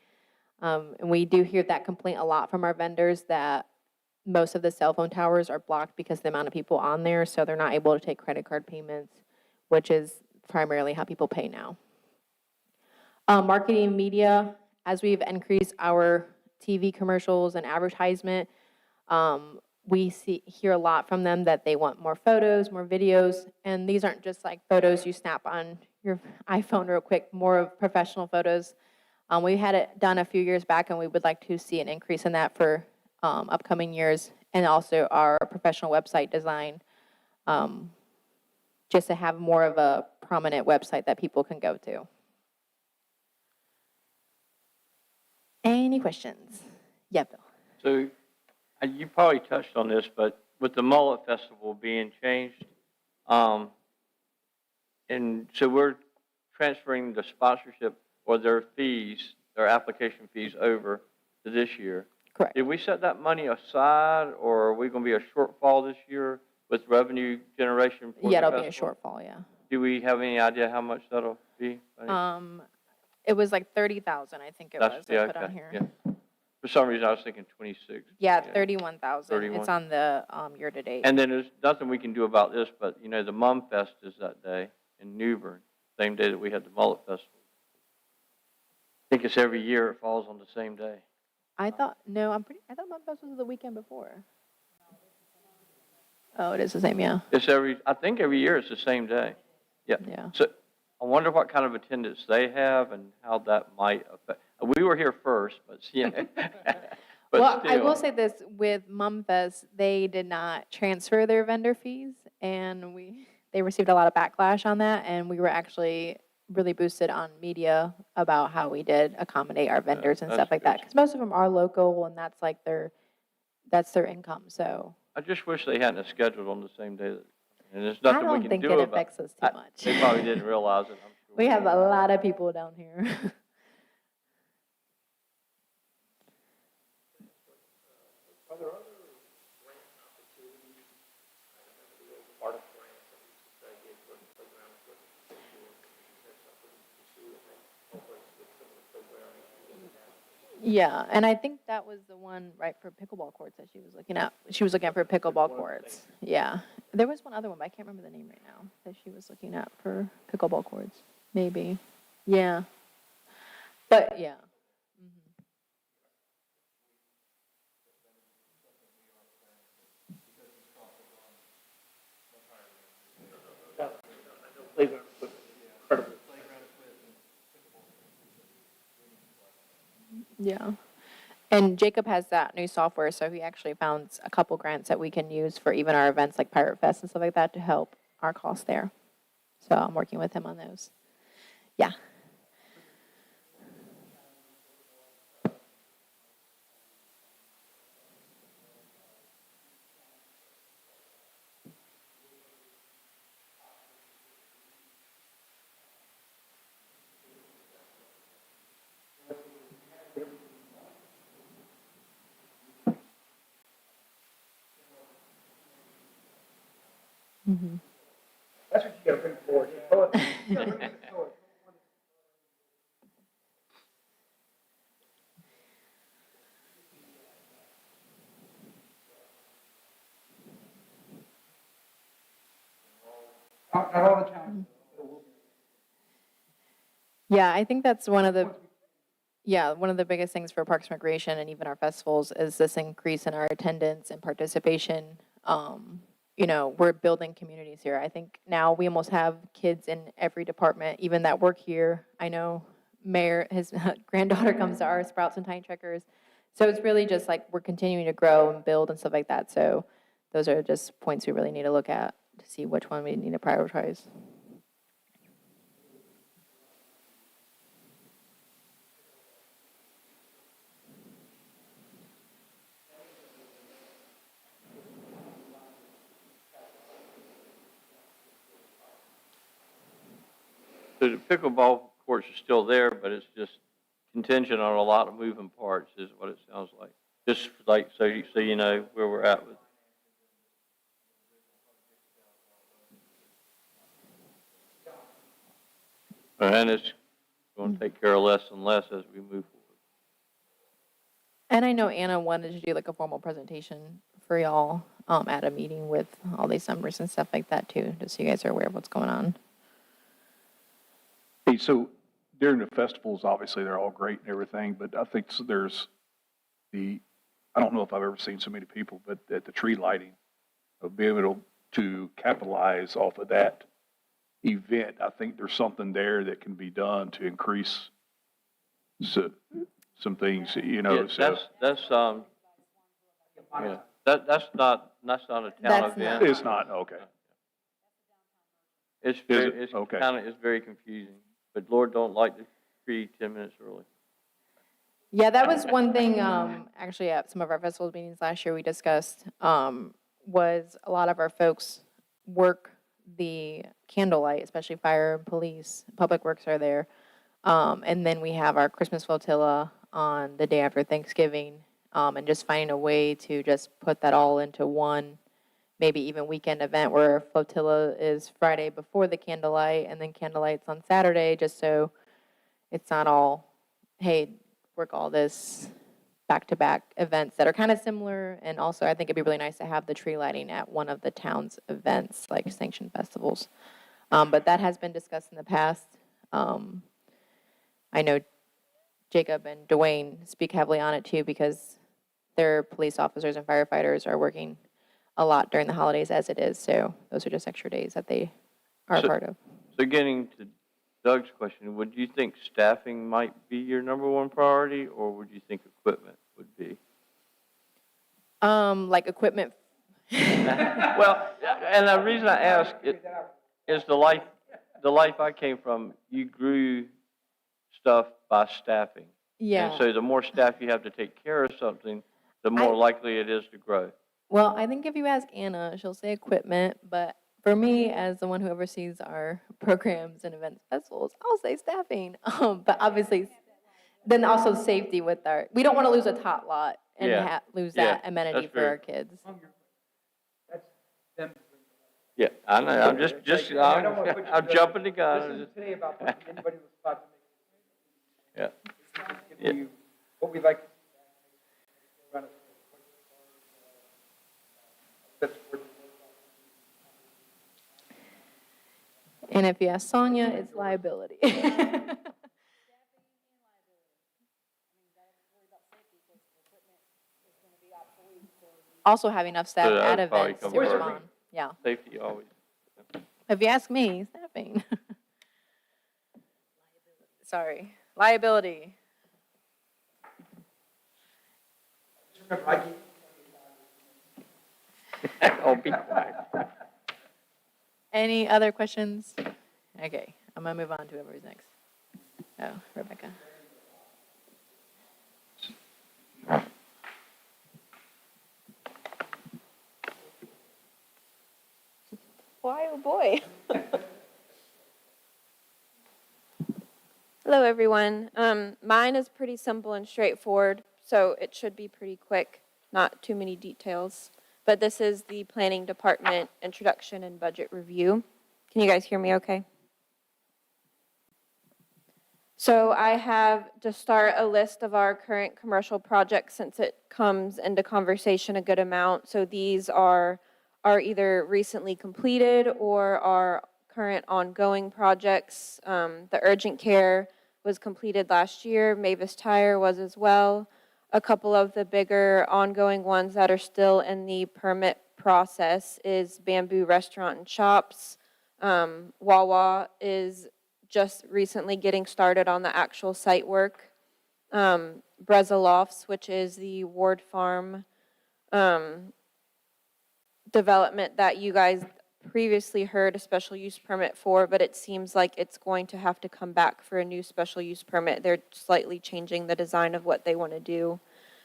And we do hear that complaint a lot from our vendors that most of the cell phone towers are blocked because of the amount of people on there. So they're not able to take credit card payments, which is primarily how people pay now. Marketing and media, as we've increased our TV commercials and advertisement, we hear a lot from them that they want more photos, more videos, and these aren't just like photos you snap on your iPhone real quick, more of professional photos. We had it done a few years back, and we would like to see an increase in that for upcoming years, and also our professional website design, just to have more of a prominent website that people can go to. Any questions? Yeah, Bill. So you probably touched on this, but with the Mullet Festival being changed, and so we're transferring the sponsorship or their fees, their application fees over to this year. Correct. Did we set that money aside, or are we going to be a shortfall this year with revenue generation for Yeah, the it'll be a festival? shortfall, yeah. Do we have any idea how much that'll be? It was like 30,000, I think it was, I put on okay, here. yeah. For some reason, I was thinking 26. Yeah, 31,000. 31. It's on the year-to-date. And then there's nothing we can do about this, but, you know, the Mum Fest is that day in New Bern, same day that we had the Mullet Festival. I think it's every year it falls on the same day. I thought Mount Fest was the weekend before. Oh, it is the same, yeah. I think every year it's the same day. Yeah. Yeah. So I wonder what kind of attendance they have and how that might affect. We were here first, but yeah. But Well, I still. will say this, with MumFest, they did not transfer their vendor fees, and they received a lot of backlash on that, and we were actually really boosted on media about how we did accommodate our vendors and that's stuff like that, good. because most of them are local, and that's like that's their income, so. I just wish they hadn't scheduled on the same day. And there's I nothing we don't can think do it about it. affects us too much. They probably didn't realize it, I'm sure. We have a lot of people down here. Are there other grant opportunities? I remember the old part of grants that we used to say, get for the program equipment. Is that something you pursue and then hopefully with some of the programming you look at? Yeah, and I think that was the one, right, for pickleball courts that she was looking at. She was looking at for pickleball courts. Yeah. There was one other one, but I can't remember the name right now, that she was looking at for pickleball courts. Maybe. Yeah. But, yeah. Mhm. Yeah. And Jacob has that new software, so he actually found a couple grants that we can use for even our events like Pirate Fest and stuff like that to help our costs there. So I'm working with him on those. Yeah. That's what you gotta bring forward. You gotta bring it forward. Not all the time. Yeah, I think that's one of the biggest things for Parks and Recreation and even our festivals is this increase in our attendance and participation. We're building communities here. I think now we almost have kids in every department, even that work here. I know Mayor, his granddaughter comes to our Sprouts and Tiny Checkers. So it's really just like we're continuing to grow and build and stuff like that. So those are just points we really need to look at to see which one we need to prioritize. So the pickleball courts are still there, but it's just contingent on a lot of moving parts, is what it sounds like. Just like, so you know where we're at with. And it's going to take care of less and less as we move forward. And I know Anna wanted to do like a formal presentation for y'all at a meeting with all these numbers and stuff like that too, just so you guys are aware of what's going on. Hey, so during the festivals, obviously, they're all great and everything, but I think there's I don't know if I've ever seen so many people, but at the tree lighting, of being able to capitalize off of that event, I think there's something there that can be done to increase some things, Yeah, so. that's yeah, that's not a town That's event. not. It's not, okay. It's Is very, it? it's Okay. it's very confusing, but Lord don't like the tree 10 minutes early. Yeah, that was one thing, actually at some of our festivals meetings last year we discussed, was a lot of our folks work the candlelight, especially fire, police, public works are there. And then we have our Christmas flotilla on the day after Thanksgiving, and just finding a way to just put that all into one, maybe even weekend event where flotilla is Friday before the candlelight and then candlelight's on Saturday, just so it's not all, hey, work all this back-to-back events that are kind of similar. And also, I think it'd be really nice to have the tree lighting at one of the town's events, like sanctioned festivals. But that has been discussed in the past. I know Jacob and Dwayne speak heavily on it too because their police officers and firefighters are working a lot during the holidays as it is. So those are just extra days that they are a part of. So getting to Doug's question, would you think staffing might be your number one priority, or would you think equipment would be? Like equipment. Well, and the reason I ask it is the life I came from, you grew stuff by staffing. Yeah. And so the more staff you have to take care of something, the more likely it is to grow. Well, I think if you ask Anna, she'll say equipment, but for me, as the one who oversees our programs and events festivals, I'll say staffing. But obviously, then also safety with we don't want to lose a tot lot and Yeah. lose Yeah, that amenity that's for very- our kids. That's them. Yeah, I know, I'm just, I don't wanna put you I'm to- jumping the gun. This isn't today about putting anybody in the spot to Yeah. make give you what we'd like to see. Run it. That's what- And if you ask Sonia, it's liability. Also have enough staff So that at would probably events come to first. respond. Yeah. Safety always. If you ask me, staffing. Sorry. Liability. Oh, be quiet. Any other questions? Okay, I'm gonna move on to whoever's next. Oh, Rebecca. Why, oh boy. Hello, everyone. Mine is pretty simple and straightforward, so it should be pretty quick, not too many details. But this is the Planning Department Introduction and Budget Review. Can you guys hear me okay? So I have to start a list of our current commercial projects since it comes into conversation a good amount. So these are either recently completed or are current ongoing projects. The urgent care was completed last year. Mavis Tire was as well. A couple of the bigger ongoing ones that are still in the permit process is Bamboo Restaurant and Shops. Wawa is just recently getting started on the actual site work. Breza Lofts, which is the Ward Farm development that you guys previously heard a special use permit for, but it seems like it's going to have to come back for a new special use permit. They're slightly changing the design of what they want to do.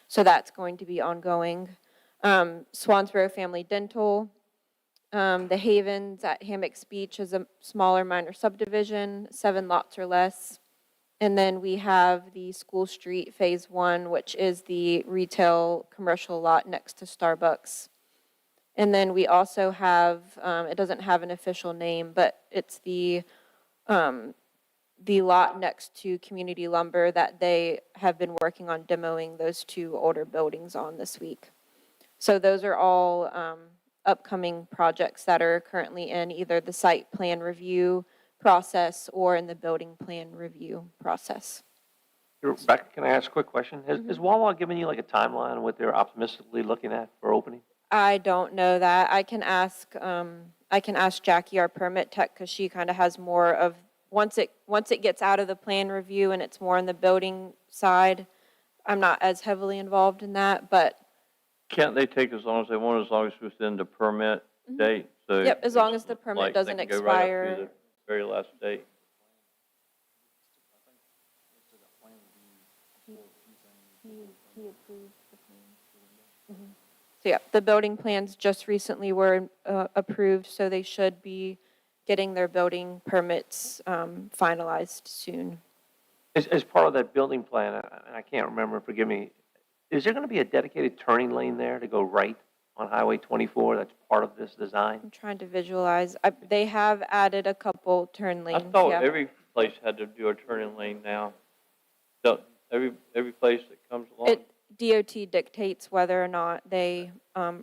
So that's going to be ongoing. Swansboro Family Dental. The Havens at Hammocks Beach is a smaller minor subdivision, 7 lots or less. And then we have the School Street Phase 1, which is the retail commercial lot next to Starbucks. And then we also have, it doesn't have an official name, but it's the lot next to Community Lumber that they have been working on demoing those 2 older buildings on this week. So those are all upcoming projects that are currently in either the site plan review process or in the building plan review process. Rebecca, can I ask a quick question? Has Wawa given you like a timeline on what they're optimistically looking at for opening? I don't know that. I can ask Jackie, our permit tech, because she kind of has more of, once it gets out of the plan review and it's more on the building side, I'm not as heavily involved in that, but. Can't they take as long as they want, as long as it's within the permit date? So Yep, as long as the it's permit like doesn't they can go right up to expire. the very last date. He approved the plan. So yeah, the building plans just recently were approved, so they should be getting their building permits finalized soon. As part of that building plan, and I can't remember, forgive me, is there going to be a dedicated turning lane there to go right on Highway 24 that's part of this design? I'm trying to visualize. They have added a couple turn lanes. I thought yeah. every place had to do a turning lane now. So every place that comes along. DOT dictates whether or not they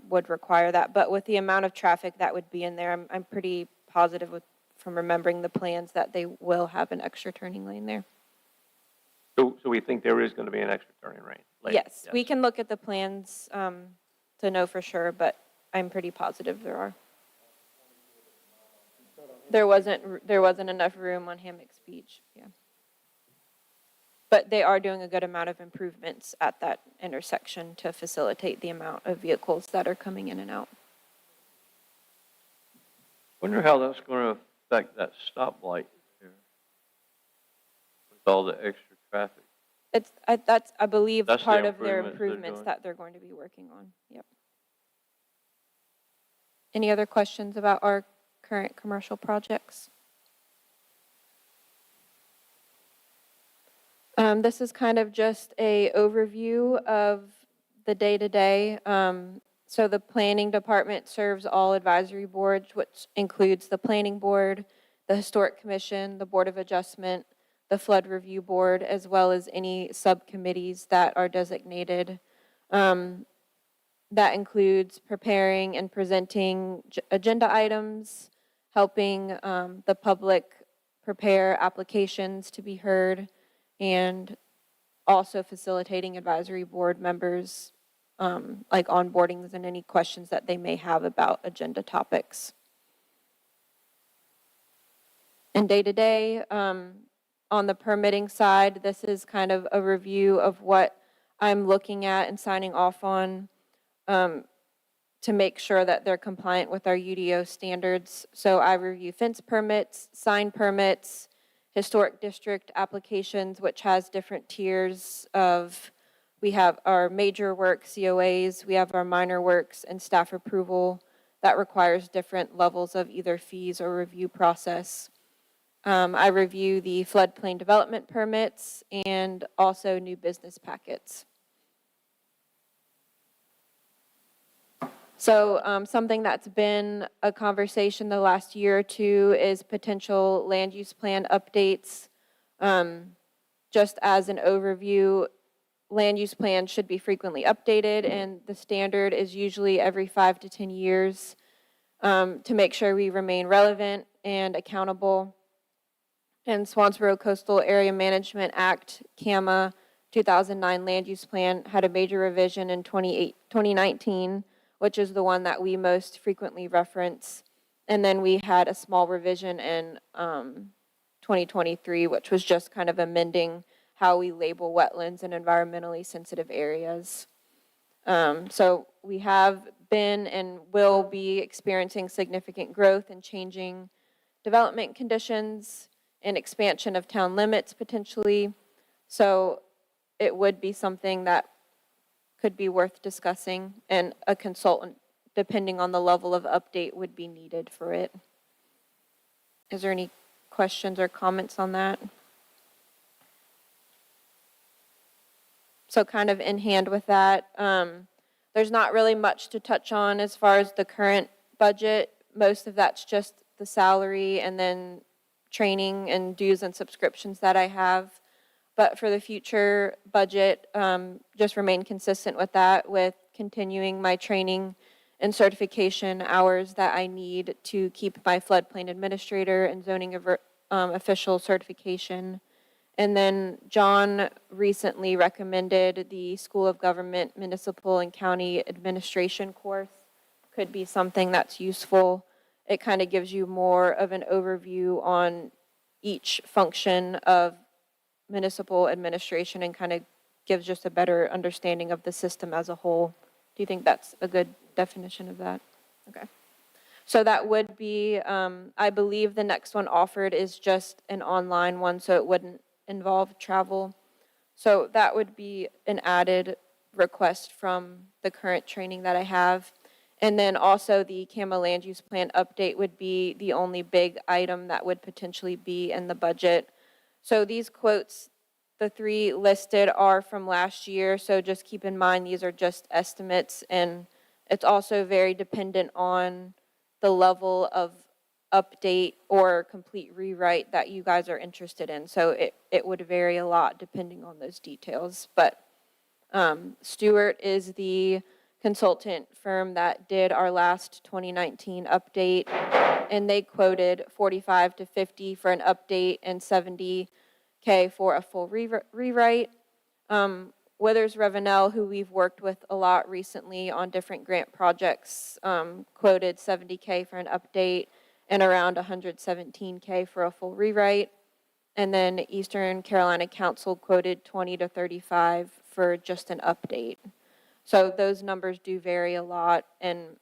would require that, but with the amount of traffic that would be in there, I'm pretty positive from remembering the plans that they will have an extra turning lane there. So we think there is going to be an extra turning lane later? Yes, we can look at the plans to know for sure, but I'm pretty positive there are. There wasn't enough room on Hammocks Beach, yeah. But they are doing a good amount of improvements at that intersection to facilitate the amount of vehicles that are coming in and out. Wonder how that's going to affect that stoplight here with all the extra traffic. I believe That's the part of their improvements they're improvements doing. that they're going to be working on. Yep. Any other questions about our current commercial projects? This is kind of just a overview of the day-to-day. So the planning department serves all advisory boards, which includes the planning board, the historic commission, the board of adjustment, the flood review board, as well as any subcommittees that are designated. That includes preparing and presenting agenda items, helping the public prepare applications to be heard, and also facilitating advisory board members, like onboardings and any questions that they may have about agenda topics. And day-to-day, on the permitting side, this is kind of a review of what I'm looking at and signing off on to make sure that they're compliant with our UDO standards. So I review fence permits, sign permits, historic district applications, which has different tiers of, we have our major work COAs, we have our minor works and staff approval that requires different levels of either fees or review process. I review the floodplain development permits and also new business packets. So something that's been a conversation the last year or two is potential land use plan updates. Just as an overview, land use plans should be frequently updated, and the standard is usually every 5 to 10 years to make sure we remain relevant and accountable. And Swansboro Coastal Area Management Act, CAMA 2009 Land Use Plan had a major revision in 2019, which is the one that we most frequently reference. And then we had a small revision in 2023, which was just kind of amending how we label wetlands and environmentally sensitive areas. So we have been and will be experiencing significant growth and changing development conditions and expansion of town limits potentially. So it would be something that could be worth discussing, and a consultant, depending on the level of update, would be needed for it. Is there any questions or comments on that? So kind of in hand with that, there's not really much to touch on as far as the current budget. Most of that's just the salary and then training and dues and subscriptions that I have. But for the future budget, just remain consistent with that, with continuing my training and certification hours that I need to keep my floodplain administrator and zoning official certification. And then John recently recommended the School of Government, Municipal, and County Administration course. Could be something that's useful. It kind of gives you more of an overview on each function of municipal administration and kind of gives just a better understanding of the system as a whole. Do you think that's a good definition of that? Okay. So that would be, I believe the next one offered is just an online one, so it wouldn't involve travel. So that would be an added request from the current training that I have. And then also the CAMA land use plan update would be the only big item that would potentially be in the budget. So these quotes, the 3 listed are from last year, so just keep in mind these are just estimates, and it's also very dependent on the level of update or complete rewrite that you guys are interested in. So it would vary a lot depending on those details. But Stewart is the consultant firm that did our last 2019 update, and they quoted 45 to 50 for an update and 70K for a full rewrite. Withers Revenell, who we've worked with a lot recently on different grant projects, quoted 70K for an update and around 117K for a full rewrite. And then Eastern Carolina Council quoted 20 to 35 for just an update. So those numbers do vary a lot, and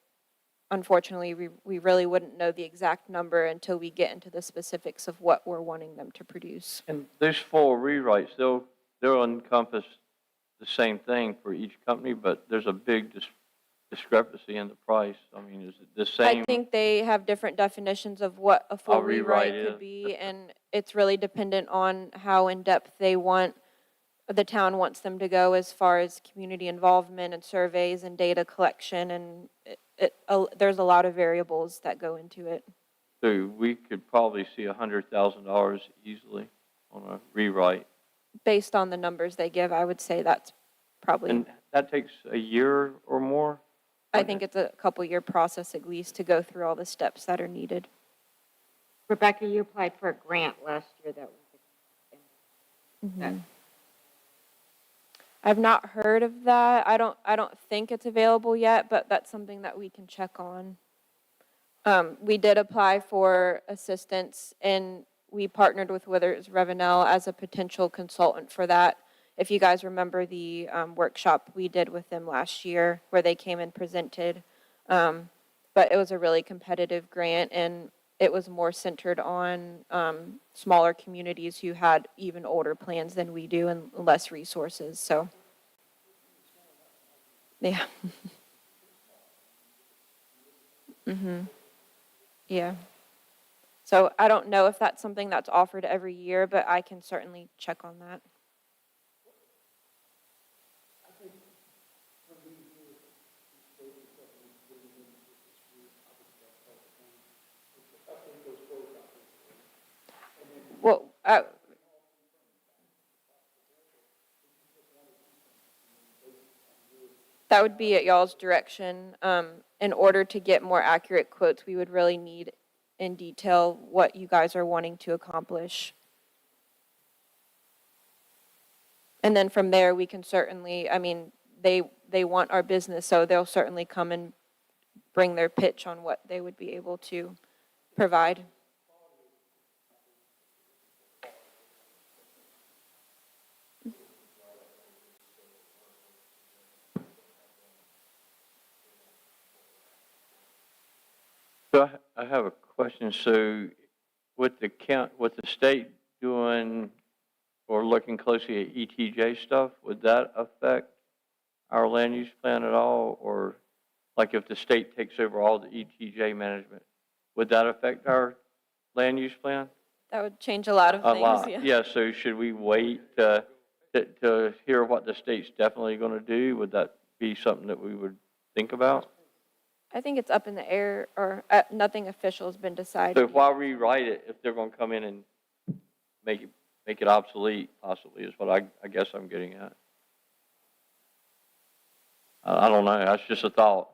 unfortunately, we really wouldn't know the exact number until we get into the specifics of what we're wanting them to produce. And those full rewrites, they'll encompass the same thing for each company, but there's a big discrepancy in the price. I mean, is it the same? I think they have different definitions of what a full rewrite could be, and it's really dependent on how in-depth the town wants them to go as far as community involvement and surveys and data collection, and there's a lot of variables that go into it. So we could probably see $100,000 easily on a rewrite. Based on the numbers they give, I would say that's probably. And that takes a year or more? I think it's a couple-year process at least to go through all the steps that are needed. Rebecca, you applied for a grant last year that Mm-hmm. I've not heard of that. I don't think it's available yet, but that's something that we can check on. We did apply for assistance, and we partnered with Withers Revenell as a potential consultant for that. if you guys remember the workshop we did with them last year where they came and presented. But it was a really competitive grant, and it was more centered on smaller communities who had even older plans than we do and less resources. So, yeah. Yeah. So I don't know if that's something that's offered every year, but I can certainly check on that. Well, that would be at y'all's direction. In order to get more accurate quotes, we would really need in detail what you guys are wanting to accomplish. And then from there, we can certainly, I mean, they want our business, so they'll certainly come and bring their pitch on what they would be able to provide. So I have a question. So with the state doing or looking closely at ETJ stuff, would that affect our land use plan at all? Or like if the state takes over all the ETJ management, would that affect our land use plan? That would change a lot of A things. lot. Yeah, so should we wait to hear what the state's definitely going to do? Would that be something that we would think about? I think it's up in the air, or nothing official has been decided. So why rewrite it if they're going to come in and make it obsolete, possibly, is what I guess I'm getting at. I don't know. That's just a thought.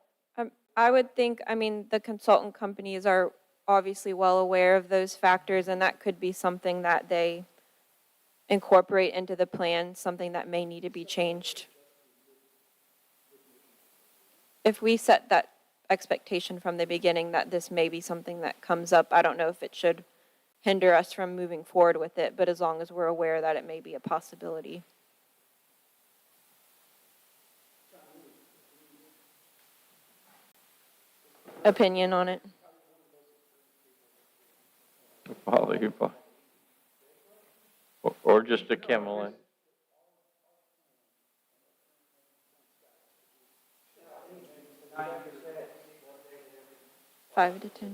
I would think, I mean, the consultant companies are obviously well aware of those factors, and that could be something that they incorporate into the plan, something that may need to be changed. If we set that expectation from the beginning that this may be something that comes up, I don't know if it should hinder us from moving forward with it, but as long as we're aware that it may be a possibility. Opinion on it? Probably. Or just a Kimberlin. $5 to $10.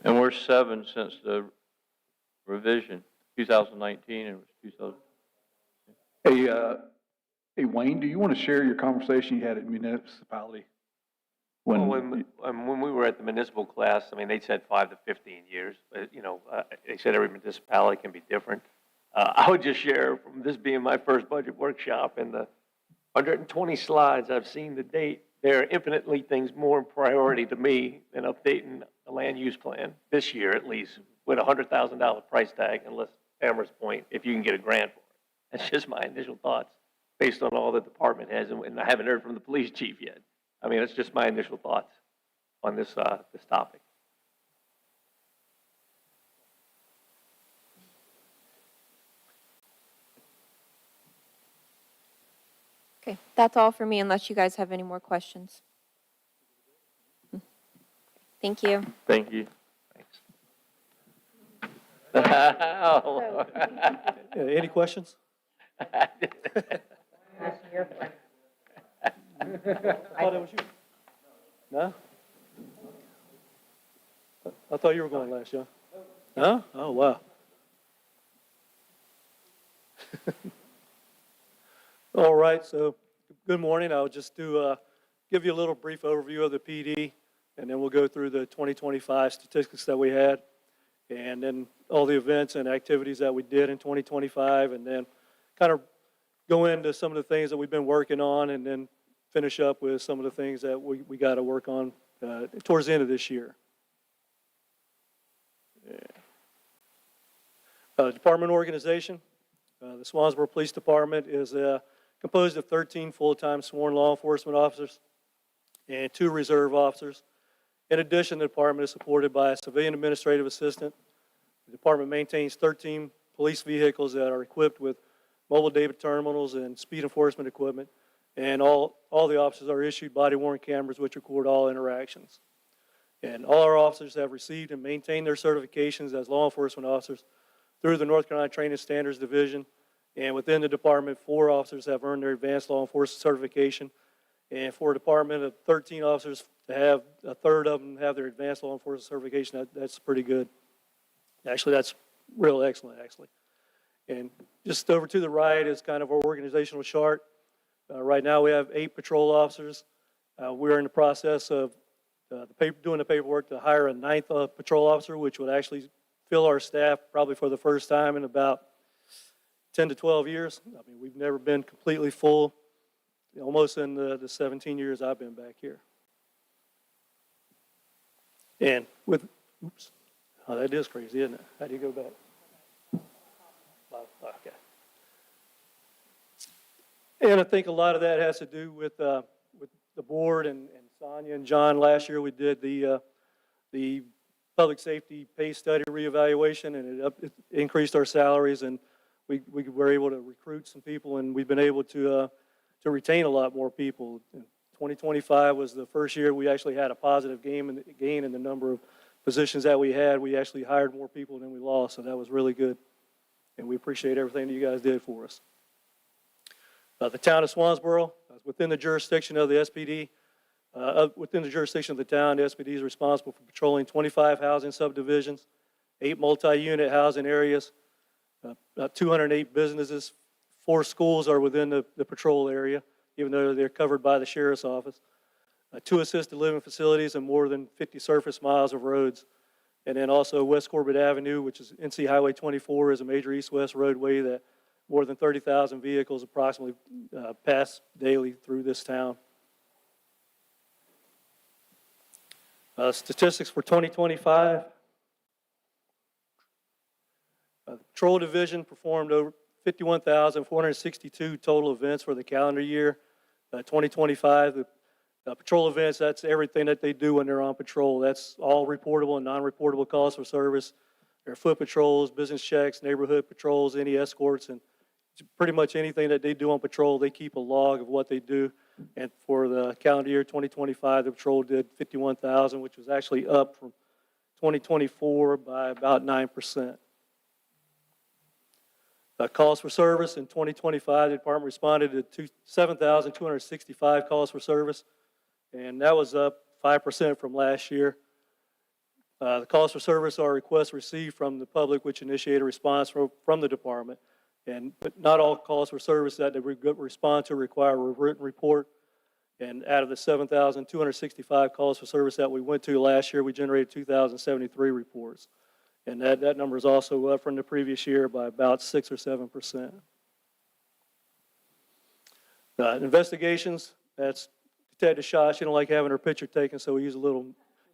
And we're 7 since the revision, 2019, and it was 2000. Hey, Wayne, do you want to share your conversation you had at municipality? When we were at the municipal class, I mean, they said 5 to 15 years, but, they said every municipality can be different. I would just share from this being my first budget workshop and the 120 slides I've seen to date, there are infinitely things more priority to me than updating the land use plan this year, at least, with a $100,000 price tag, unless Tamara's point, if you can get a grant for it. That's just my initial thoughts, based on all the department heads, and I haven't heard from the police chief yet. I mean, it's just my initial thoughts on this topic. Okay, that's all for me unless you guys have any more questions. Thank you. Thank you. Any questions? I thought it was you. No? I thought you were going last, John. No? Oh, wow. All right, so good morning. I'll just give you a little brief overview of the PD, and then we'll go through the 2025 statistics that we had, and then all the events and activities that we did in 2025, and then kind of go into some of the things that we've been working on, and then finish up with some of the things that we got to work on towards the end of this year. Department organization. The Swansboro Police Department is composed of 13 full-time sworn law enforcement officers and 2 reserve officers. In addition, the department is supported by a civilian administrative assistant, The department maintains 13 police vehicles that are equipped with mobile data terminals and speed enforcement equipment, and all the officers are issued body-worn cameras which record all interactions. And all our officers have received and maintained their certifications as law enforcement officers through the North Carolina Training Standards Division. And within the department, 4 officers have earned their advanced law enforcement certification. And for a department of 13 officers, to have a third of them have their advanced law enforcement certification, that's pretty good. Actually, that's real excellent, actually. And just over to the right is kind of our organizational chart. Right now, we have 8 patrol officers. We're in the process of doing the paperwork to hire a 9th patrol officer, which would actually fill our staff probably for the first time in about 10 to 12 years. I mean, we've never been completely full, almost in the 17 years I've been back here. And with, oops, oh, that is crazy, isn't it? How do you go back? Okay. And I think a lot of that has to do with the board and Sonia and John. Last year we did the public safety pay study reevaluation, and it increased our salaries, and we were able to recruit some people, and we've been able to retain a lot more people. And 2025 was the first year we actually had a positive gain in the number of positions that we had. We actually hired more people than we lost, so that was really good. And we appreciate everything that you guys did for us. The town of Swansboro, within the jurisdiction of the SPD, within the jurisdiction of the town, the SPD is responsible for patrolling 25 housing subdivisions, 8 multi-unit housing areas, 208 businesses, 4 schools are within the patrol area, even though they're covered by the sheriff's office, 2 assisted living facilities, and more than 50 surface miles of roads. And then also West Corbett Avenue, which is NC Highway 24, is a major east-west roadway that more than 30,000 vehicles approximately pass daily through this town. Statistics for 2025. The Patrol Division performed over 51,462 total events for the calendar year. 2025, the patrol events, that's everything that they do when they're on patrol. That's all reportable and non-reportable calls for service. Their foot patrols, business checks, neighborhood patrols, any escorts, and pretty much anything that they do on patrol, they keep a log of what they do. And for the calendar year 2025, the patrol did 51,000, which was actually up from 2024 by about 9%. Calls for service in 2025, the department responded to 7,265 calls for service, and that was up 5% from last year. The calls for service are requests received from the public, which initiate a response from the department. But not all calls for service that they respond to require a written report. And out of the 7,265 calls for service that we went to last year, we generated 2,073 reports. And that number is also up from the previous year by about 6 or 7%. Investigations, that's Detective Shaw. She don't like having her picture taken, so we use a little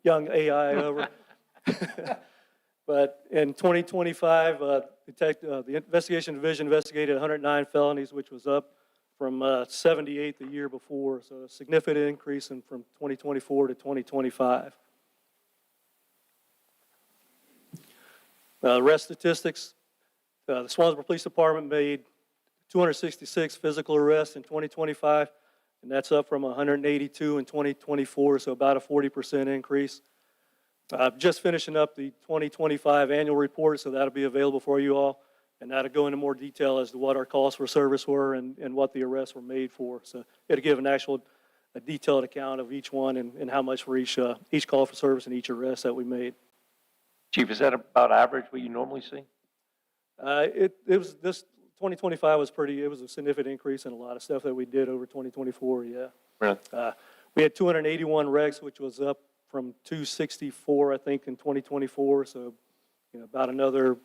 young AI over. But in 2025, the Investigation Division investigated 109 felonies, which was up from 78 the year before, so a significant increase from 2024 to 2025. Arrest statistics, the Swansboro Police Department made 266 physical arrests in 2025, and that's up from 182 in 2024, so about a 40% increase. Just finishing up the 2025 annual report, so that'll be available for you all, and that'll go into more detail as to what our calls for service were and what the arrests were made for. So it'll give a detailed account of each one and how much for each call for service and each arrest that we made. Chief, is that about average what you normally see? It was this 2025 was it was a significant increase in a lot of stuff that we did over 2024, yeah. Really? We had 281 wrecks, which was up from 264, I think, in 2024, so about another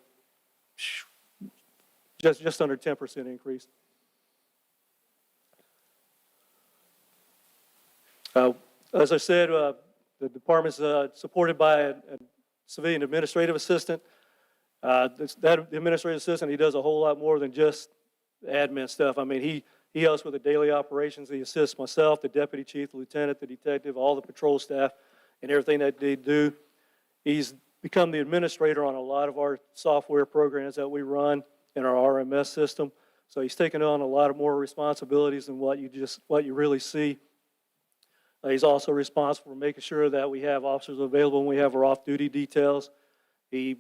just under 10% increase. As I said, the department's supported by a civilian administrative assistant. That administrative assistant, he does a whole lot more than just admin stuff. I mean, he helps with the daily operations. He assists myself, the deputy chief, the lieutenant, the detective, all the patrol staff, and everything that they do. He's become the administrator on a lot of our software programs that we run in our RMS system. So he's taken on a lot of more responsibilities than what you really see. He's also responsible for making sure that we have officers available when we have our off-duty details. He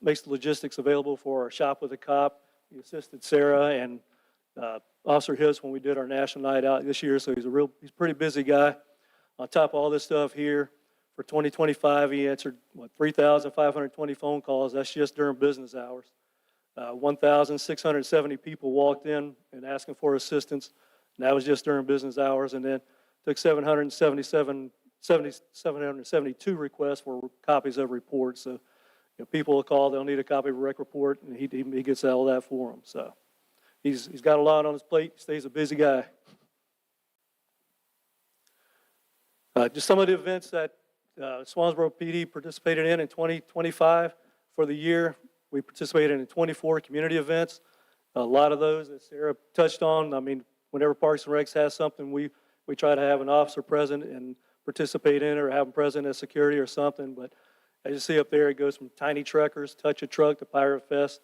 makes the logistics available for our shop with a cop. He assisted Sarah and Officer Hitz when we did our national night out this year. So he's a pretty busy guy. On top of all this stuff here, for 2025, he answered 3,520 phone calls. That's just during business hours. 1,670 people walked in and asking for assistance, and that was just during business hours. And then took 772 requests for copies of reports. So people will call, they'll need a copy of a rec report, and he gets all that for them. So he's got a lot on his plate. He stays a busy guy. Just some of the events that Swansboro PD participated in 2025 for the year. We participated in 24 community events. A lot of those that Sarah touched on. I mean, whenever Parks and Recs has something, we try to have an officer present and participate in it, or have them present as security or something. But as you see up there, it goes from Tiny Truckers, Touch a Truck, to Pirate Fest.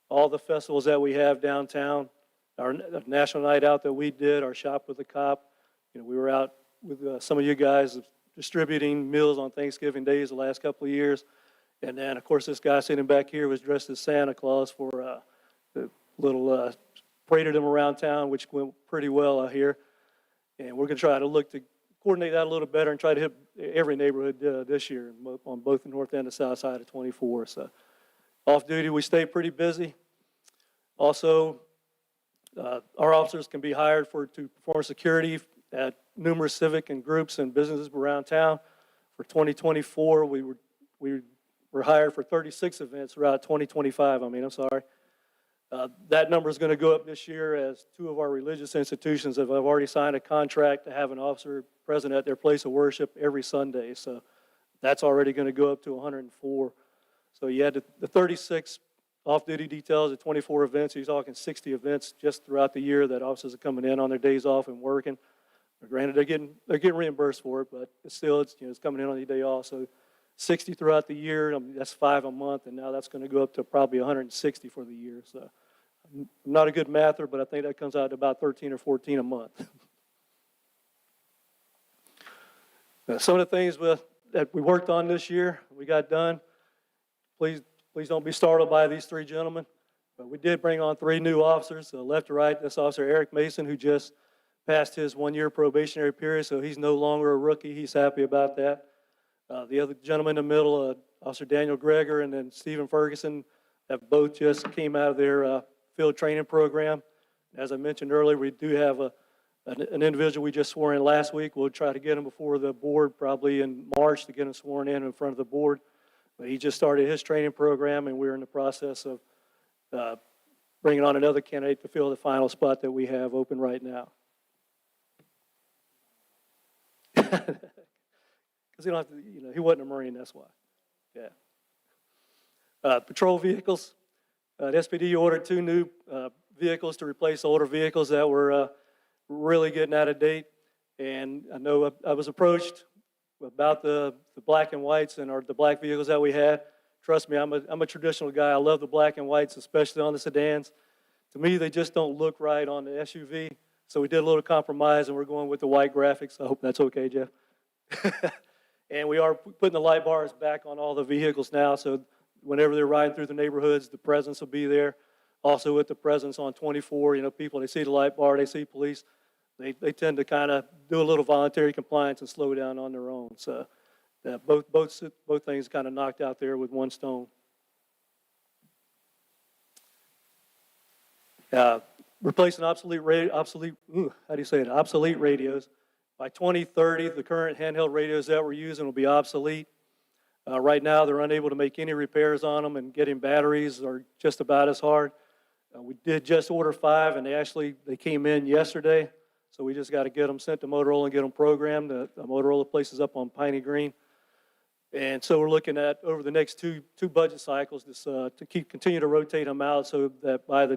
All the festivals that we have downtown, our national night out that we did, our shop with the cop. We were out with some of you guys distributing meals on Thanksgiving days the last couple of years. And then, of course, this guy sitting back here was dressed as Santa Claus for the little, paraded him around town, which went pretty well out here. And we're going to try to look to coordinate that a little better and try to hit every neighborhood this year on both the north and the south side of 24. So off duty, we stay pretty busy. Also, our officers can be hired to perform security at numerous civic and groups and businesses around town. For 2024, we were hired for 36 events throughout 2025. That number is going to go up this year as 2 of our religious institutions have already signed a contract to have an officer present at their place of worship every Sunday. So that's already going to go up to 104. So you had the 36 off-duty details at 24 events. You're talking 60 events just throughout the year that officers are coming in on their days off and working. Granted, they're getting reimbursed for it, but it's coming in on your day off. So 60 throughout the year, that's 5 a month, and now that's going to go up to probably 160 for the year. So I'm not a good mather, but I think that comes out to about 13 or 14 a month. Some of the things that we worked on this year, we got done. Please don't be startled by these 3 gentlemen, but we did bring on 3 new officers, left to right. This Officer Eric Mason, who just passed his 1-year probationary period, so he's no longer a rookie. He's happy about that. The other gentleman in the middle, Officer Daniel Greger and then Stephen Ferguson, have both just came out of their field training program. As I mentioned earlier, we do have an individual we just swore in last week. We'll try to get him before the board probably in March to get him sworn in front of the board. But he just started his training program, and we're in the process of bringing on another candidate to fill the final spot that we have open right now. Because he don't have to, he wasn't a Marine, that's why. Yeah. Patrol vehicles. The SPD ordered 2 new vehicles to replace older vehicles that were really getting out of date. And I know I was approached about the black and whites or the black vehicles that we had. Trust me, I'm a traditional guy. I love the black and whites, especially on the sedans. To me, they just don't look right on the SUV. So we did a little compromise, and we're going with the white graphics. I hope that's okay, Jeff. And we are putting the light bars back on all the vehicles now, so whenever they're riding through the neighborhoods, the presence will be there. Also with the presence on 24, people, they see the light bar, they see police, they tend to kind of do a little voluntary compliance and slow down on their own. So both things kind of knocked out there with one stone. Replacing obsolete radios. By 2030, the current handheld radios that we're using will be obsolete. Right now, they're unable to make any repairs on them, and getting batteries are just about as hard. We did just order 5, and they came in yesterday, so we just got to get them sent to Motorola and get them programmed. The Motorola place is up on Piney Green. And so we're looking at, over the next two budget cycles, to continue to rotate them out so that by the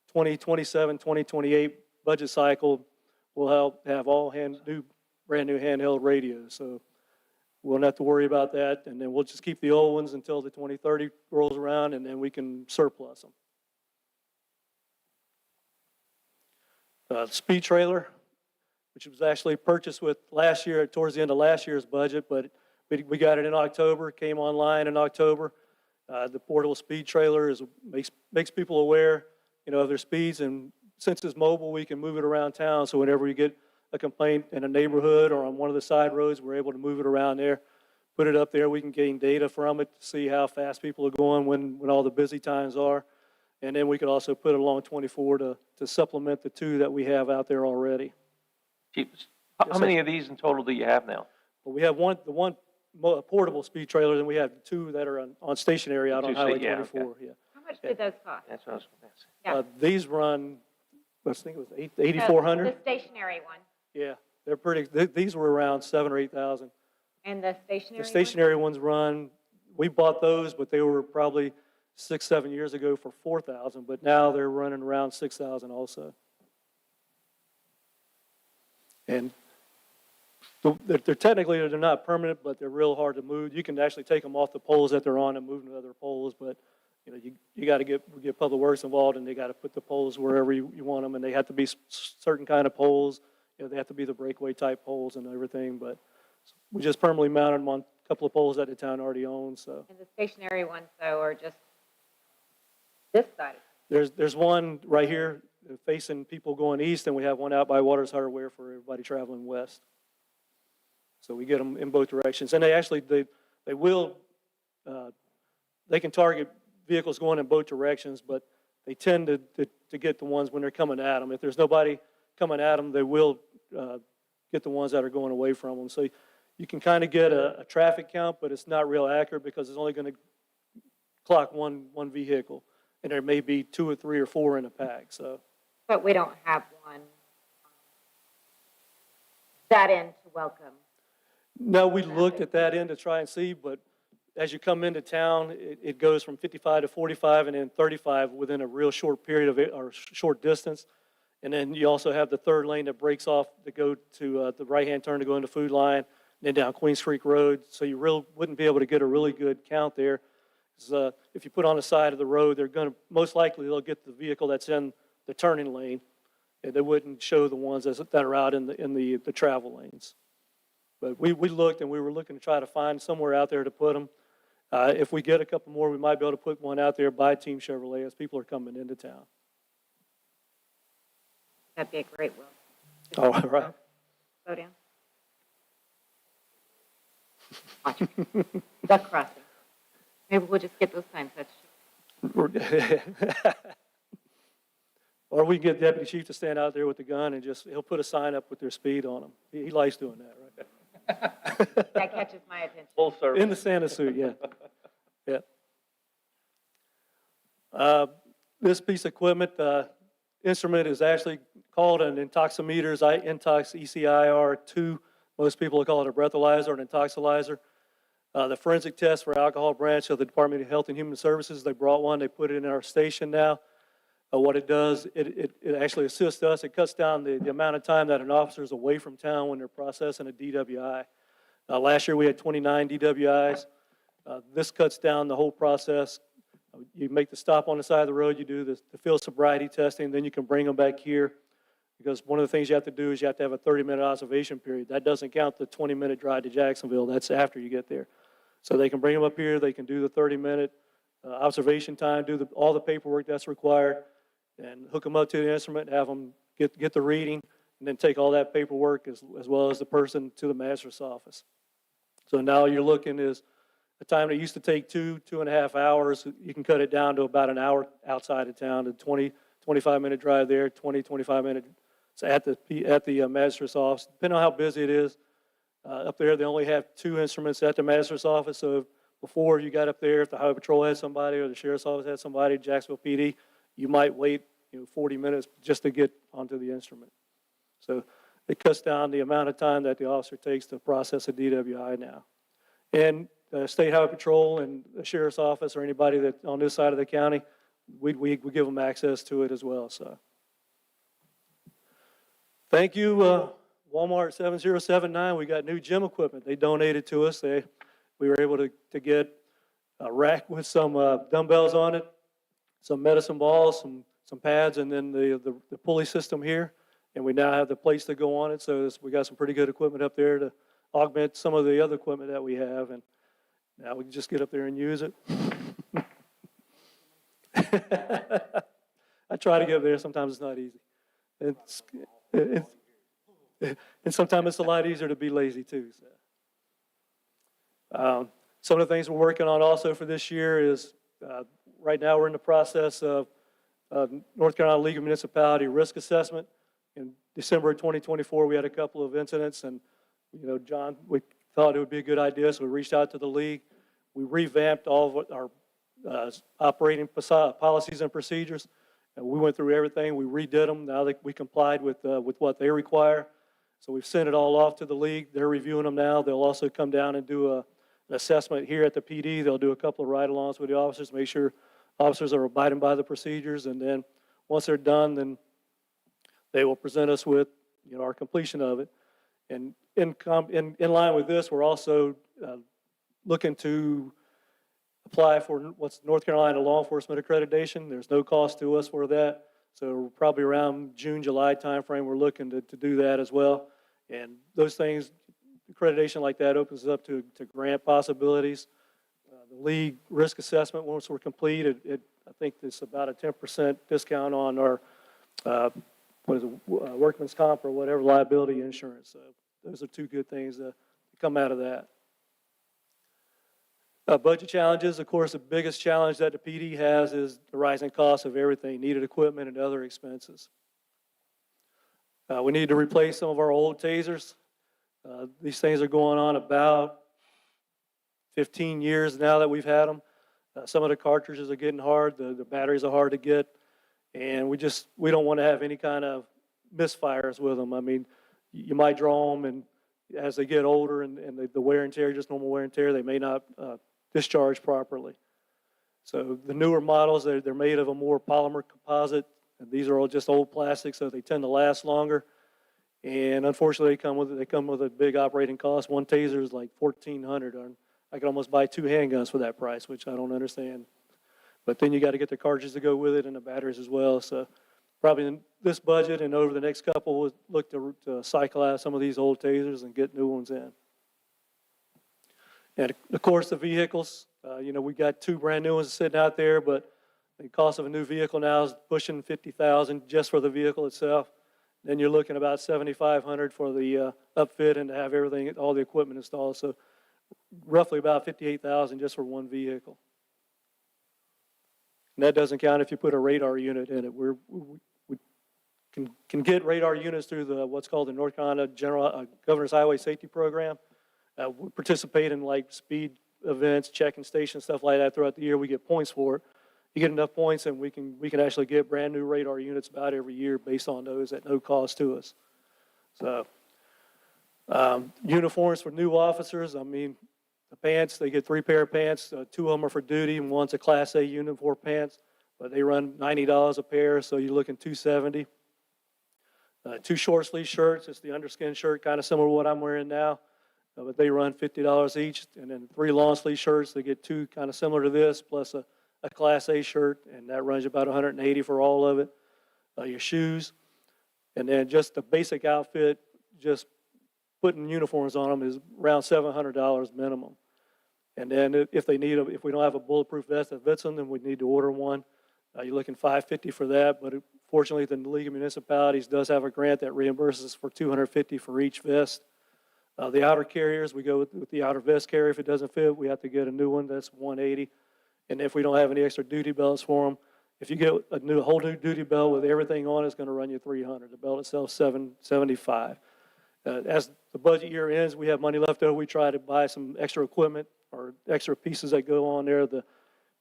2027, 2028 budget cycle, we'll have all brand new handheld radios. So we won't have to worry about that, and then we'll just keep the old ones until the 2030 rolls around, and then we can surplus them. Speed trailer, which was actually purchased with last year, towards the end of last year's budget, but we got it in October, came online in October. The portable speed trailer makes people aware, of their speeds, and since it's mobile, we can move it around town, so whenever we get a complaint in a neighborhood or on one of the side roads, we're able to move it around there, put it up there. We can gain data from it to see how fast people are going when all the busy times are. And then we could also put it along 24 to supplement the 2 that we have out there already. Chief, how many of these in total do you have now? But we have the one portable speed trailer, and we have 2 that are on stationary out on Highway 24. Okay. Yeah. How much did those cost? That's what I was going to ask. Yeah. These run, I think it was 8,400. The stationary one. Yeah, they're pretty. These were around 7,000 or 8,000. And the stationary The one? stationary ones run. We bought those, but they were probably 6-7 years ago for 4,000. But now they're running around 6,000 also. And they're technically not permanent, but they're real hard to move. You can actually take them off the poles that they're on and move them to other poles, but you got to get Public Works involved, and they got to put the poles wherever you want them, and they have to be certain kind of poles. They have to be the breakaway type poles and everything, but we just permanently mounted them on a couple of poles that the town already owns. So And the stationary ones, though, are just this side. there's one right here facing people going east, and we have one out by Waters Hardware for everybody traveling west. So we get them in both directions, and they can target vehicles going in both directions, but they tend to get the ones when they're coming at them. If there's nobody coming at them, they will get the ones that are going away from them. So you can kind of get a traffic count, but it's not real accurate because it's only going to clock one vehicle, and there may be 2 or 3 or 4 in a pack. So, But we don't have one that end to welcome. no, we looked at that end to try and see, but as you come into town, it goes from 55 to 45 and then 35 within a real short period of it, or short distance. And then you also have the third lane that breaks off to go to the right-hand turn to go into Food Line, and then down Queens Creek Road. So you wouldn't be able to get a really good count there. If you put on the side of the road, most likely they'll get the vehicle that's in the turning lane, and they wouldn't show the ones that are out in the travel lanes. But we looked, and we were looking to try to find somewhere out there to put them. If we get a couple more, we might be able to put one out there by Team Chevrolet as people are coming into town. That'd be a great will. All right. Slow down. Watch. Duck crossing. Maybe we'll just get those signs. Or we can get Deputy Chief to stand out there with the gun and he'll put a sign up with their speed on them. He likes doing that, right? That catches my attention. Full service. In the Santa suit, yeah. Yeah. This piece of equipment, instrument is actually called an intoximeter, Intox ECIR2. Most people call it a breathalyzer, an intoxilizer. The forensic test for alcohol branch of the Department of Health and Human Services, they brought one, they put it in our station now. What it does, it actually assists us. It cuts down the amount of time that an officer is away from town when they're processing a DWI. Last year we had 29 DWIs. This cuts down the whole process. You make the stop on the side of the road, you do the field sobriety testing, then you can bring them back here. Because one of the things you have to do is you have to have a 30-minute observation period. That doesn't count the 20-minute drive to Jacksonville. That's after you get there. So they can bring them up here, they can do the 30-minute observation time, do all the paperwork that's required, and hook them up to the instrument, have them get the reading, and then take all that paperwork as well as the person to the magistrate's office. So now you're looking is a time that used to take 2.5 hours, you can cut it down to about an hour outside of town, a 25-minute drive there, 25 minutes at the magistrate's office, depending on how busy it is. Up there, they only have 2 instruments at the magistrate's office, so before you got up there, if the Highway Patrol had somebody or the Sheriff's Office had somebody, Jacksonville PD, you might wait 40 minutes just to get onto the instrument. So it cuts down the amount of time that the officer takes to process a DWI now. And State Highway Patrol and the Sheriff's Office or anybody that on this side of the county, we give them access to it as well. So thank you. Walmart 7079, we got new gym equipment. They donated to us. We were able to get a rack with some dumbbells on it, some medicine balls, some pads, and then the pulley system here. And we now have the plates that go on it. So we got some pretty good equipment up there to augment some of the other equipment that we have. And now we can just get up there and use it. I try to get up there. Sometimes it's not easy. And sometimes it's a lot easier to be lazy too. So. Some of the things we're working on also for this year is right now we're in the process of North Carolina League of Municipality risk assessment. In December of 2024, we had a couple of incidents, and John, we thought it would be a good idea, so we reached out to the league. We revamped all of our operating policies and procedures, and we went through everything. We redid them. Now that we complied with what they require, so we've sent it all off to the league. They're reviewing them now. They'll also come down and do an assessment here at the PD. They'll do a couple of ride-alongs with the officers, make sure officers are abiding by the procedures, and then once they're done, then they will present us with our completion of it. And in line with this, we're also looking to apply for what's North Carolina Law Enforcement Accreditation. There's no cost to us for that. So probably around June, July timeframe, we're looking to do that as well. And those things, accreditation like that opens up to grant possibilities. The league risk assessment, once we're complete, I think it's about a 10% discount on our workman's comp or whatever liability insurance. So those are two good things that come out of that. Budget challenges, of course, the biggest challenge that the PD has is the rising cost of everything, needed equipment and other expenses. We need to replace some of our old tasers. These things are going on about 15 years now that we've had them. Some of the cartridges are getting hard, the batteries are hard to get, and we don't want to have any kind of misfires with them. I mean, you might draw them, and as they get older and the wear and tear, just normal wear and tear, they may not discharge properly. So the newer models, they're made of a more polymer composite, and these are all just old plastic, so they tend to last longer. And unfortunately, they come with a big operating cost. One taser is like $1,400. I could almost buy 2 handguns for that price, which I don't understand. But then you got to get the cartridges to go with it and the batteries as well. So probably in this budget and over the next couple, we'll look to cycle out some of these old tasers and get new ones in. And of course, the vehicles. We got 2 brand new ones sitting out there, but the cost of a new vehicle now is pushing $50,000 just for the vehicle itself. Then you're looking about $7,500 for the upfit and to have everything, all the equipment installed. So roughly about $58,000 just for one vehicle. And that doesn't count if you put a radar unit in it. We can get radar units through what's called the North Carolina Governor's Highway Safety Program. We participate in like speed events, checking stations, stuff like that throughout the year. We get points for it. You get enough points, and we can actually get brand new radar units about every year based on those at no cost to us. So uniforms for new officers. I mean, the pants, they get 3 pair of pants. 2 of them are for duty, and one's a Class A uniform pants. But they run $90 a pair, so you're looking $270. 2 short sleeve shirts. It's the underskin shirt, kind of similar to what I'm wearing now. But they run $50 each. And then 3 long sleeve shirts. They get 2 kind of similar to this, plus a Class A shirt, and that runs about $180 for all of it. Your shoes, and then just the basic outfit, just putting uniforms on them is around $700 minimum. And then if we don't have a bulletproof vest that fits them, then we need to order one. You're looking $550 for that, but fortunately, the League of Municipalities does have a grant that reimburses for $250 for each vest. The outer carriers, we go with the outer vest carrier. If it doesn't fit, we have to get a new one. That's $180. And if we don't have any extra duty belts for them, if you get a whole new duty belt with everything on it, it's going to run you $300. The belt itself, $775. As the budget year ends, we have money left over. We try to buy some extra equipment or extra pieces that go on there, the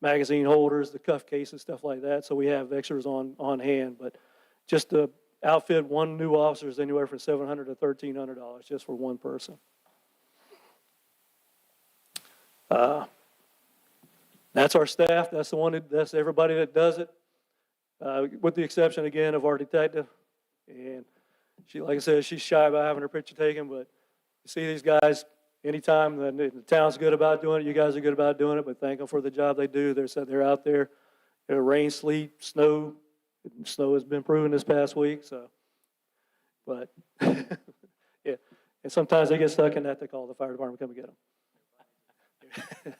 magazine holders, the cuff cases, stuff like that. So we have extras on hand. But just to outfit one new officer is anywhere from $700 to $1,300 just for one person. That's our staff. That's everybody that does it, with the exception, again, of our detective. And like I said, she's shy about having her picture taken, but you see these guys, anytime the town's good about doing it, you guys are good about doing it, but thank them for the job they do. They're out there, rain, sleet, snow. Snow has been proven this past week, so, but, yeah. And sometimes they get stuck in that, they call the fire department, come and get them.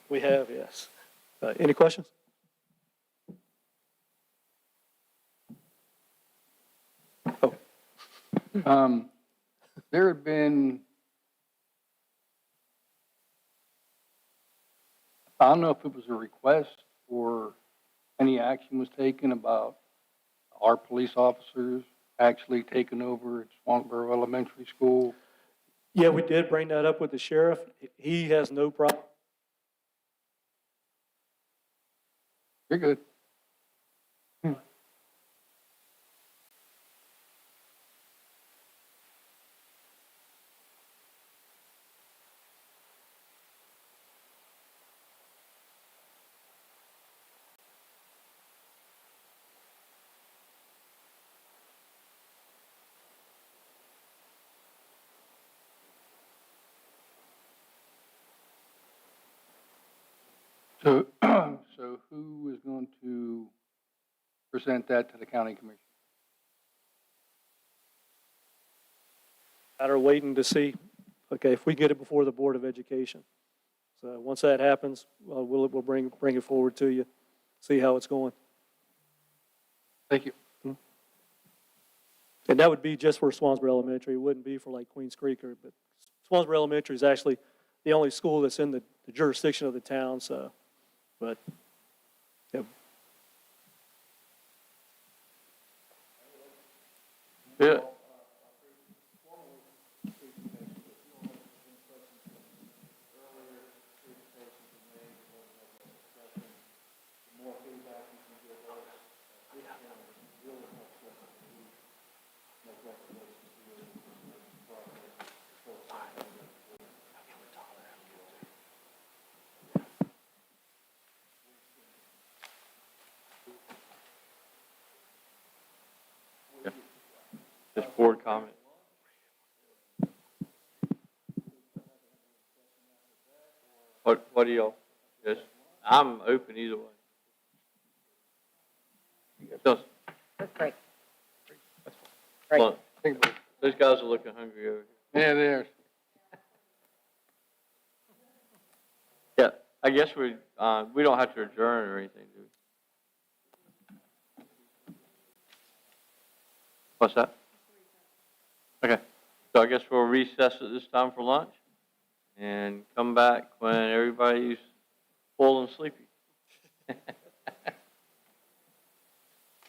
We have, yes. Any questions? There had been, I don't know if it was a request or any action was taken about our police officers actually taking over at Swansboro Elementary School. Yeah, we did bring that up with the sheriff. He has no problem. You're good. So, so who is going to present that to the county commission? Matter of waiting to see, okay, if we get it before the Board of Education. So once that happens, we'll bring it forward to you, see how it's going. Thank you. And that would be just for Swansboro Elementary. It wouldn't be for like Queens Creek but Swansboro Elementary is actually the only school that's in the jurisdiction of the town, so, but, yeah. Yeah. Just board comment. What do y'all, just, I'm open either way. Just, That's great. look, those guys are looking hungry over here. Yeah, there. Yeah, I guess we don't have to adjourn or anything, do we? What's that? Okay, so I guess we'll recess at this time for lunch and come back when everybody's full and sleepy.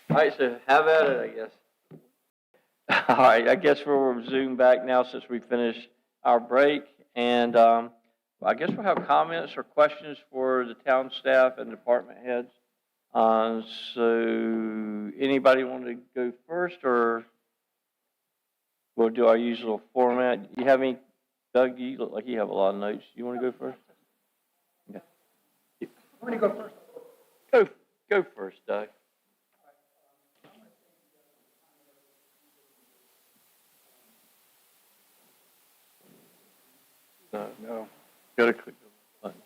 All right, so have at it, I guess. All right, I guess we'll resume back now since we finished our break. And I guess we'll have comments or questions for the town staff and department heads. So anybody want to go first, or we'll do our usual format? You have any, Doug, you look like you have a lot of notes. You want to go first? Okay. I'm going to go first. Go first, Doug. No. Gotta click the button.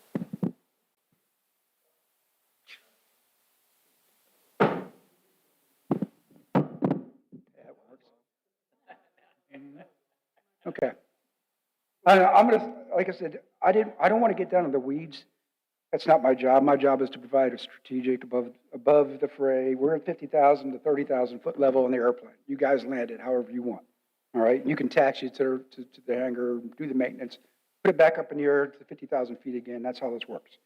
Okay. I'm going to, like I said, I don't want to get down in the weeds. That's not my job. My job is to provide a strategic above the fray. We're at 50,000 to 30,000 foot level in the airplane. You guys land it however you want. All right. You can taxi to the hangar, do the maintenance, put it back up in the air to 50,000 feet again. That's how this works.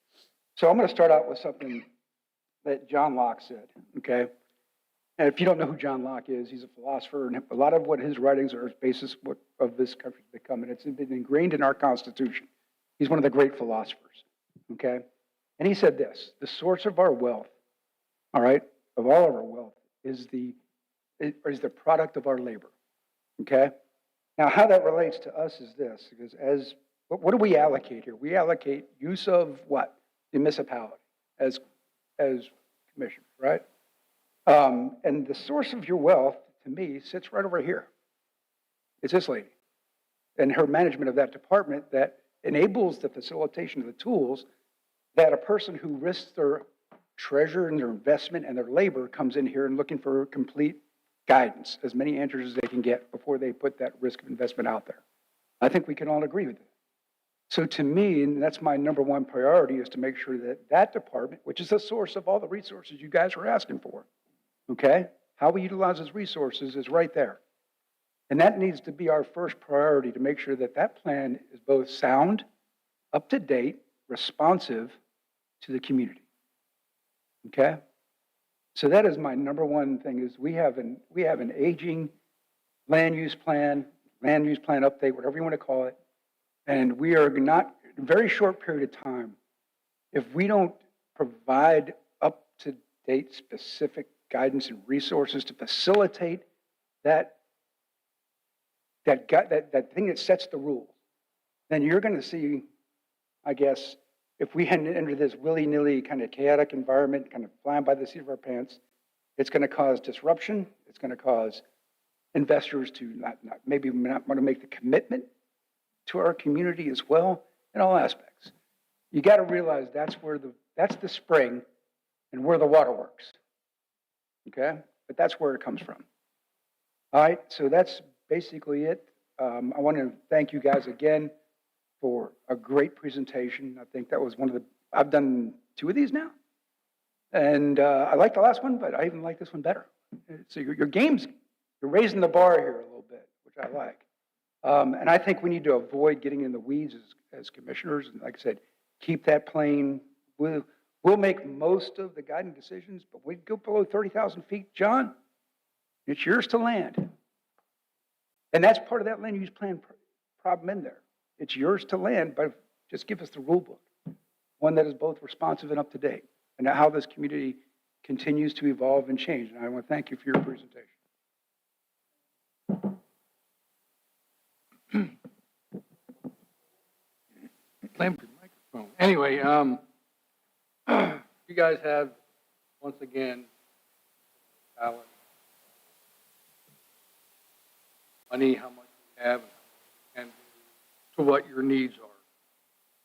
So I'm going to start out with something that John Locke said. Okay. And if you don't know who John Locke is, he's a philosopher, and a lot of what his writings are is basis of this country's become, and it's been ingrained in our Constitution. He's one of the great philosophers, okay? And he said this: the source of our wealth, all right, of all of our wealth, is the product of our labor, okay? Now, how that relates to us is this, because what do we allocate here? We allocate use of what? The municipality as commissioners, right? And the source of your wealth, to me, sits right over here. It's this lady and her management of that department that enables the facilitation of the tools that a person who risks their treasure and their investment and their labor comes in here and looking for complete guidance, as many answers as they can get before they put that risk of investment out there. I think we can all agree with that. So to me, and that's my number one priority, is to make sure that that department, which is the source of all the resources you guys are asking for, okay? How we utilize those resources is right there. And that needs to be our first priority, to make sure that that plan is both sound, up to date, responsive to the community. Okay? So that is my number one thing, is we have an aging land use plan update, whatever you want to call it. And we are not, in a very short period of time, if we don't provide up-to-date specific guidance and resources to facilitate that thing that sets the rules, then you're going to see, I guess, if we enter this willy-nilly kind of chaotic environment, kind of flying by the seat of our pants, it's going to cause disruption. It's going to cause investors to maybe not want to make the commitment to our community as well, in all aspects. You got to realize that's the spring and where the water works. Okay? But that's where it comes from. All right, so that's basically it. I want to thank you guys again for a great presentation. I think that was I've done 2 of these now. And I like the last one, but I even like this one better. So your games, you're raising the bar here a little bit, which I like. And I think we need to avoid getting in the weeds as commissioners. And like I said, keep that plane. We'll make most of the guiding decisions, but we go below 30,000 feet, John, it's yours to land. And that's part of that land use plan problem in there. It's yours to land, but just give us the rule book, one that is both responsive and up to date, and how this community continues to evolve and change. And I want to thank you for your presentation. Anyway, you guys have, once again, money, how much you have, and to what your needs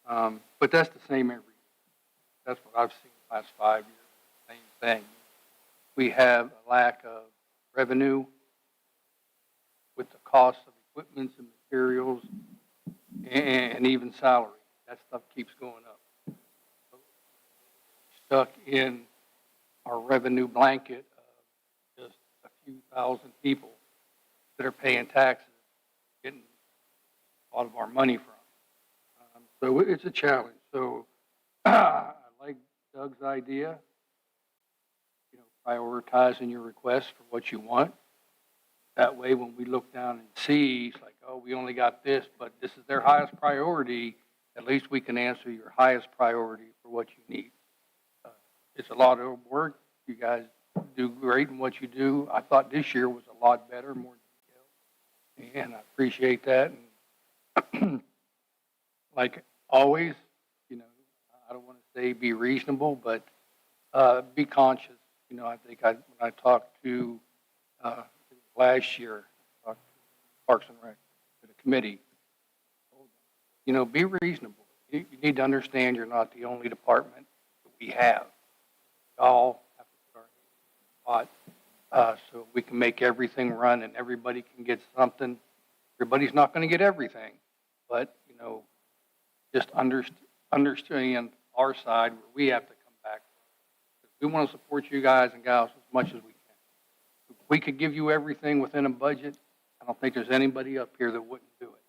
are. But that's the same every year. That's what I've seen the last 5 years, same thing. We have a lack of revenue with the cost of equipment and materials and even salary. That stuff keeps going up. Stuck in our revenue blanket of just a few thousand people that are paying taxes, getting a lot of our money from. So it's a challenge. So I like Doug's idea, prioritizing your requests for what you want. That way, when we look down and see, it's like, oh, we only got this, but this is their highest priority, at least we can answer your highest priority for what you need. It's a lot of work. You guys do great in what you do. I thought this year was a lot better, more detailed, and I appreciate that. And like always, I don't want to say be reasonable, but be conscious. I think when I talked to last year, I talked to Parks and Rec, to the committee, be reasonable. You need to understand you're not the only department that we have. We all have to start so we can make everything run and everybody can get something. Everybody's not going to get everything, but, just understand our side where we have to come back. We want to support you guys and gals as much as we can. If we could give you everything within a budget, I don't think there's anybody up here that wouldn't do it.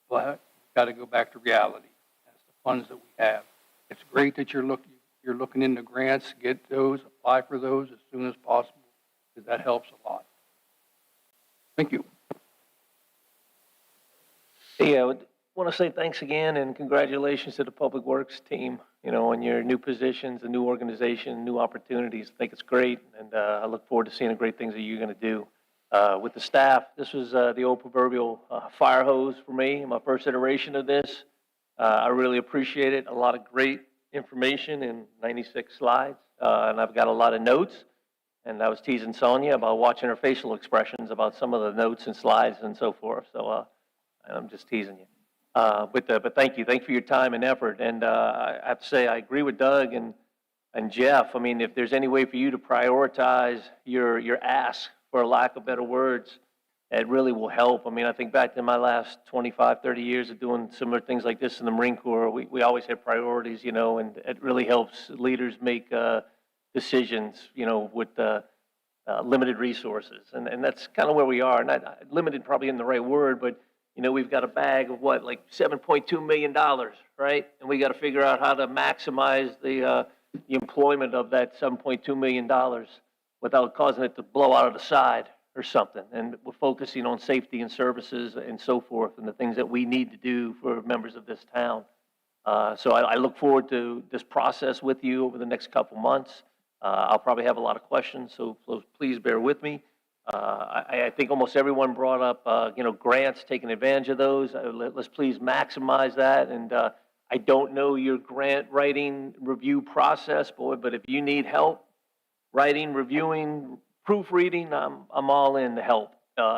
But we've got to go back to reality. That's the funds that we have. It's great that you're looking into grants, get those, apply for those as soon as possible, because that helps a lot. Thank you. Yeah, I want to say thanks again and congratulations to the Public Works team, on your new positions, the new organization, new opportunities. I think it's great, and I look forward to seeing the great things that you're going to do. With the staff, this was the old proverbial fire hose for me, my first iteration of this. I really appreciate it. A lot of great information in 96 slides, and I've got a lot of notes. And I was teasing Sonia about watching her facial expressions about some of the notes and slides and so forth. So I'm just teasing you. But thank you. Thank you for your time and effort. And I have to say, I agree with Doug and Jeff. I mean, if there's any way for you to prioritize your ask, for lack of better words, it really will help. I mean, I think back to my last 25, 30 years of doing similar things like this in the Marine Corps, we always have priorities, you know, and it really helps leaders make decisions, you know, with limited resources. And that's kind of where we are. Not limited probably isn't the right word, but, you know, we've got a bag of what, like $7.2 million, right? And we got to figure out how to maximize the employment of that $7.2 million without causing it to blow out of the side or something. And we're focusing on safety and services and so forth and the things that we need to do for members of this town. So I look forward to this process with you over the next couple months. I'll probably have a lot of questions, so please bear with me. I think almost everyone brought up, you know, grants, taking advantage of those. Let's please maximize that. And I don't know your grant writing review process, boy, but if you need help writing, reviewing, proofreading, I'm all in to help,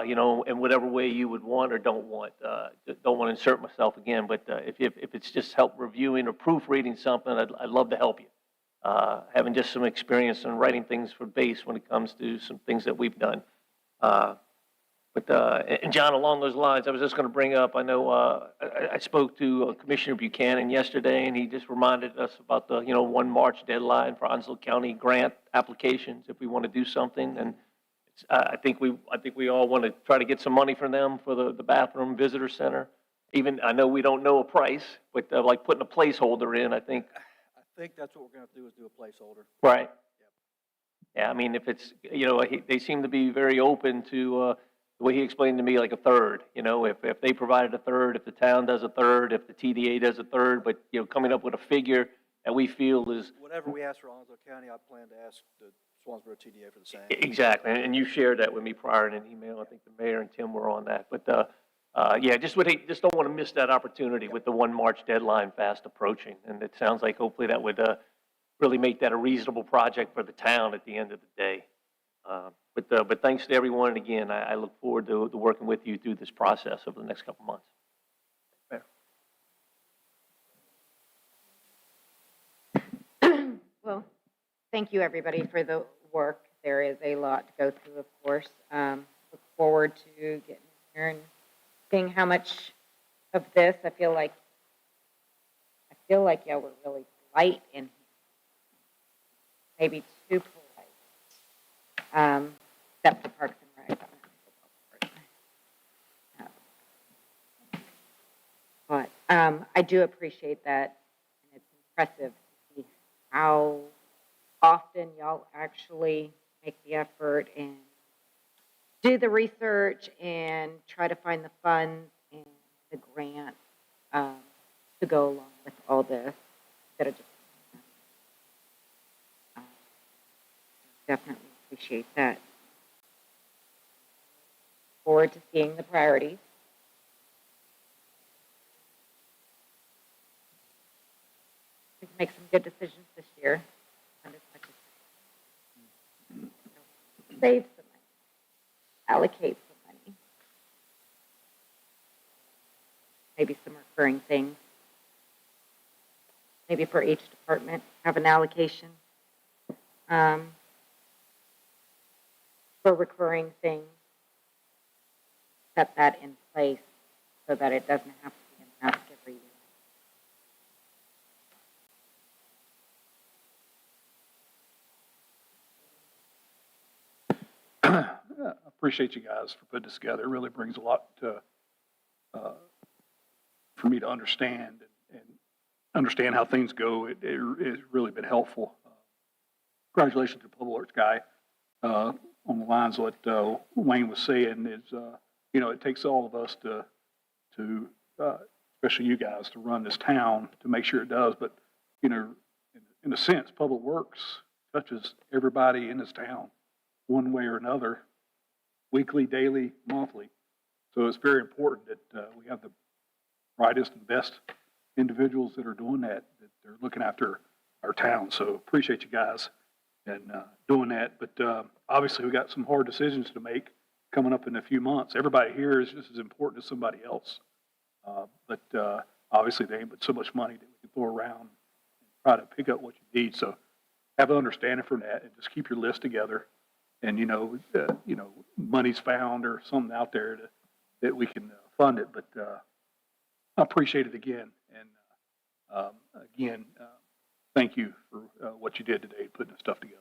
you know, in whatever way you would want or don't want. Don't want to insert myself again, but if it's just help reviewing or proofreading something, I'd love to help you. Having just some experience in writing things for base when it comes to some things that we've done. And John, along those lines, I was just going to bring up, I know I spoke to Commissioner Buchanan yesterday, and he just reminded us about the, you know, 1 March deadline for Onslow County grant applications if we want to do something. And I think we all want to try to get some money from them for the bathroom visitor center. Even, I know we don't know a price, but like putting a placeholder in, I think that's what we're going to do, is do a placeholder. Right. Yeah, I mean, if it's, you know, they seem to be very open to the way he explained to me, like a third. You know, if they provided a third, if the town does a third, if the TDA does a third, but, you know, coming up with a figure that we feel is. Whatever we ask for Onslow County, I plan to ask the Swansboro TDA for the same. Exactly, and you shared that with me prior in an email. I think the mayor and Tim were on that. But yeah, just don't want to miss that opportunity with the 1 March deadline fast approaching. And it sounds like hopefully that would really make that a reasonable project for the town at the end of the day. But thanks to everyone, and again, I look forward to working with you through this process over the next couple months. Well, thank you, everybody, for the work. There is a lot to go through, of course. Look forward to getting here and seeing how much of this. I feel like y'all were really polite in here. Maybe too polite. Except for Parks and Rec. But I do appreciate that, and it's impressive to see how often y'all actually make the effort and do the research and try to find the funds and the grant to go along with all this. Instead of just definitely appreciate that. Forward to seeing the priorities. We can make some good decisions this year. Save some money. Allocate some money. Maybe some recurring things. Maybe for each department, have an allocation for recurring things. Set that in place so that it doesn't have to be an ask every year. I appreciate you guys for putting this together. It really brings a lot to, for me to understand and understand how things go. It has really been helpful. Congratulations to the Public Works guy. On the lines of what Wayne was saying is, you know, it takes all of us to especially you guys, to run this town to make sure it does. But, you know, in a sense, Public Works touches everybody in this town one way or another, weekly, daily, monthly. So it's very important that we have the brightest and best individuals that are doing that they're looking after our town. So appreciate you guys. and doing that. But obviously, we got some hard decisions to make coming up in a few months. Everybody here is just as important as somebody else. But obviously, there ain't but so much money that we can throw around and try to pick up what you need. So have an understanding from that and just keep your list together. And, money's found or something out there that we can fund it. But I appreciate it again. And again, thank you for what you did today, putting this stuff together.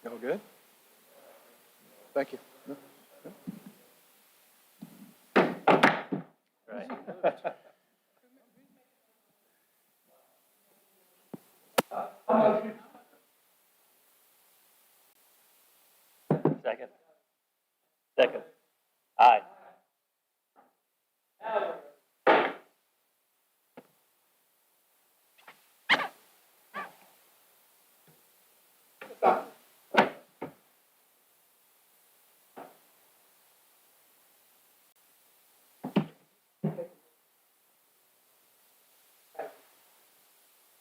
Y'all good? Thank you. Right.